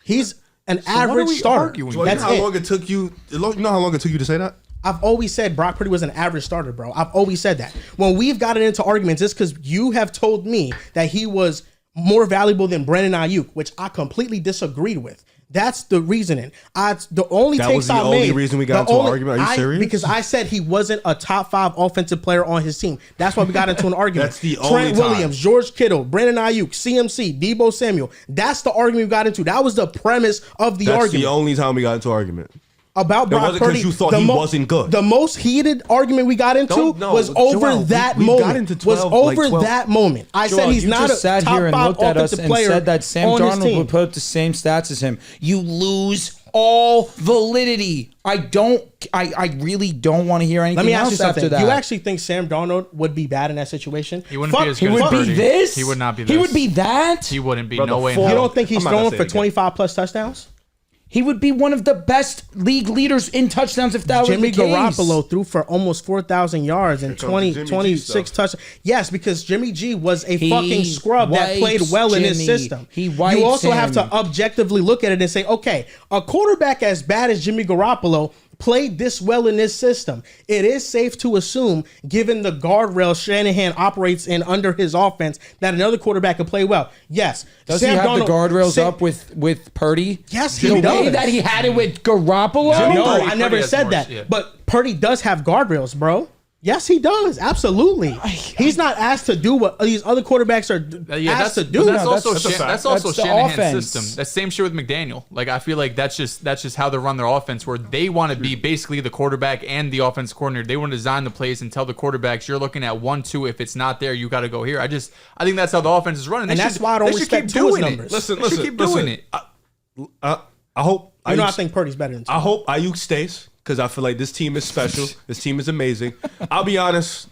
He's an average we starter. arguing? Well, you That's know how it. long it took you? You know how long it took you to say that? I've always said Brock Purdy was an average starter, bro. I've always said that. When we've gotten into arguments, it's because you have told me that he was more valuable than Brandon Aiyuk, which I completely disagreed with. That's the reasoning. The only That takes was the I only made. reason we got into an argument? Are you serious? Because I said he wasn't a top 5 offensive player on his team. That's why we got into an argument. That's the Trent only time. Williams, George Kittle, Brandon Aiyuk, CMC, Deebo Samuel. That's the argument we got into. That was the premise of the That's argument. the only time we got into an argument. About Brock wasn't 'cause Purdy, you thought he wasn't good. The most heated argument we got into was over Joel, that we moment. got into 12, was over like 12. that moment. I said Joel, he's you not just a sat top here and 5 looked at us offensive and player said that Sam on his Darnold team. would put up the same stats as him. You lose all validity. I really don't want to hear anything Let me ask else you after something. that. You actually think Sam Darnold would be bad in that situation? He wouldn't be as good He as would Purdy. be this? He would not be this. He would be that? He wouldn't be. Brother, No way in full- You hell. don't think he's I'm not gonna throwing say for it again. 25 plus touchdowns? He would be one of the best league leaders in touchdowns if that was Jimmy the case. Garoppolo threw for almost 4,000 yards and Here comes the Jimmy G 26 stuff. touchdowns. Yes, because Jimmy G was a He fucking scrub that played wipes well in his Jimmy. system. He wipes You also have him. to objectively look at it and say, okay, a quarterback as bad as Jimmy Garoppolo played this well in this system. It is safe to assume, given the guardrail Shanahan operates in under his offense, that another quarterback could play well. Yes. Does Sam he have the Darnold- guardrails Sam- up with Purdy? Yes, the he way does. that he had it with Garoppolo? Jimmy No, Purdy- I Purdy never has said more- that. yeah. But Purdy does have guardrails, bro. Yes, he does. Absolutely. He's not asked to do what these other quarterbacks are asked to do. That's No, also that's a fact. that's also That's the Shanahan's offense. system. That same shit with McDaniel. Like I feel like that's just how they run their offense, where they want to be basically the quarterback and the offense coordinator. They want to design the plays and tell the quarterbacks, you're looking at 1-2. If it's not there, you got to go here. I think that's how the offense is running. And that's why I don't respect Tua's numbers. Listen, They should keep doing it. I hope. I Ayuk- think Purdy's better than I hope Ayuk stays because I feel like this team is special. This team is amazing. I'll be honest.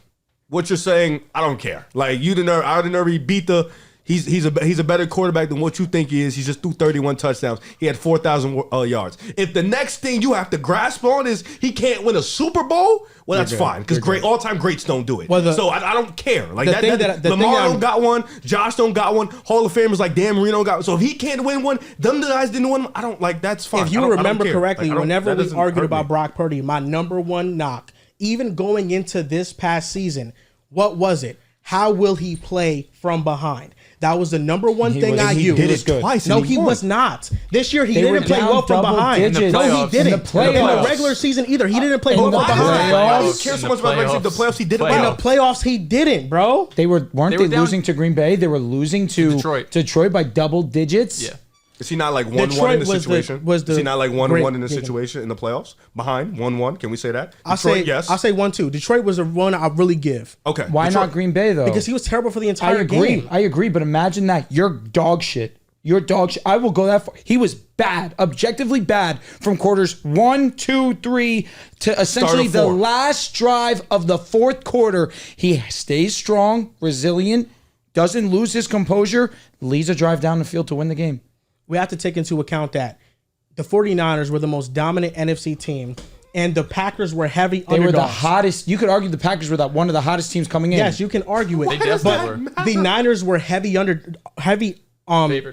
What you're saying, I don't care. Like you didn't already beat the. He's a better quarterback than what you think he is. He just threw 31 touchdowns. He had 4,000 yards. If the next thing you have to grasp on is he can't win a Super Bowl, well, that's fine because all-time greats don't do it. Well, so I don't care. Like the thing that Lamar I'm- don't got one. Josh don't got one. Hall of Famers like Dan Marino got one. So if he can't win one, them guys didn't win. I don't like. That's fine. If you I don't remember care. correctly, Like, I don't- whenever that we doesn't argued hurt about me. Brock Purdy, my number one knock, even going into this past season, what was it? How will he play from behind? That was the number one thing I He used. did it twice. No, and he won. was not. This year he They were didn't play down well from double behind. digits. No, he playoffs. didn't. In In the the playoffs. regular season either. He didn't play well the from Why behind. do you playoffs. care In so the much about the playoffs? He did it playoffs. In well. the playoffs, he didn't, bro. Weren't They they were down- losing to Green Bay? They were losing to Detroit. by double digits. Yeah. Is he not like 1-1 Detroit in the was the- situation? was the Is he not like 1-1 great- in the yeah. situation in the playoffs? Behind 1-1, can we say that? I'll Detroit, yes. say 1-2. Detroit was the one I really give Okay. Why Detroit. not Green Bay though? because he was terrible for the I entire agree. game. I agree. But imagine that you're dog shit. Your dog. I will go that far. He was bad, objectively bad, from quarters 1, 2, 3 to essentially the last drive of the fourth quarter. He stays strong, resilient, doesn't lose his composure, leads a drive down the field to win the game. We have to take into account that the 49ers were the most dominant NFC team, and the Packers were heavy underdogs. They were the hottest. You could argue the Packers were one of the hottest teams coming in. Yes, you can argue it. They definitely were. The Niners were heavy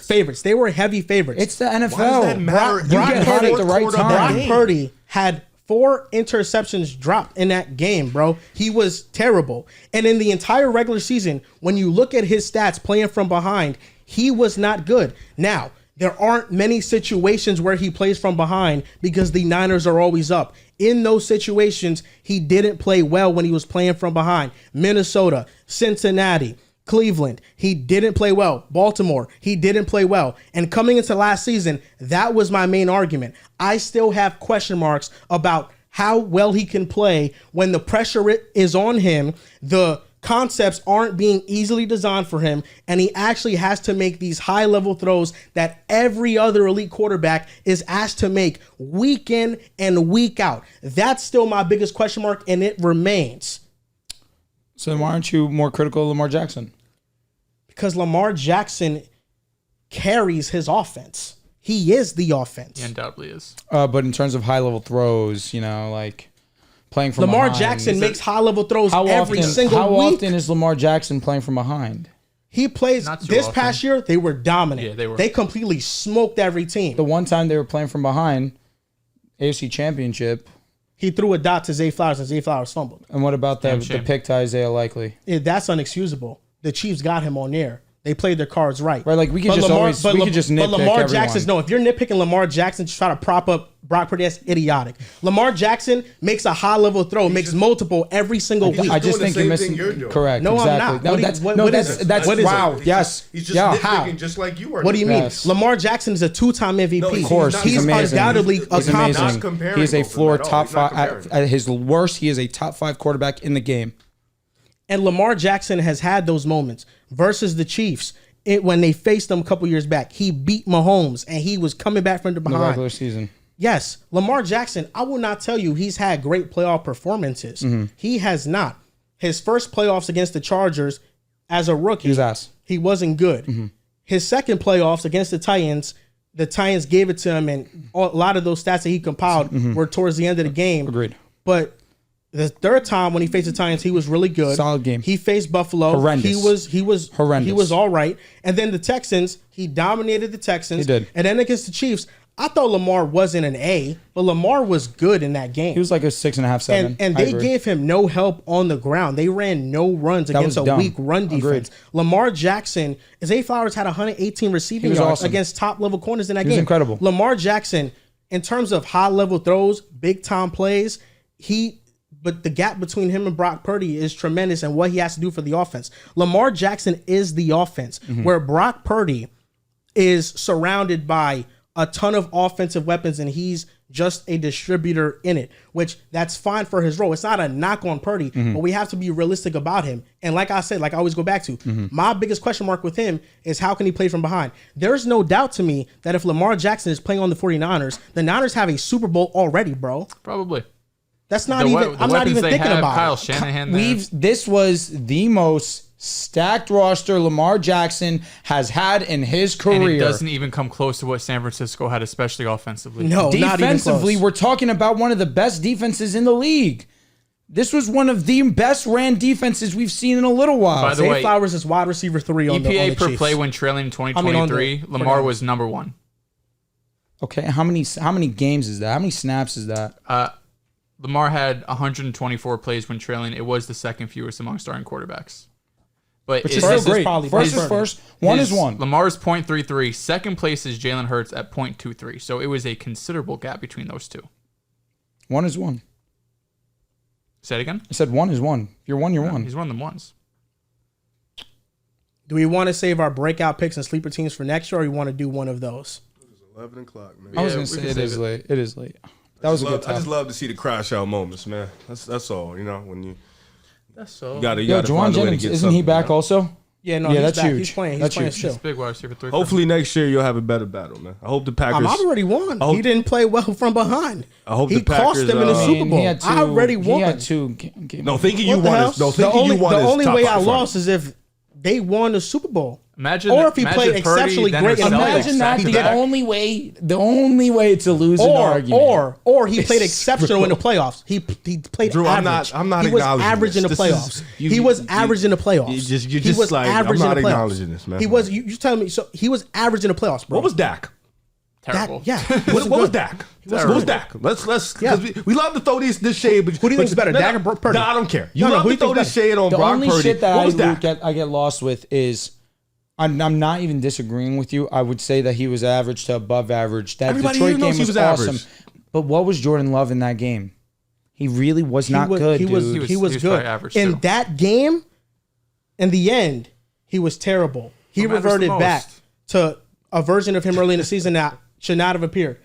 favorites. They were heavy favorites. It's the NFL. Why does that matter? You get hot at the right time. Brock Purdy had 4 interceptions dropped in that game, bro. He was terrible. And in the entire regular season, when you look at his stats playing from behind, he was not good. Now, there aren't many situations where he plays from behind because the Niners are always up. In those situations, he didn't play well when he was playing from behind. Minnesota, Cincinnati, Cleveland, he didn't play well. Baltimore, he didn't play well. And coming into last season, that was my main argument. I still have question marks about how well he can play when the pressure is on him. The concepts aren't being easily designed for him, and he actually has to make these high-level throws that every other elite quarterback is asked to make week in and week out. That's still my biggest question mark, and it remains. So then why aren't you more critical of Lamar Jackson? Because Lamar Jackson carries his offense. He is the offense. He undoubtedly is. But in terms of high-level throws, like playing from Lamar behind. Jackson makes high-level throws every single week. How often is Lamar Jackson playing from behind? He plays this often. past year. They were dominant. Yeah, they were. They completely smoked every team. The one time they were playing from behind, AFC Championship. He threw a dot to Zay Flowers, and Zay Flowers fumbled. And what about the pick to Isaiah Likely? That's unexcusable. The Chiefs got him on there. They played their cards right. Right, like we could just nitpick But Lamar everyone. Jackson's no. If you're nitpicking Lamar Jackson to try to prop up Brock Purdy, that's idiotic. Lamar Jackson makes a high level throw, makes multiple every single week. I just think you're missing. Correct. No, exactly. I'm not. What is it? That's What is wow. it? Yes. He's just nitpicking just like you are. What do you mean? Yes. Lamar Jackson is a 2-time MVP. No, Of course, he's amazing. undoubtedly He's accomplished. amazing. He's a floor top 5. At his worst, he is a top 5 quarterback in the game. And Lamar Jackson has had those moments versus the Chiefs. When they faced them a couple years back, he beat Mahomes, and he was coming back from behind. The regular season. Yes, Lamar Jackson, I will not tell you he's had great playoff performances. He has not. His first playoffs against the Chargers as a rookie, His ass. he wasn't good. His second playoffs against the Titans gave it to him, and a lot of those stats that he compiled were towards the end of the game. Agreed. But the third time when he faced the Titans, he was really good. Solid game. He faced Buffalo. Horrendous. He was horrendous. He was all right. And then the Texans, he dominated the Texans. He did. And then against the Chiefs, I thought Lamar wasn't an A, but Lamar was good in that game. He was like a 6.5, 7. And they gave him no help on the ground. They ran no runs against a weak run defense. Agreed. Lamar Jackson, Zay Flowers had 118 receiving yards awesome. against top level corners in that game. He was incredible. Lamar Jackson, in terms of high level throws, big time plays, but the gap between him and Brock Purdy is tremendous, and what he has to do for the offense. Lamar Jackson is the offense, where Brock Purdy is surrounded by a ton of offensive weapons, and he's just a distributor in it, which that's fine for his role. It's not a knock on Purdy, but we have to be realistic about him. And like I said, like I always go back to, my biggest question mark with him is how can he play from behind? There's no doubt to me that if Lamar Jackson is playing on the 49ers, the Niners have a Super Bowl already, bro. Probably. That's not even. I'm not even thinking about Kyle it. Shanahan there. This was the most stacked roster Lamar Jackson has had in his career. And it doesn't even come close to what San Francisco had, especially offensively. No, not even defensively, close. we're talking about one of the best defenses in the league. This was one of the best ran defenses we've seen in a little while. By the Zay way, Flowers is wide receiver 3 on the EPA per Chiefs. play when trailing in 2023, Lamar was number 1. Okay, how many games is that? How many snaps is that? Lamar had 124 plays when trailing. It was the second fewest among starting quarterbacks. But Which is still great. First is first. One is one. Lamar's .33. Second place is Jalen Hurts at .23. So it was a considerable gap between those two. One is one. Say it again? I said one is one. If you're one, you're one. He's one of them ones. Do we want to save our breakout picks and sleeper teams for next year, or you want to do one of those? It's 11 o'clock, man. I was going to say it is late. It is late. That was a good time. I just love to see the crash out moments, man. That's all. You know, when you That's so. you gotta Yo, find Juwan a way to Jennings, get isn't he something, back you know? also? Yeah, no, Yeah, he's that's back. huge. He's playing. He's That's playing huge. still. Big wide receiver 3. Hopefully next year you'll have a better battle, man. I hope the Packers. I already won. hope- He didn't play well from behind. I hope he the Packers, cost them in the I Super He Bowl. had two, I already won. He had two. No, thinking you What the won hell? is no thinking you won The is only top way five I front. lost is if they won the Super Bowl. Imagine, Or if he imagine played Purdy, exceptionally then great in the Celtics Imagine that back to the back. only way to lose an argument. Or he played exceptional in the playoffs. He played Drew, average. I'm not He was acknowledging average in the this. playoffs. You- He was you- average in the playoffs. you're He just was like, I'm average not in the playoffs. acknowledging this, man. He was. You telling me? So he was average in the playoffs, bro. What was Dak? Terrible. Yeah. What was Dak? What was Dak? Let's Yeah. because we love to throw this shade. But Who do you think's better, Dak or Purdy? No, I don't care. You No, love who to you throw think's this shade on The Brock only Purdy. shit that What was Dak? I get lost with is I'm not even disagreeing with you. I would say that he was average to above average. That Everybody Detroit here knows game he was was awesome. average. But what was Jordan Love in that game? He really was not good, He dude. was He was good. probably average, In too. that game, in the end, he was terrible. He What matters the reverted most? back to a version of him early in the season that should not have appeared.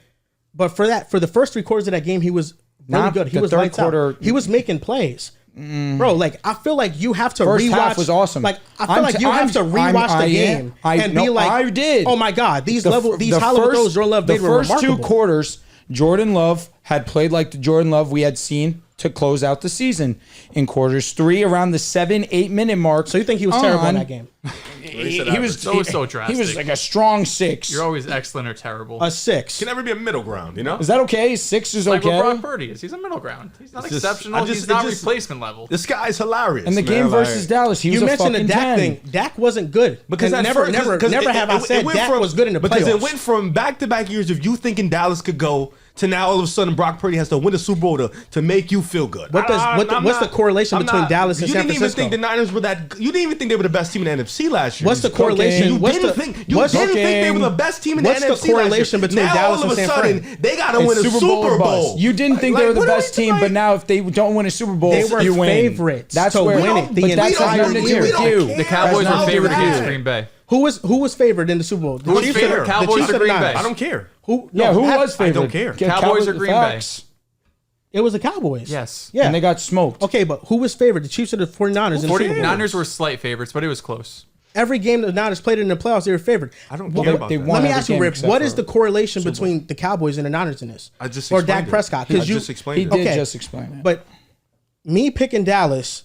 But for the first 3 quarters of that game, he was really Not good. He the was third lights out. quarter. He was making plays. Bro, like I feel like you have to First rewatch. half was awesome. Like I feel like you have to rewatch the game and be like, I did. Oh my God, these hollow first- throws Jordan Love The made were first 2 remarkable. quarters, Jordan Love had played like the Jordan Love we had seen to close out the season. In quarters 3, around the 7-8 minute mark. So you think he was terrible in that game? He was So it's so He was drastic. like a strong 6. You're always excellent or terrible. A 6. Can never be a middle ground, you know? Is that okay? 6 is like okay. what Brock Purdy is. He's a middle ground. He's not It's just- exceptional. I just- He's not it just- replacement level. This guy's hilarious. And the man. game Like- versus Dallas, he was You a mentioned the fucking Dak 10. thing. Dak wasn't good Because and at never first- 'cause have I said went Dak from- was good in the because playoffs. it went from back-to-back years of you thinking Dallas could go to now all of a sudden Brock Purdy has to win the Super Bowl to make you feel good. What's the correlation between Dallas and you San didn't Francisco? even think the Niners were that. You didn't even think they were the best team in the NFC last year. What's the correlation? You What's didn't the- think you what's- didn't think they were the okay. best team in What's the the NFC last correlation year. between now, Dallas all of and a San sudden, Fran? they got to It's win a Super Super Bowl or Bowl. bust. You didn't think they Like, were the what are best we team, like- but now if they don't win a Super Bowl, They were you win. favorites That's to where win it the But that's entire not year. with you. The Cowboys That's were not favored with against you. Green Bay. Who was favored in the Super Bowl? The Who was Chiefs favored? or- the Cowboys Chiefs or or the Green Bay? Niners? I don't care. Who? Yeah, no, who that- was favored? don't care. Cowboys or Green Bay? Facts. It was the Cowboys. Yes. Yeah. And they got smoked. Okay, but who was favored? The Chiefs or the 49ers in the Super Bowl? 49ers were slight favorites, but it was close. Every game the Niners played in the playoffs, they were favored. I don't Well, care about they that. won Let me every ask you, game Rick, except what for is the correlation between the Cowboys and the Niners in this? I just or explained Dak it. Prescott? I Because just He explained did it. Okay. just explain it. But me picking Dallas,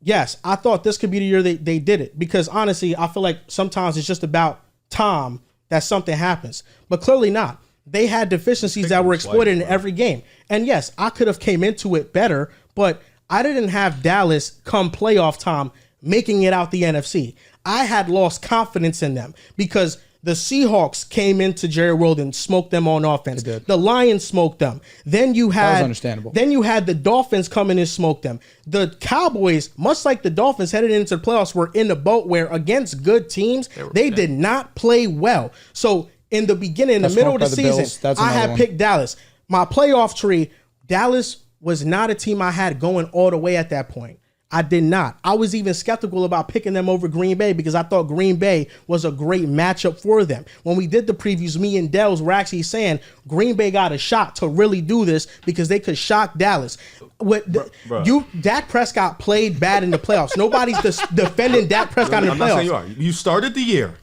yes, I thought this could be the year they did it. Because honestly, I feel like sometimes it's just about time that something happens. But clearly not. They had deficiencies that were exploited in every game. And yes, I could have came into it better, but I didn't have Dallas come playoff time making it out the NFC. I had lost confidence in them because the Seahawks came into Jerry World and smoked them on offense. They did. The Lions smoked them. Then you had was understandable. Then you had the Dolphins come in and smoke them. The Cowboys, much like the Dolphins headed into the playoffs, were in the boat where against good teams, they did not play well. So in the beginning, in the Got middle of smoked the by the season, Bills. That's I another had one. picked Dallas. My playoff tree, Dallas was not a team I had going all the way at that point. I did not. I was even skeptical about picking them over Green Bay because I thought Green Bay was a great matchup for them. When we did the previews, me and Dehls were actually saying Green Bay got a shot to really do this because they could shock Dallas. Dak Prescott played bad in the playoffs. Nobody's defending Dak Prescott in the I'm not saying you playoffs. are. You started the year.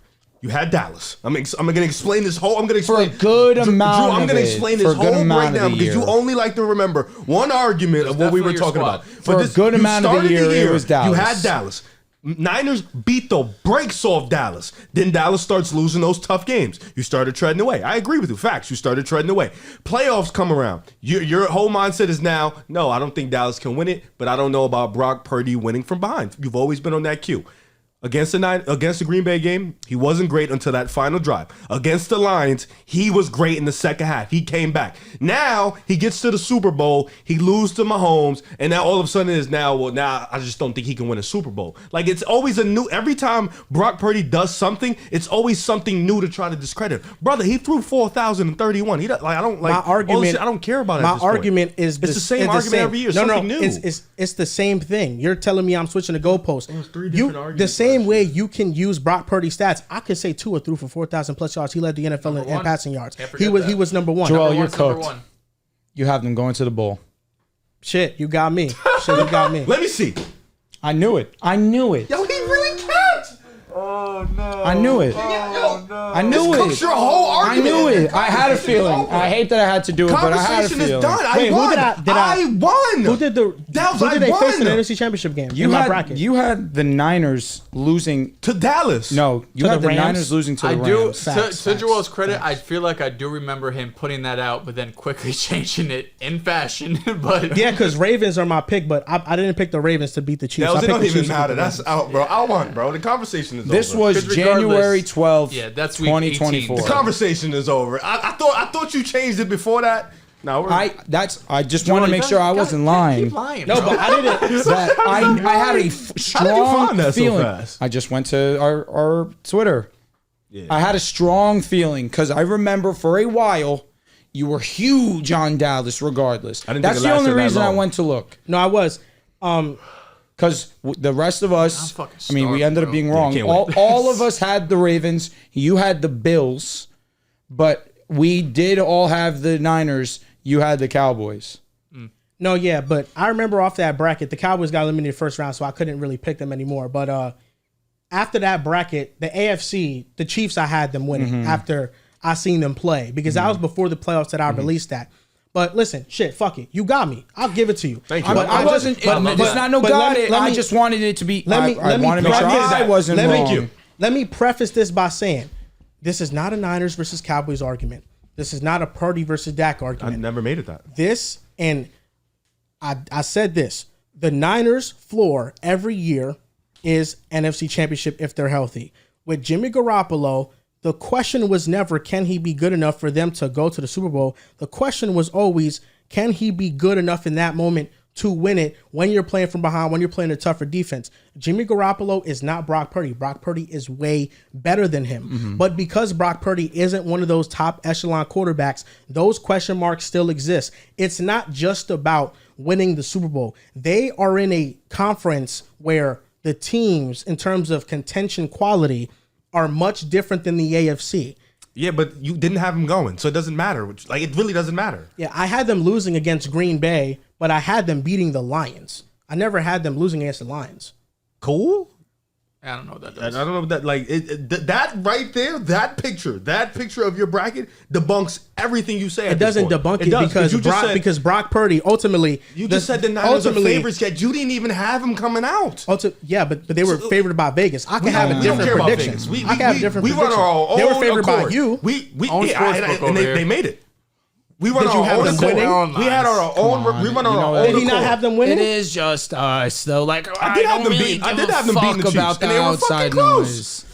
You had Dallas. I'm going to explain this whole. I'm going to explain For a good amount Drew, I'm of going to it. explain For this a good whole amount of breakdown the because you year. only like to remember one argument of what we were definitely talking your about. squad. For a good amount of the started year, it was Dallas. You had Dallas. Niners beat the brakes off Dallas. Then Dallas starts losing those tough games. You started treading away. I agree with you. Facts. You started treading away. Playoffs come around. Your whole mindset is now, no, I don't think Dallas can win it, but I don't know about Brock Purdy winning from behind. You've always been on that cue. Against the Green Bay game, he wasn't great until that final drive. Against the Lions, he was great in the second half. He came back. Now he gets to the Super Bowl, he loses to Mahomes, and now all of a sudden now I just don't think he can win a Super Bowl. Like it's always every time Brock Purdy does something, it's always something new to try to discredit. Brother, he threw 4,031. I don't like My argument. I don't care about it. My argument is it's the same argument every year. No, something new. It's the same thing. You're telling me I'm switching the goalposts. three different arguments The same last way you can use Brock Purdy stats. I could say Tua threw for 4,000 plus yards. He led the NFL in one. passing yards. Can't He forget was that. he was number one. Joel, Number you're one's number cooked. one. You have them going to the bowl. Shit, you got me. Let me see. I knew it. Yo, he really can't. Oh no! I knew it. Oh no! I knew Cooks it. your whole I argument. knew it. I had a feeling. I hate that I had to do it, but I had a Conversation is feeling. done. I Wait, won. who did I won. Who did the? Dehls, Who did they I face in the won. NFC Championship game? You in my had bracket. you had the Niners losing. To Dallas. No, you To had the the Rams? Niners losing to the I do. Rams. To Joel's credit, I feel like I do remember him putting that out, but then quickly changing it in fashion. But Yeah, because Ravens are my pick, but I didn't pick the Ravens to beat the Chiefs. Dehls, I it picked don't the even Chiefs to beat matter. the That's Ravens. out, bro. I won, bro. The conversation is This over. was Because regardless- January 12th, Yeah, that's week 2024. 18. The conversation is over. I thought you changed it before that. No, we're, I just want to make sure I wasn't lying. Keep lying. No, bro. but I didn't. That I had a How did you strong find that so feeling. fast? I just went to our Twitter. Yeah. I had a strong feeling because I remember for a while you were huge on Dallas regardless. I didn't That's think it the only lasted that reason I long. went to look. No, I was. Because the rest of us, I'm fucking I mean, we starved, ended up bro. being wrong. can't All, wait. all of us had the Ravens. You had the Bills, but we did all have the Niners. You had the Cowboys. No, yeah, but I remember off that bracket, the Cowboys got eliminated first round, so I couldn't really pick them anymore. But after that bracket, the AFC, the Chiefs, I had them winning after I seen them play because that was before the playoffs that I released that. But listen, shit, fuck it. You got me. I'll give it to you. Thank you. But I wasn't. It's not no but got let me- it. let I me- just wanted it to be. Let me I wanted to make sure preface I that. wasn't Let me- wrong. Let me preface this by saying this is not a Niners versus Cowboys argument. This is not a Purdy versus Dak I argument. never made it that. This, and I said this, the Niners floor every year is NFC Championship if they're healthy. With Jimmy Garoppolo, the question was never, can he be good enough for them to go to the Super Bowl? The question was always, can he be good enough in that moment to win it when you're playing from behind, when you're playing a tougher defense? Jimmy Garoppolo is not Brock Purdy. Brock Purdy is way better than him. But because Brock Purdy isn't one of those top echelon quarterbacks, those question marks still exist. It's not just about winning the Super Bowl. They are in a conference where the teams, in terms of contention quality, are much different than the AFC. Yeah, but you didn't have him going, so it doesn't matter. Like, it really doesn't matter. Yeah, I had them losing against Green Bay, but I had them beating the Lions. I never had them losing against the Lions. Cool. I don't know what that I does. don't know that. Like that right there, that picture of your bracket debunks everything you say. It doesn't debunk it, does, because you just Brock, said, because Brock Purdy ultimately you just said the Niners are ultimately- favorites, yet you didn't even have him coming out. Yeah, but they were favored by Vegas. I can have a We don't different care about prediction. Vegas. I can have a different we prediction. run our own They were favored by accord. you. We Own yeah, sportsbook and over they here. made it. We run Did you our have own them accord. winning? We had our own. We run our own. Did he not have them winning? It is just us, though. Like I did have them beat. I did have them beating the Chiefs, about the and they were outside fucking close. noise.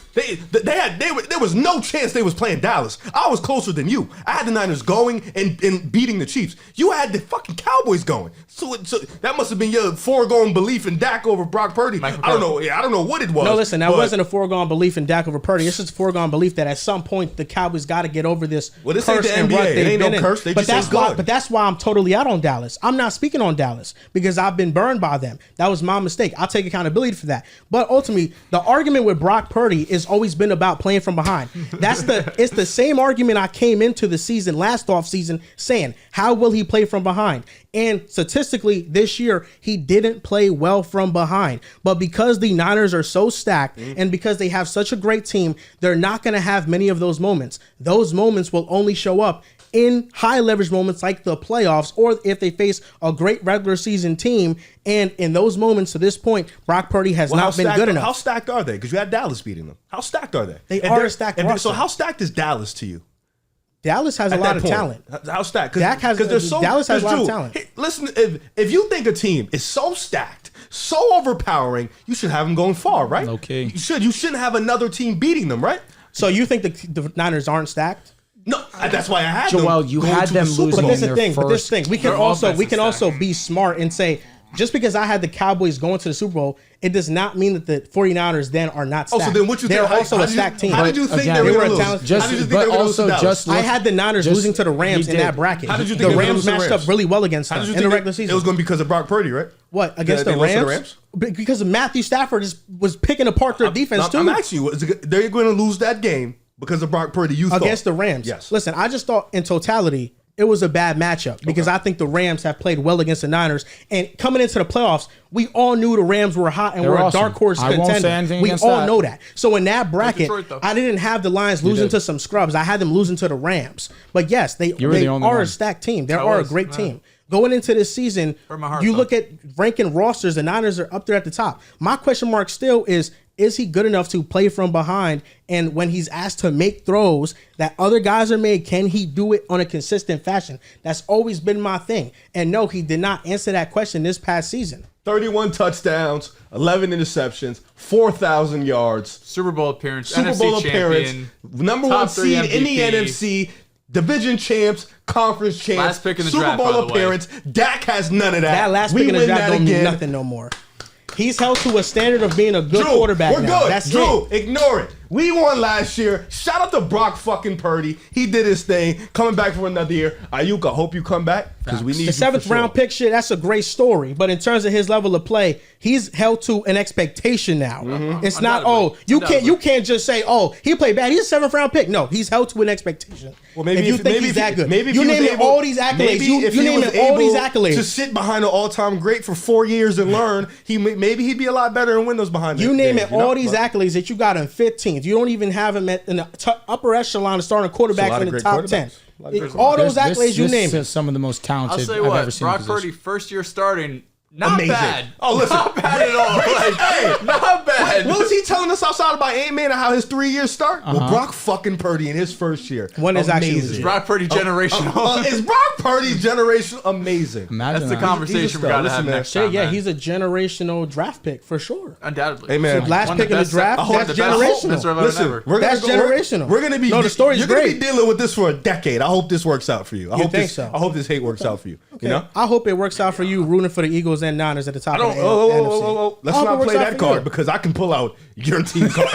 There was no chance they was playing Dallas. I was closer than you. I had the Niners going and beating the Chiefs. You had the fucking Cowboys going. So that must have been your foregone belief in Dak over Brock Purdy. I don't know. Yeah, I don't know what it was. No, listen, that but- wasn't a foregone belief in Dak over Purdy. It's just a foregone belief that at some point the Cowboys got to get over this Well, this curse ain't the and NBA. rut It they've ain't been no in. curse. They But just that's ain't why. good. But that's why I'm totally out on Dallas. I'm not speaking on Dallas because I've been burned by them. That was my mistake. I'll take accountability for that. But ultimately, the argument with Brock Purdy has always been about playing from behind. It's the same argument I came into the season last offseason saying, how will he play from behind? And statistically, this year, he didn't play well from behind. But because the Niners are so stacked and because they have such a great team, they're not going to have many of those moments. Those moments will only show up in high leverage moments like the playoffs, or if they face a great regular season team. And in those moments, to this point, Brock Purdy has Well, not been good enough. How stacked are they? Because you had Dallas beating them. How stacked are they? They And are they're- a stacked and roster. So how stacked is Dallas to you? Dallas has a At lot that of point? talent. How stacked? Dallas has a lot of talent. Listen, if you think a team is so stacked, so overpowering, you should have them going far, right? Okay. You should. You shouldn't have another team beating them, right? So you think the Niners aren't stacked? No, that's why I had Joel, them. you going had to them the Super losing But Bowl. this is in the their thing. But this first- thing, we can Their also offense is stacked. be smart and say, just because I had the Cowboys going to the Super Bowl, it does not mean that the 49ers then are not Oh, stacked. so then what you They're think? How- also how a did you- stacked team. How did you think Again, they were they were going to a lose? talent- How did you think they but were going to lose to also Dallas? just I had the Niners Just- losing to the Rams he in did. that bracket. How did you The think they were Rams losing to the matched Rams? up really well against How them did you in think the regular season. It was going to be because of Brock Purdy, right? What, against They the lost to Rams? Because Matthew Stafford was picking apart their defense too. I'm asking you, they're going to lose that game because of Brock Purdy. You Against thought. the Rams. Yes. Listen, I just thought in totality, it was a bad matchup because I think the Rams have played well against the Niners. And coming into the playoffs, we all knew the Rams were hot and were a dark horse contender. We all know that. So in that bracket, I didn't have the Lions losing to some scrubs. I had them losing to the Rams. But yes, they are a stacked team. They are a great team. Going into this season, you look at ranking rosters, the Niners are up there at the top. My question mark still is he good enough to play from behind? And when he's asked to make throws that other guys are made, can he do it on a consistent fashion? That's always been my thing. And no, he did not answer that question this past season. 31 touchdowns, 11 interceptions, 4,000 yards. Super Bowl appearance, Super NFC Bowl champion, appearance, number one seed in the NFC, division champs, conference champs, last pick in the Super draft, Bowl appearance. Dak has none of that. That last pick in the draft don't mean nothing no more. He's held to a standard of being a good quarterback. We're now. good. That's Drew, ignore it. We won last year. Shout out to Brock fucking Purdy. He did his thing. Coming back for another year. Aiyuk, I hope you come back because we need the seventh round pick shit. That's a great story, but in terms of his level of play, he's held to an expectation now. It's not you can't just say he played bad. He's a 7th round pick. No, he's held to an expectation. Well, maybe if you think he's that good, you name all these accolades. You name all these accolades to sit behind an all-time great for 4 years and learn. Maybe he'd be a lot better in windows behind. You name it, all these accolades that you got in 15th. You don't even have him in the upper echelon of starting quarterbacks in the top 10. All those accolades you name. Is some of the most talented I've ever seen. Brock Purdy, first year starting. Not amazing. Bad. Oh, listen. Not bad at all. Hey, not bad. What was he telling us outside about Ant-Man and how his 3 years start? Well, Brock fucking Purdy in his first year. One is actually is Brock Purdy generational. Is Brock Purdy generational? Amazing. That's the conversation we got to have next time. Yeah, he's a generational draft pick for sure. Undoubtedly. Hey, man. Last pick in the draft, that's generational. Listen, that's generational. We're going to be the story's you're going to be dealing with this for a decade. I hope this works out for you. I hope this hate works out for you. You know? I hope it works out for you rooting for the Eagles and Niners at the top. Let's not play that card because I can pull out your team card.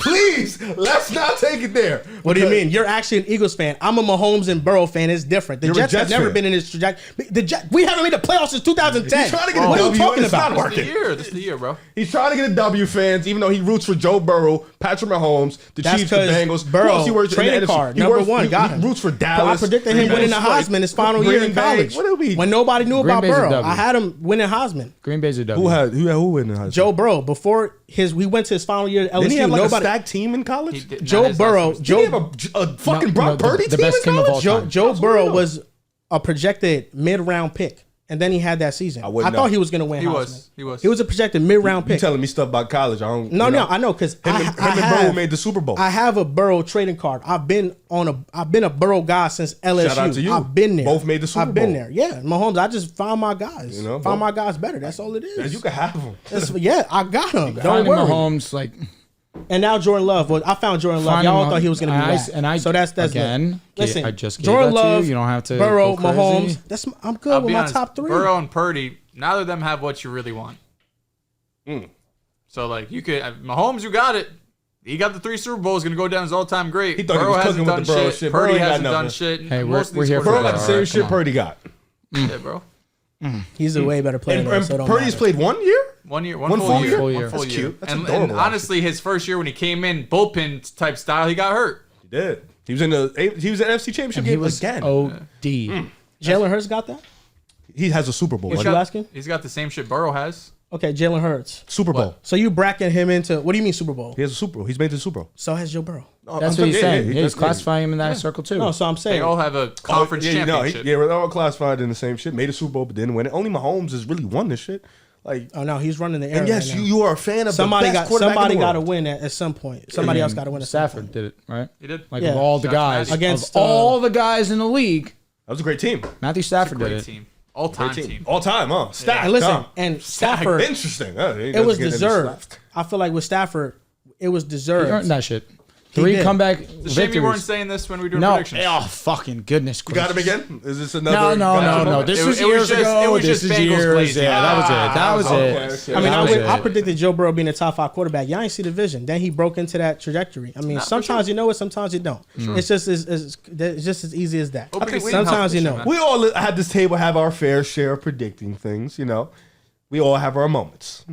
Please, let's not take it there. What do you mean? You're actually an Eagles fan. I'm a Mahomes and Burrow fan. It's different. The Jets have never been in this trajectory. We haven't made the playoffs since 2010. He's trying to get a what W. are you talking It's about? not working. This is the year, bro. He's trying to get a W, fans, even though he roots for Joe Burrow, Patrick Mahomes, the Chiefs, the Bengals. Burrow, trading card, number one, got him. He roots for Dallas. I predicted him winning the Heisman his final year in college. When nobody knew about Burrow. I had him winning Heisman. Green Bay's a W. Who winning the Heisman? Joe Burrow. Before we went to his final year at LSU. Didn't he have like a stacked team in college? Joe Burrow. Did he have a fucking Brock Purdy team in college? Joe Burrow was a projected mid-round pick. And then he had that season. I thought he was going to win Heisman. He was a projected mid-round pick. You telling me stuff about college? I don't. No, I know because him and Burrow made the Super Bowl. I have a Burrow trading card. I've been a Burrow guy since LSU. Shout out to you. I've been there. Both made the Super Bowl. I've been there. Yeah, Mahomes. I just found my guys. Found my guys better. That's all it is. Yeah, you can have them. I got them. Don't worry. Mahomes And now Jordan Love. Well, I found Jordan Love. Y'all thought he was going to be that. So that's again. Listen, I just gave Jordan that to Love. You don't have to. Burrow, Mahomes. I'm good with my top 3. Burrow and Purdy. Neither of them have what you really want. So you could Mahomes. You got it. He got the 3 Super Bowls. Going to go down as all-time great. He thought Burrow hasn't done shit. Purdy hasn't done shit. Hey, we're here. Burrow got the same shit Purdy got. Yeah, bro. He's a way better player. And Purdy's played 1 year? One full year. That's cute. That's and adorable. honestly, his first year when he came in, bullpen type style, he got hurt. He did. He was in the NFC Championship game again. OD. Jalen Hurts got that? He has a Super Bowl. What you asking? He's got the same shit Burrow has. Okay, Jalen Hurts. Super Bowl. So you bracket him into, what do you mean Super Bowl? He has a Super Bowl. He's made the Super Bowl. So has Joe Burrow. That's what he's saying. He's classifying him in that circle too. No, so I'm saying. They all have a conference championship. We're all classified in the same shit. Made a Super Bowl, but didn't win it. Only Mahomes has really won this shit. Oh no, he's running the era. And yes, right you are a fan of somebody the best quarterback somebody in the got to world. win at some point. Somebody else got to win. Stafford did it, right? He did. Of all the guys, against all the guys in the league, that was a great team. Matthew Stafford did it. Team. All-time team. All time, huh? Stacked. And listen, and Stafford. Interesting. It was deserved. I feel like with Stafford, it was deserved. He earned that shit. 3 comeback victories. Shame you weren't saying this when we were doing predictions. Oh, fucking goodness gracious. You got him again? Is this another? No. This was years ago. This is years. Yeah, that was it. I mean, I predicted Joe Burrow being a top 5 quarterback. Y'all ain't see the vision. Then he broke into that trajectory. I mean, sometimes you know it, sometimes you don't. It's just as easy as that. Sometimes you know. We all at this table have our fair share of predicting things. We all have our moments.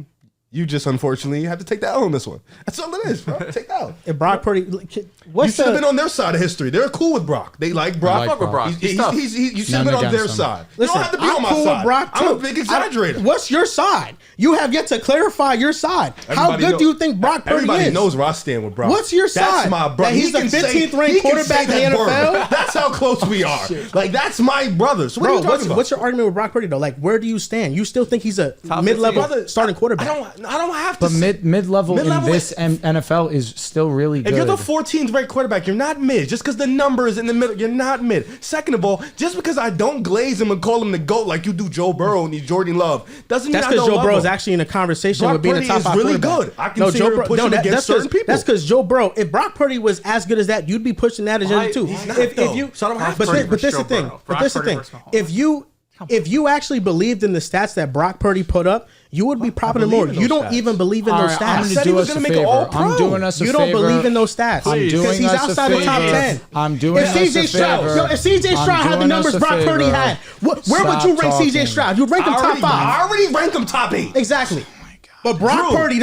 You just unfortunately have to take the L on this one. That's all it is, bro. Take the L. If Brock Purdy, You what's should have the been on their side of history. They're cool with Brock. They like Brock. I like Brock. He's tough. You should have been Nothing on their against him. side. Listen, you don't have to be I'm on my cool side. with Brock I'm a too. big exaggerator. What's your side? You have yet to clarify your side. How Everybody good know- do you think Brock Purdy Everybody is? knows where I stand with Brock. What's your That's side? my brother. That he's the 15th ranked he can quarterback say in the that NFL? word. That's how close we are. Like, that's my brother. So what are Bro, you talking about? what's your argument with Brock Purdy though? Like, where do you stand? You still think he's a Top mid-level 15. starting quarterback? I don't have to. But mid-level in Mid-level this NFL is still really good. If you're the 14th ranked quarterback, you're not mid. Just because the number is in the middle, you're not mid. Second of all, just because I don't glaze him and call him the GOAT like you do Joe Burrow and Jordan Love, doesn't mean That's I because don't Joe love Burrow is him. actually in a conversation Brock with being Purdy a top is 5 really quarterback. good. I can see her pushing against certain people. That's because Joe Burrow. If Brock Purdy was as good as that, you'd be pushing that agenda too. He's not, if though. you, So I don't have but to. this, but this Joe the thing. Burrow. But this the Brock thing. Purdy versus If you actually believed in the stats that Brock Purdy put up, you would be propping him more. believe in You those don't stats. even believe in All those right, I'm stats. gonna said he do was us a gonna make an favor. all-pro. I'm doing us a You favor. don't believe in those stats I'm because doing he's us a outside the top favor. 10. I'm doing If us a CJ Stroud, favor. if CJ I'm Stroud had the doing numbers us a Brock Purdy favor. had, where would you Stop rank talking. CJ Stroud? You'd rank him top 5. I already rank him top 8. Exactly. But Brock Drew, Purdy, you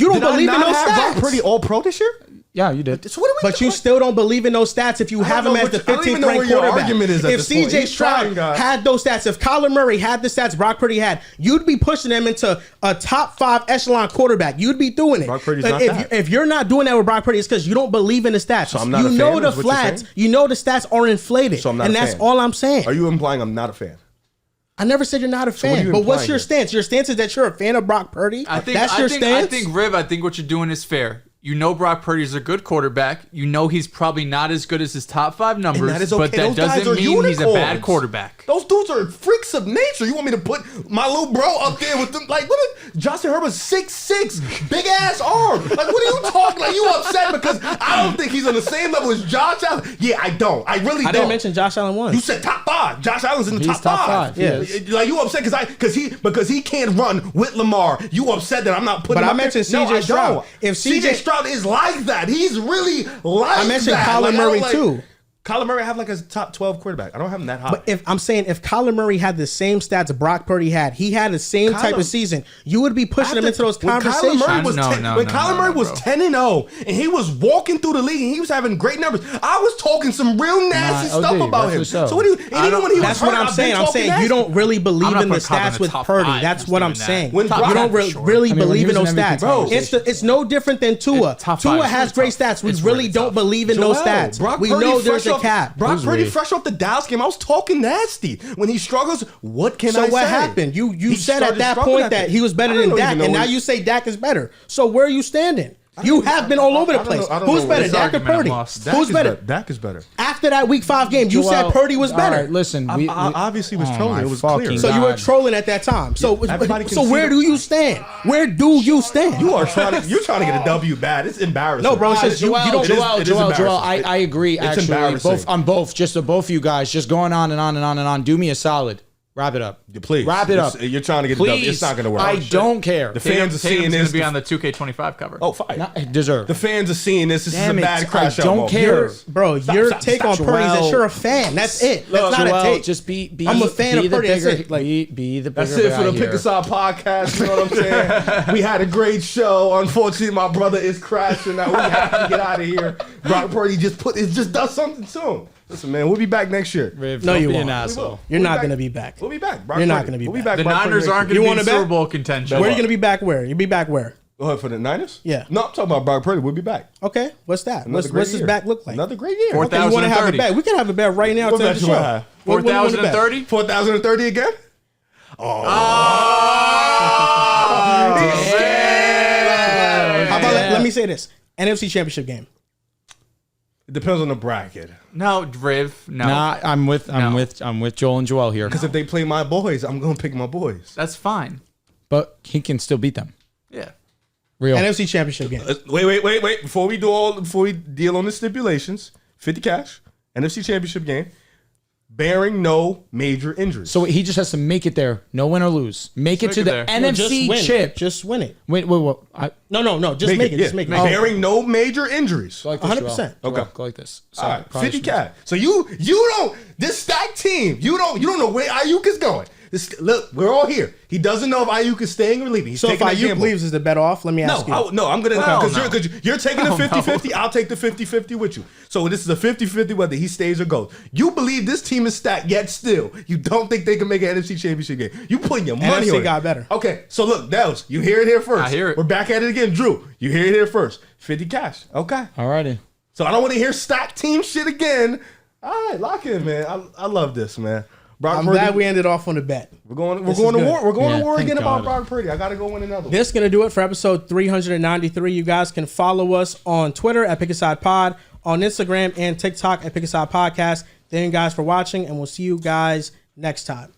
don't Did I believe in not those have stats. Brock Purdy all pro this year? Yeah, you did. So what are we But you doing? still don't believe in those stats if you have don't him know as the what you- I don't 15th even know ranked where your quarterback. argument is at If this point. CJ He's Stroud trying, guys. had those stats, if Kyler Murray had the stats Brock Purdy had, you'd be pushing them into a top 5 echelon quarterback. You'd be doing it. Brock Purdy's But not if, that. if you're not doing that with Brock Purdy, it's because you don't believe in the stats. So I'm not you a fan, know is the what you're flats. saying? You know the stats are inflated. So I'm not and a that's fan. all I'm saying. Are you implying I'm not a fan? I never said you're not a what are fan. you But what's implying your here? stance? Your stance is that you're a fan of Brock Purdy? That's your stance? I think, Riv, I think what you're doing is fair. You know Brock Purdy is a good quarterback. You know he's probably not as good as his top 5 numbers, that is but okay. that Those guys doesn't are mean he's a bad unicorns. quarterback. Those dudes are freaks of nature. You want me to put my little bro up there with them? Like, what? Justin Herbert's 6'6", big ass arm. Like, what are you talking? Like, you upset because I don't think he's on the same level as Josh Allen? Yeah, I don't. I really don't. I didn't mention Josh Allen once. You said top 5. Josh Allen's in the He's top top 5. five, yes. Like, you upset because he can't run with Lamar. You upset that I'm not putting But him I up there? mentioned No, CJ I Stroud. don't. If CJ CJ Stroud is like that. He's really like that. I mentioned Kyler I don't Murray like- too. Kyler Murray, I have like a top 12 quarterback. I don't have him that high. But if Kyler Murray had the same stats Brock Purdy had, he had the same type of season, you would be pushing him into those conversations. Kyler Murray was No, 10, no, when no, Kyler no, Murray no, was bro. 10-0 and he was walking through the league and he was having great numbers, I was talking some real nasty Nah, stuff OD, about him. rightfully so. So what do you? And even when he was That's hurt, what I'm I've saying. been I'm talking saying nasty. you don't really believe not in the putting Kyler in stats the with top Purdy. 5 That's who's what I'm doing that. saying. When You Brock- don't for sure. really I mean, when believe he in was those an MVP stats. conversation. It's no different than Tua. top Tua five has is great tough. stats. We It's really really don't tough. believe in those Joel, stats. Brock We Purdy know there's fresh a off- cap. Brock Who's Purdy we? fresh off the Dallas game. I was talking nasty. When he struggles, what can I So say? what happened? You He said at started that struggling point at that he was better I than don't Dak, even know and where- now you say Dak is better. So where are you standing? You have been all over the I don't place. know- I don't Who's know better, where Dak or this argument Purdy? lost. Dak Who's is better? Dak is better. After that Week 5 game, you said Joel, Purdy was all better. right, listen, I obviously was trolling. my It was fucking clear. So you were God. trolling at that time. So everybody can so see where the- do you stand? Where do you stand? You're trying to get a W bad. It's embarrassing. No, bro, it's just you don't. Joel, I agree. It's Actually, embarrassing. both of you guys, just going on and on and on and on. Do me a solid. Wrap it up. Please. Wrap it up. You're trying to get a Please. W. It's not going to work. I don't care. The fans are seeing Tatum's this. going to be on the 2K25 cover. Oh, fine. Not deserve. The fans are seeing this. This Damn is a it, bad crash I out don't moment. care. Bro, your take on Purdy is that Joel. you're a fan. That's it. That's not Joel, a take. just be. I'm a fan be of the Purdy. That's bigger, it. Like, be the bigger That's it for the guy Pick here. Aside podcast. You know what I'm saying? We had a great show. Unfortunately, my brother is crashing. Now we have to get out of here. Brock Purdy just does something to him. Listen, man, we'll be back next year. Riv, No, don't you be won't. an We asshole. you're We'll not be going to back. be back. We'll be back. Brock You're not Purdy. gonna be We'll be back. back. The Brock Purdy Niners next aren't year. going to be wanna in Super bet? Bowl contention. Where are you going to be back where? You be back where? Go ahead for the Niners? Yeah. No, I'm talking about Brock Purdy. We'll be back. Okay, what's that? Another What's great his year. back look like? Another great year. Fourth- Okay, you want to have a 4,030. bet? We can have a bet right now What to end bet the you show. wanna have? What do you wanna bet? 4,030? 4,030 again? How about let me say this: NFC Championship game. It depends on the bracket. No, Riv. No. Nah, I'm with Joel and Joel here. Because if they play my boys, I'm going to pick my boys. That's fine. But he can still beat them. Yeah. Real. NFC Championship game. Wait. Before we deal on the stipulations, 50 cash, NFC Championship game, bearing no major injuries. So he just has to make it there, no win or lose. Make it to the there. NFC win. chip. Just win it. Wait. No. Just make it. Just make it. Bearing no major injuries. Go like this, 100%. Joel. Okay. Go like this. So, All right, probably 50 should- cash. So you don't, this stacked team, you don't know where Aiyuk is going. Look, we're all here. He doesn't know if Aiyuk is staying or leaving. He's So if taking that Aiyuk gamble. leaves, is the bet off? Let me ask you. I'm going to Hell because no. you're taking the 50-50. I'll take the 50-50 with you. So this is a 50-50 whether he stays or goes. You believe this team is stacked, yet still you don't think they can make an NFC Championship game. You putting your money NFC on it. got better. Okay, so look, Dehls, you hear it here first. I hear it. We're back at it again, Drew. You hear it here first. 50 cash. Okay. Alrighty. So I don't want to hear stacked team shit again. All right, lock in, man. I love this, man. Brock I'm Purdy, glad we ended off on a bet. we're going This to is good. war. We're going Yeah, to war thank again about God. Brock Purdy. I got to go win another one. This is going to do it for episode 393. You guys can follow us on Twitter at Pick a Side Pod, on Instagram and TikTok at Pick a Side Podcast. Thank you guys for watching, and we'll see you guys next time.